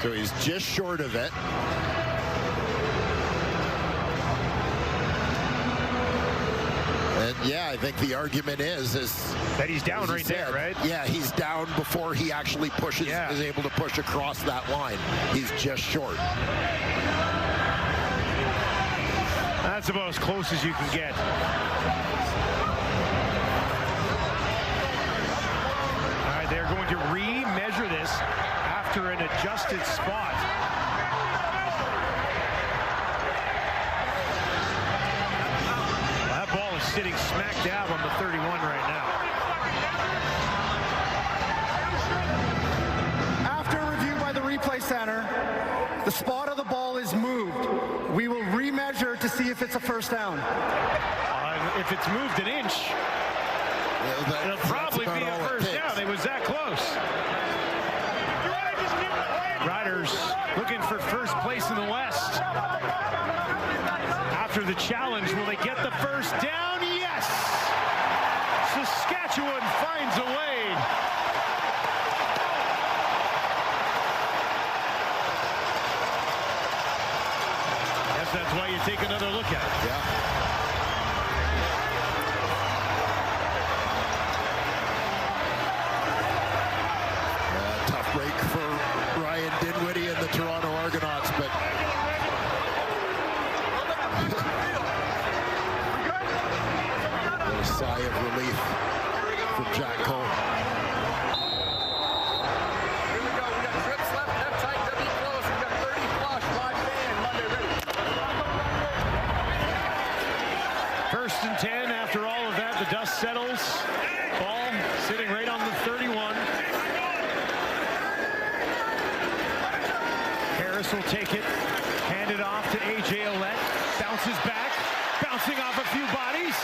So he's just short of it. And yeah, I think the argument is that he's down right there, right? Yeah, he's down before he actually pushes, is able to push across that line. He's just short. That's about as close as you can get. All right, they're going to re-measure this after an adjusted spot. That ball is sitting smack dab on the 31 right now. After review by the replay center, the spot of the ball is moved. We will remeasure to see if it's a first down. If it's moved an inch, it'll probably be a first down. It was that close. Riders looking for first place in the West. After the challenge, will they get the first down? Yes! Saskatchewan finds a way. Guess that's why you take another look at it. Yeah. Tough break for Ryan Dinwiddie and the Toronto Argonauts, but a sigh of relief from Jack Cole. Here we go. We got trips left, left tight, W close. We got 30 flush, live band, Monday ready. First and 10 after all of that. The dust settles. Ball sitting right on the 31. Harris will take it. Hand it off to A.J. Ouellette. Bounces back. Bouncing off a few bodies.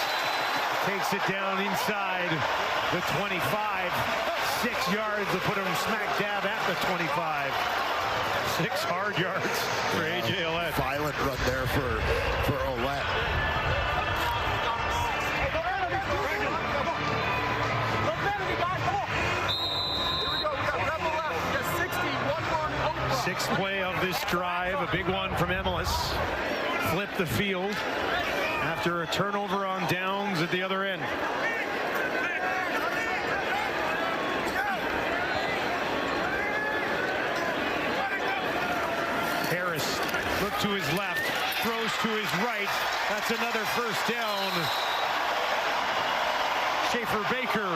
Takes it down inside the 25. 6 yards will put him smack dab at the 25. 6 hard yards for A.J. Ouellette. Violent run there for Ouellette. Sixth play of this drive, a big one from Emilus. Flipped the field after a turnover on downs at the other end. Harris looked to his left, throws to his right. That's another first down. Schaefer Baker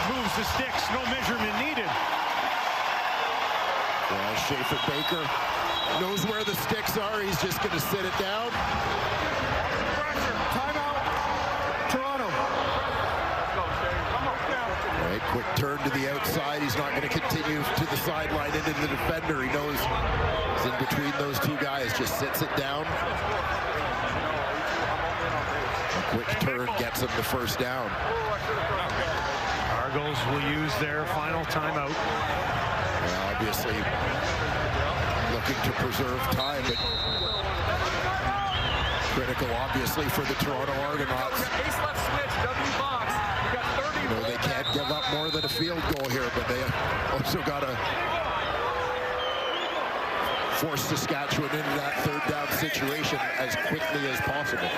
moves the sticks, no measurement needed. Yeah, Schaefer Baker knows where the sticks are. He's just going to sit it down. Timeout, Toronto. All right, quick turn to the outside. He's not going to continue to the sideline into the defender. He knows he's in between those two guys. Just sits it down. A quick turn gets him the first down. Argos will use their final timeout. Obviously looking to preserve time, but critical obviously for the Toronto Argonauts. Ace left switch, W box. We got 30. You know, they can't give up more than a field goal here, but they also got to force Saskatchewan into that third down situation as quickly as possible.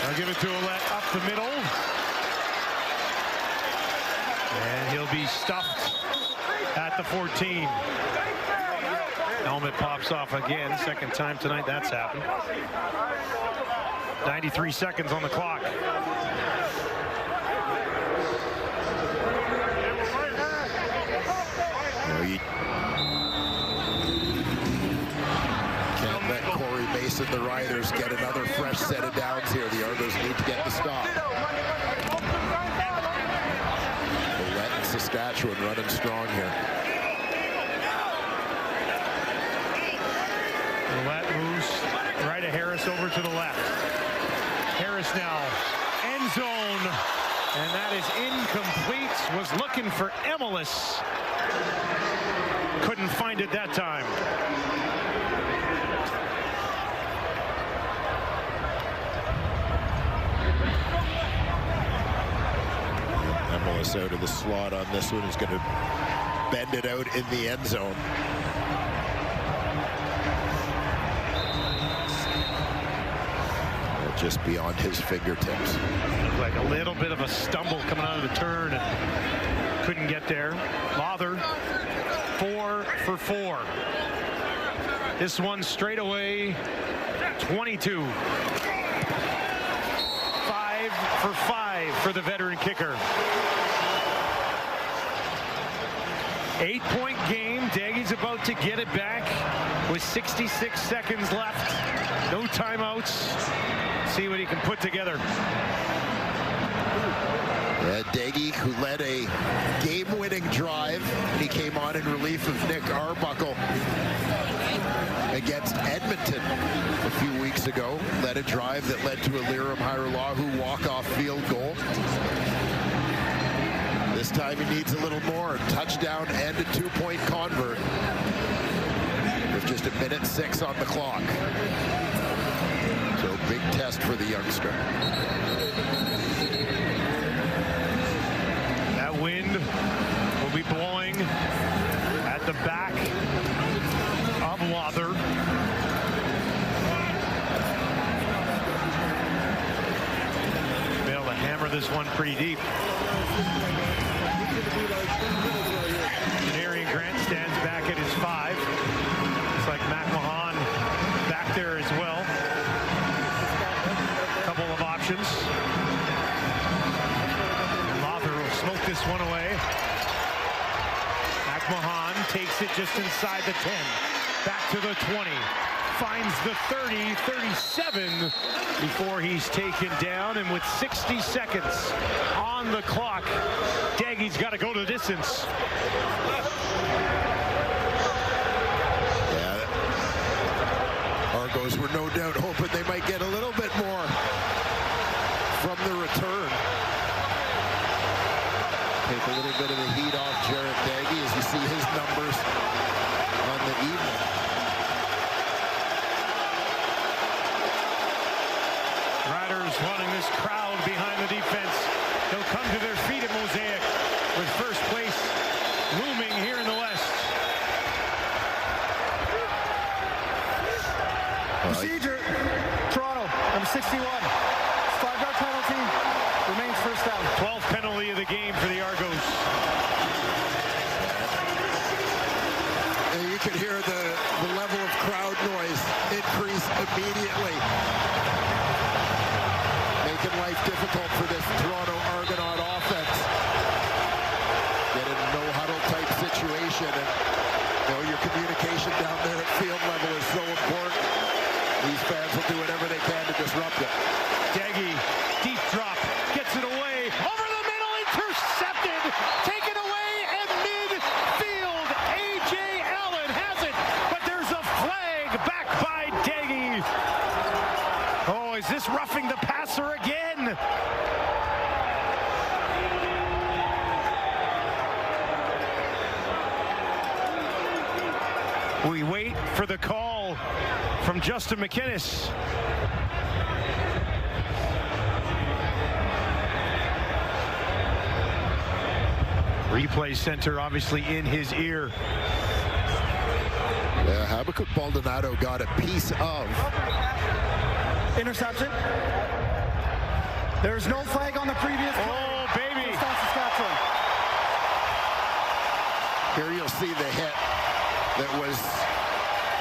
I'll give it to Ouellette up the middle. And he'll be stuffed at the 14. Helmet pops off again. Second time tonight that's happened. 93 seconds on the clock. You can't let Corey Mason, the Riders, get another fresh set of downs here. The Argos need to get the stop. Saskatchewan running strong here. Ouellette moves right of Harris over to the left. Harris now, end zone, and that is incomplete. Was looking for Emilus. Couldn't find it that time. Emilus out of the slot on this one. He's going to bend it out in the end zone. Just beyond his fingertips. Like a little bit of a stumble coming out of the turn and couldn't get there. Lawther, 4 for 4. This one straight away, 22. 5 for 5 for the veteran kicker. 8-point game. Daggy's about to get it back with 66 seconds left. No timeouts. See what he can put together. Daggy, who led a game-winning drive. He came on in relief of Nick Arbuckle against Edmonton a few weeks ago. Led a drive that led to a Liram Hairulahu walk-off field goal. This time he needs a little more. Touchdown and a 2-point convert with just 1:06 on the clock. So big test for the youngster. That wind will be blowing at the back of Lother. Be able to hammer this one pretty deep. Arian Grant stands back at his 5. Looks like McMahon back there as well. Couple of options. Lother will smoke this one away. McMahon takes it just inside the 10. Back to the 20. Finds the 30, 37 before he's taken down. And with 60 seconds on the clock, Daggy's got to go the distance. Yeah, Argos were no doubt hoping they might get a little bit more from the return. Take a little bit of the heat off Jarrett Daggy as you see his numbers on the evening. Riders wanting this crowd behind the defense. They'll come to their feet at Mosaic with first place looming here in the West. Procedure. Toronto, number 61. 5-yard penalty. Remains first down. 12th penalty of the game for the Argos. And you can hear the level of crowd noise increase immediately. Making life difficult for this Toronto Argonaut offense. Get in a no-huddle type situation, and your communication down there at field level is so important. These fans will do whatever they can to disrupt it. Daggy, deep drop, gets it away, over the middle, intercepted, taken away at midfield. A.J. Allen has it, but there's a flag back by Daggy. Oh, is this roughing the passer again? We wait for the call from Justin McInnes. Replay center obviously in his ear. Yeah, Habakkuk Baldonado got a piece of. Interception. There's no flag on the previous play. Oh, baby. Saskatchewan. Here you'll see the hit that was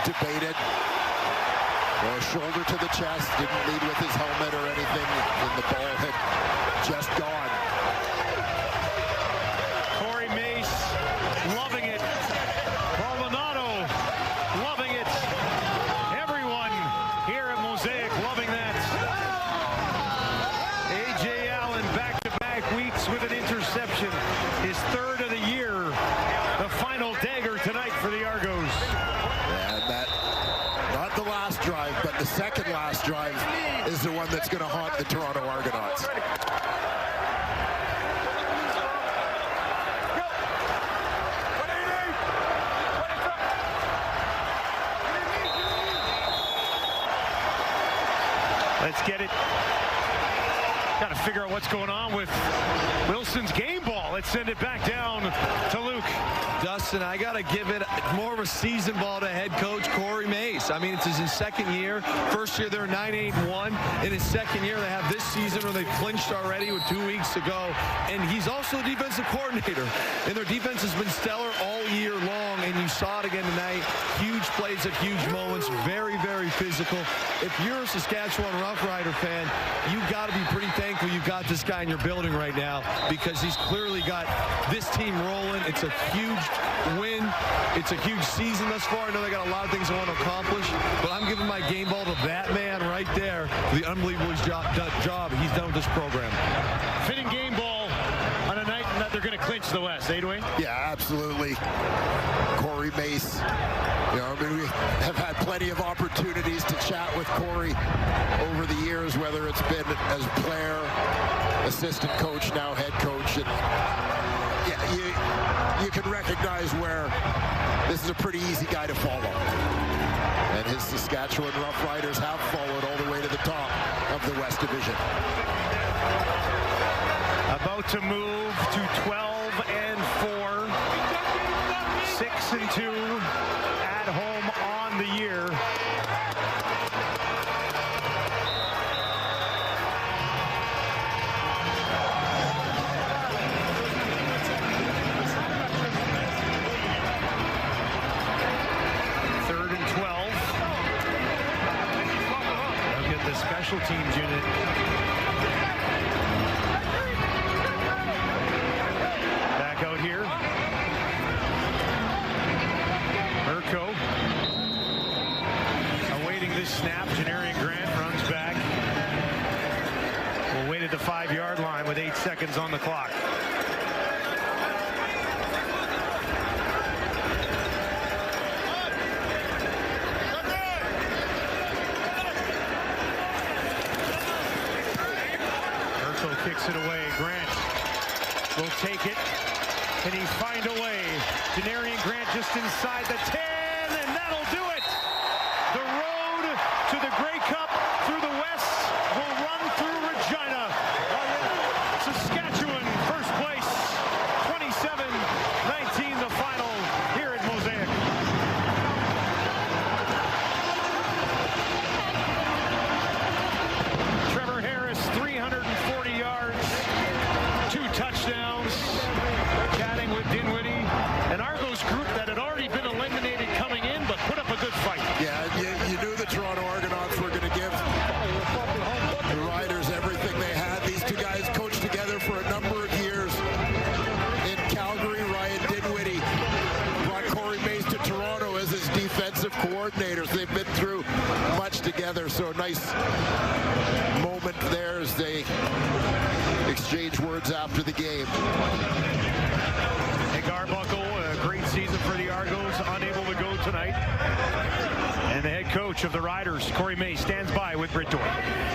debated. Well, shoulder to the chest, didn't lead with his helmet or anything, and the ball had just gone. Corey Mace loving it. Baldonado loving it. Everyone here at Mosaic loving that. A.J. Allen back-to-back weeks with an interception. His 3rd of the year. The final dagger tonight for the Argos. And that, not the last drive, but the second last drive is the one that's going to haunt the Toronto Argonauts. Let's get it. Got to figure out what's going on with Wilson's game ball. Let's send it back down to Luke. Dustin, I got to give it more of a season ball to head coach Corey Mace. I mean, it's his second year. First year, they're 9-8-1. In his second year, they have this season where they clinched already with 2 weeks to go. And he's also a defensive coordinator. And their defense has been stellar all year long. And you saw it again tonight. Huge plays at huge moments. Very, very physical. If you're a Saskatchewan Roughrider fan, you got to be pretty thankful you've got this guy in your building right now, because he's clearly got this team rolling. It's a huge win. It's a huge season thus far. I know they got a lot of things they want to accomplish, but I'm giving my game ball to that man right there for the unbelievable job he's done with this program. Fitting game ball on a night that they're going to clinch the West, eh, Dwayne? Yeah, absolutely. Corey Mace. We have had plenty of opportunities to chat with Corey over the years, whether it's been as player, assistant coach, now head coach. And you can recognize where this is a pretty easy guy to follow. And his Saskatchewan Roughriders have followed all the way to the top of the West Division. About to move to 12-4, 6-2 at home on the year. Special teams unit. Back out here. Urko awaiting this snap. Janarian Grant runs back. We'll wait at the 5-yard line with 8 seconds on the clock. Kicks it away. Grant will take it. Can he find a way? Janarian Grant just inside the 10, and that'll do it. The road to the Grey Cup through the West will run through Regina. Saskatchewan first place, 27-19 the final here at Mosaic. Trevor Harris, 340 yards, 2 touchdowns, chatting with Dinwiddie. An Argos group that had already been eliminated coming in, but put up a good fight. Yeah, you knew the Toronto Argonauts were going to give the Riders everything they had. These two guys coached together for a number of years in Calgary. Ryan Dinwiddie brought Corey Mace to Toronto as his defensive coordinators. They've been through much together, so a nice moment there as they exchange words after the game. Nick Arbuckle, a great season for the Argos, unable to go tonight. And the head coach of the Riders, Corey May, stands by with Britt Dorr.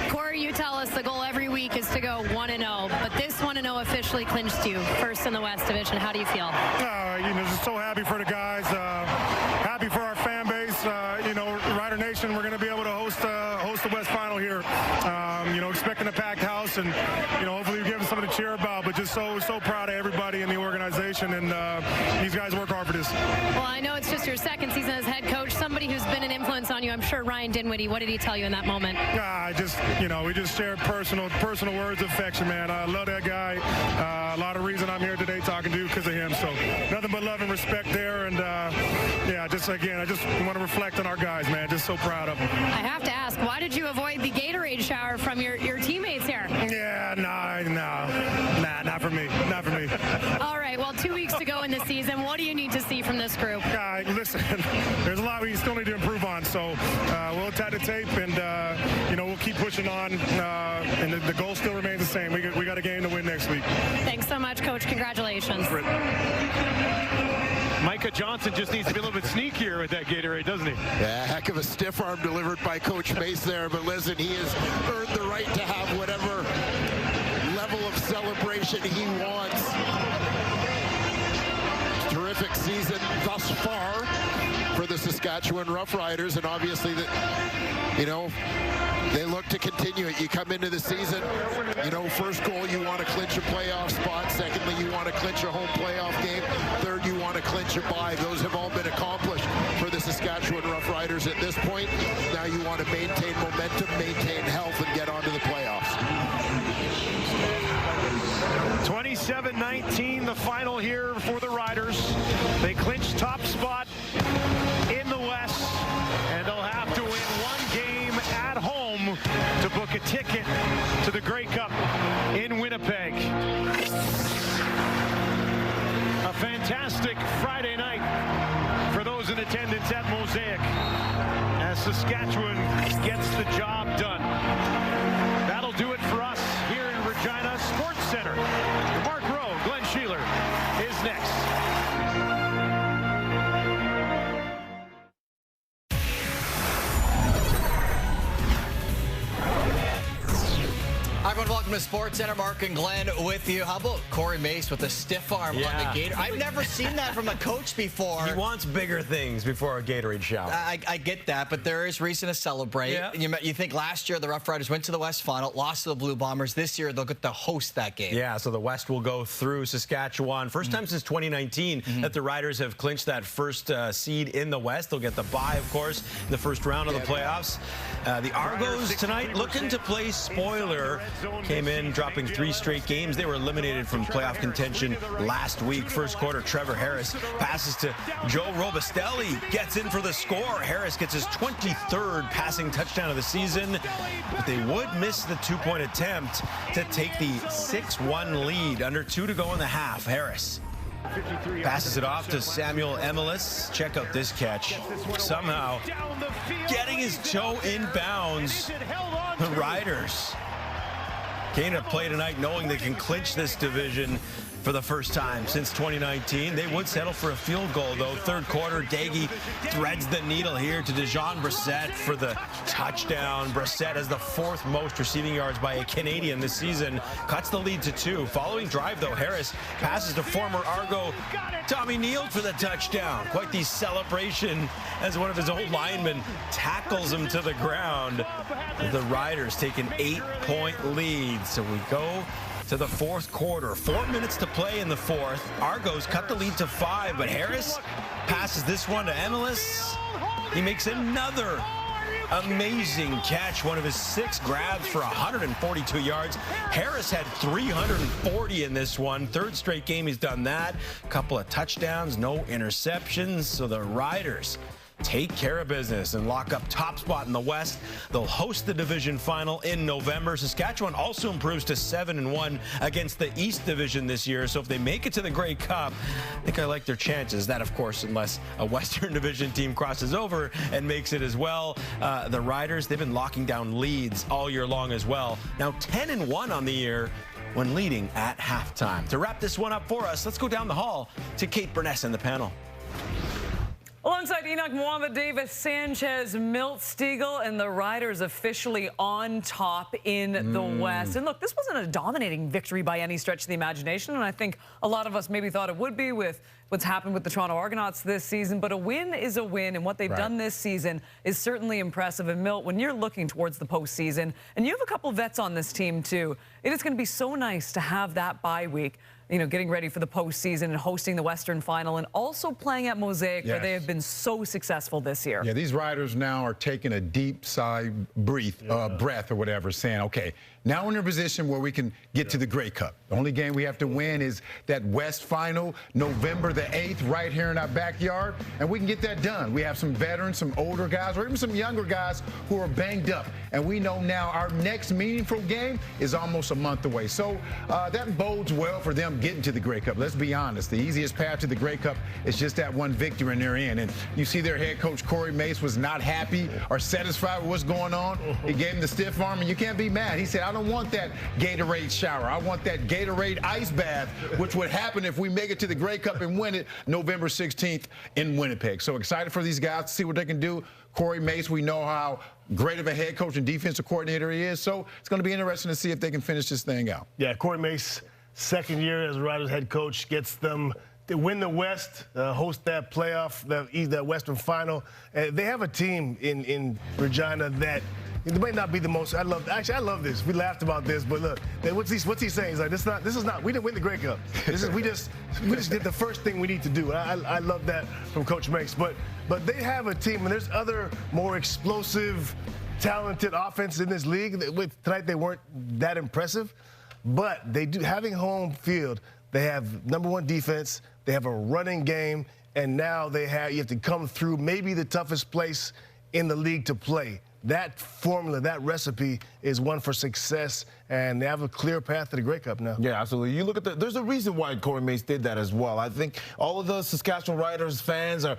Corey, you tell us the goal every week is to go 1-0, but this 1-0 officially clinched you first in the West Division. How do you feel? Just so happy for the guys, happy for our fan base. Rider Nation, we're going to be able to host the West Final here. Expecting a packed house, and hopefully we give them something to cheer about. But just so proud of everybody in the organization, and these guys work hard for this. Well, I know it's just your second season as head coach. Somebody who's been an influence on you, I'm sure, Ryan Dinwiddie. What did he tell you in that moment? We just shared personal words of affection, man. I love that guy. A lot of reason I'm here today talking to you because of him. So nothing but love and respect there. And I just want to reflect on our guys, man. Just so proud of them. I have to ask, why did you avoid the Gatorade shower from your teammates here? Yeah, not for me. Not for me. All right, well, 2 weeks to go in the season. What do you need to see from this group? Listen, there's a lot we still need to improve on. So we'll tie the tape, and we'll keep pushing on. And the goal still remains the same. We got a game to win next week. Thanks so much, Coach. Congratulations. Micah Johnson just needs to be a little bit sneakier with that Gatorade, doesn't he? Yeah, heck of a stiff arm delivered by Coach Mace there. But listen, he has earned the right to have whatever level of celebration he wants. Terrific season thus far for the Saskatchewan Roughriders, and obviously they look to continue it. You come into the season, first goal, you want to clinch a playoff spot. Secondly, you want to clinch a home playoff game. Third, you want to clinch a bye. Those have all been accomplished for the Saskatchewan Roughriders at this point. Now you want to maintain momentum, maintain health, and get on to the playoffs. 27-19, the final here for the Riders. They clinch top spot in the West, and they'll have to win one game at home to book a ticket to the Grey Cup in Winnipeg. A fantastic Friday night for those in attendance at Mosaic as Saskatchewan gets the job done. That'll do it for us here in Regina Sports Center. Mark Rowe, Glenn Sheeler is next. Hi, everyone. Welcome Welcome to Sports Center. Mark and Glenn with you. How about Corey Mace with a stiff arm on the Gator? I've never seen that from a coach before. He wants bigger things before a Gatorade shower. I get that, but there is reason to celebrate. Yeah. You think last year the Roughriders went to the West Final, lost to the Blue Bombers. This year they'll get to host that game. Yeah, so the West will go through Saskatchewan. First time since 2019 that the Riders have clinched that first seed in the West. They'll get the bye, of course, in the first round of the playoffs. The Argos tonight looking to play spoiler. Came in dropping 3 straight games. They were eliminated from playoff contention last week. First quarter, Trevor Harris passes to Joe Robustelli. Gets in for the score. Harris gets his 23rd passing touchdown of the season. But they would miss the 2-point attempt to take the 6-1 lead. Under 2 to go in the half. Harris passes it off to Samuel Emelis. Check out this catch. Somehow getting his toe in bounds. The Riders came to play tonight knowing they can clinch this division for the first time since 2019. They would settle for a field goal, though. Third quarter, Daggy threads the needle here to Dejon Brissett for the touchdown. Brissett has the 4th most receiving yards by a Canadian this season. Cuts the lead to 2. Following drive, though, Harris passes to former Argo Tommy Neal for the touchdown. Quite the celebration as one of his old linemen tackles him to the ground. The Riders take an 8-point lead. So we go to the 4th quarter. 4 minutes to play in the 4th. Argos cut the lead to 5, but Harris passes this one to Emelis. He makes another amazing catch, one of his 6 grabs for 142 yards. Harris had 340 in this one. 3rd straight game he's done that. Couple of touchdowns, no interceptions. So the Riders take care of business and lock up top spot in the West. They'll host the division final in November. Saskatchewan also improves to 7-1 against the East Division this year. So if they make it to the Grey Cup, I think I like their chances. That, of course, unless a Western Division team crosses over and makes it as well. The Riders, they've been locking down leads all year long as well. Now 10-1 on the year when leading at halftime. To wrap this one up for us, let's go down the hall to Kate Burness and the panel. Alongside Enoch Mwamba, Davis Sanchez, Milt Stiegel, and the Riders officially on top in the West. And look, this wasn't a dominating victory by any stretch of the imagination, and I think a lot of us maybe thought it would be with what's happened with the Toronto Argonauts this season, but a win is a win, and what they've done this season is certainly impressive. And Milt, when you're looking towards the postseason, and you have a couple vets on this team too, it is going to be so nice to have that bye week, you know, getting ready for the postseason and hosting the Western Final and also playing at Mosaic, where they have been so successful this year. Yeah, these Riders now are taking a deep sigh, breath or whatever, saying, okay, now we're in a position where we can get to the Grey Cup. The only game we have to win is that West Final, November the 8th, right here in our backyard, and we can get that done. We have some veterans, some older guys, or even some younger guys who are banged up, and we know now our next meaningful game is almost a month away. So that bodes well for them getting to the Grey Cup. Let's be honest, the easiest path to the Grey Cup is just that one victory and they're in. And you see their head coach, Corey Mace, was not happy or satisfied with what's going on. He gave him the stiff arm, and you can't be mad. He said, I don't want that Gatorade shower. I want that Gatorade ice bath, which would happen if we make it to the Grey Cup and win it November 16th in Winnipeg. So excited for these guys to see what they can do. Corey Mace, we know how great of a head coach and defensive coordinator he is. So it's going to be interesting to see if they can finish this thing out. Yeah, Corey Mace, 2nd year as Riders head coach, gets them to win the West, host that playoff, that Western Final. They have a team in Regina that it might not be the most. I love this. We laughed about this, but look, what's he saying? He's like, this is not. We didn't win the Grey Cup. We just did the first thing we need to do. I love that from Coach Mace. But they have a team, and there's other more explosive, talented offenses in this league. Tonight they weren't that impressive, but they do having home field. They have #1 defense. They have a running game, and now you have to come through maybe the toughest place in the league to play. That formula, that recipe is one for success, and they have a clear path to the Grey Cup now. Yeah, absolutely. You look at there's a reason why Corey Mace did that as well. I think all of the Saskatchewan Riders fans are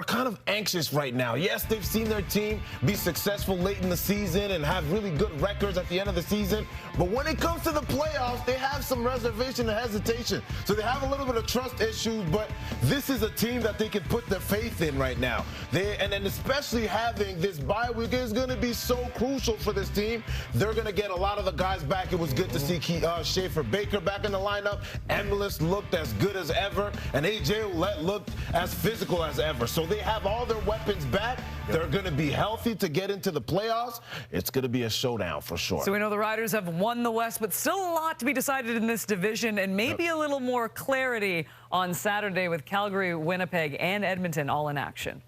kind of anxious right now. Yes, they've seen their team be successful late in the season and have really good records at the end of the season, but when it comes to the playoffs, they have some reservation and hesitation. So they have a little bit of trust issues, but this is a team that they can put their faith in right now. And especially having this bye week is going to be so crucial for this team They're going to get a lot of the guys back. It was good to see Schaefer Baker back in the lineup. Emilus looked as good as ever, and A.J. Ouellette looked as physical as ever. So they have all their weapons back. They're going to be healthy to get into the playoffs. It's going to be a showdown for sure. So we know the Riders have won the West, but still a lot to be decided in this division, and maybe a little more clarity on Saturday with Calgary, Winnipeg, and Edmonton all in action.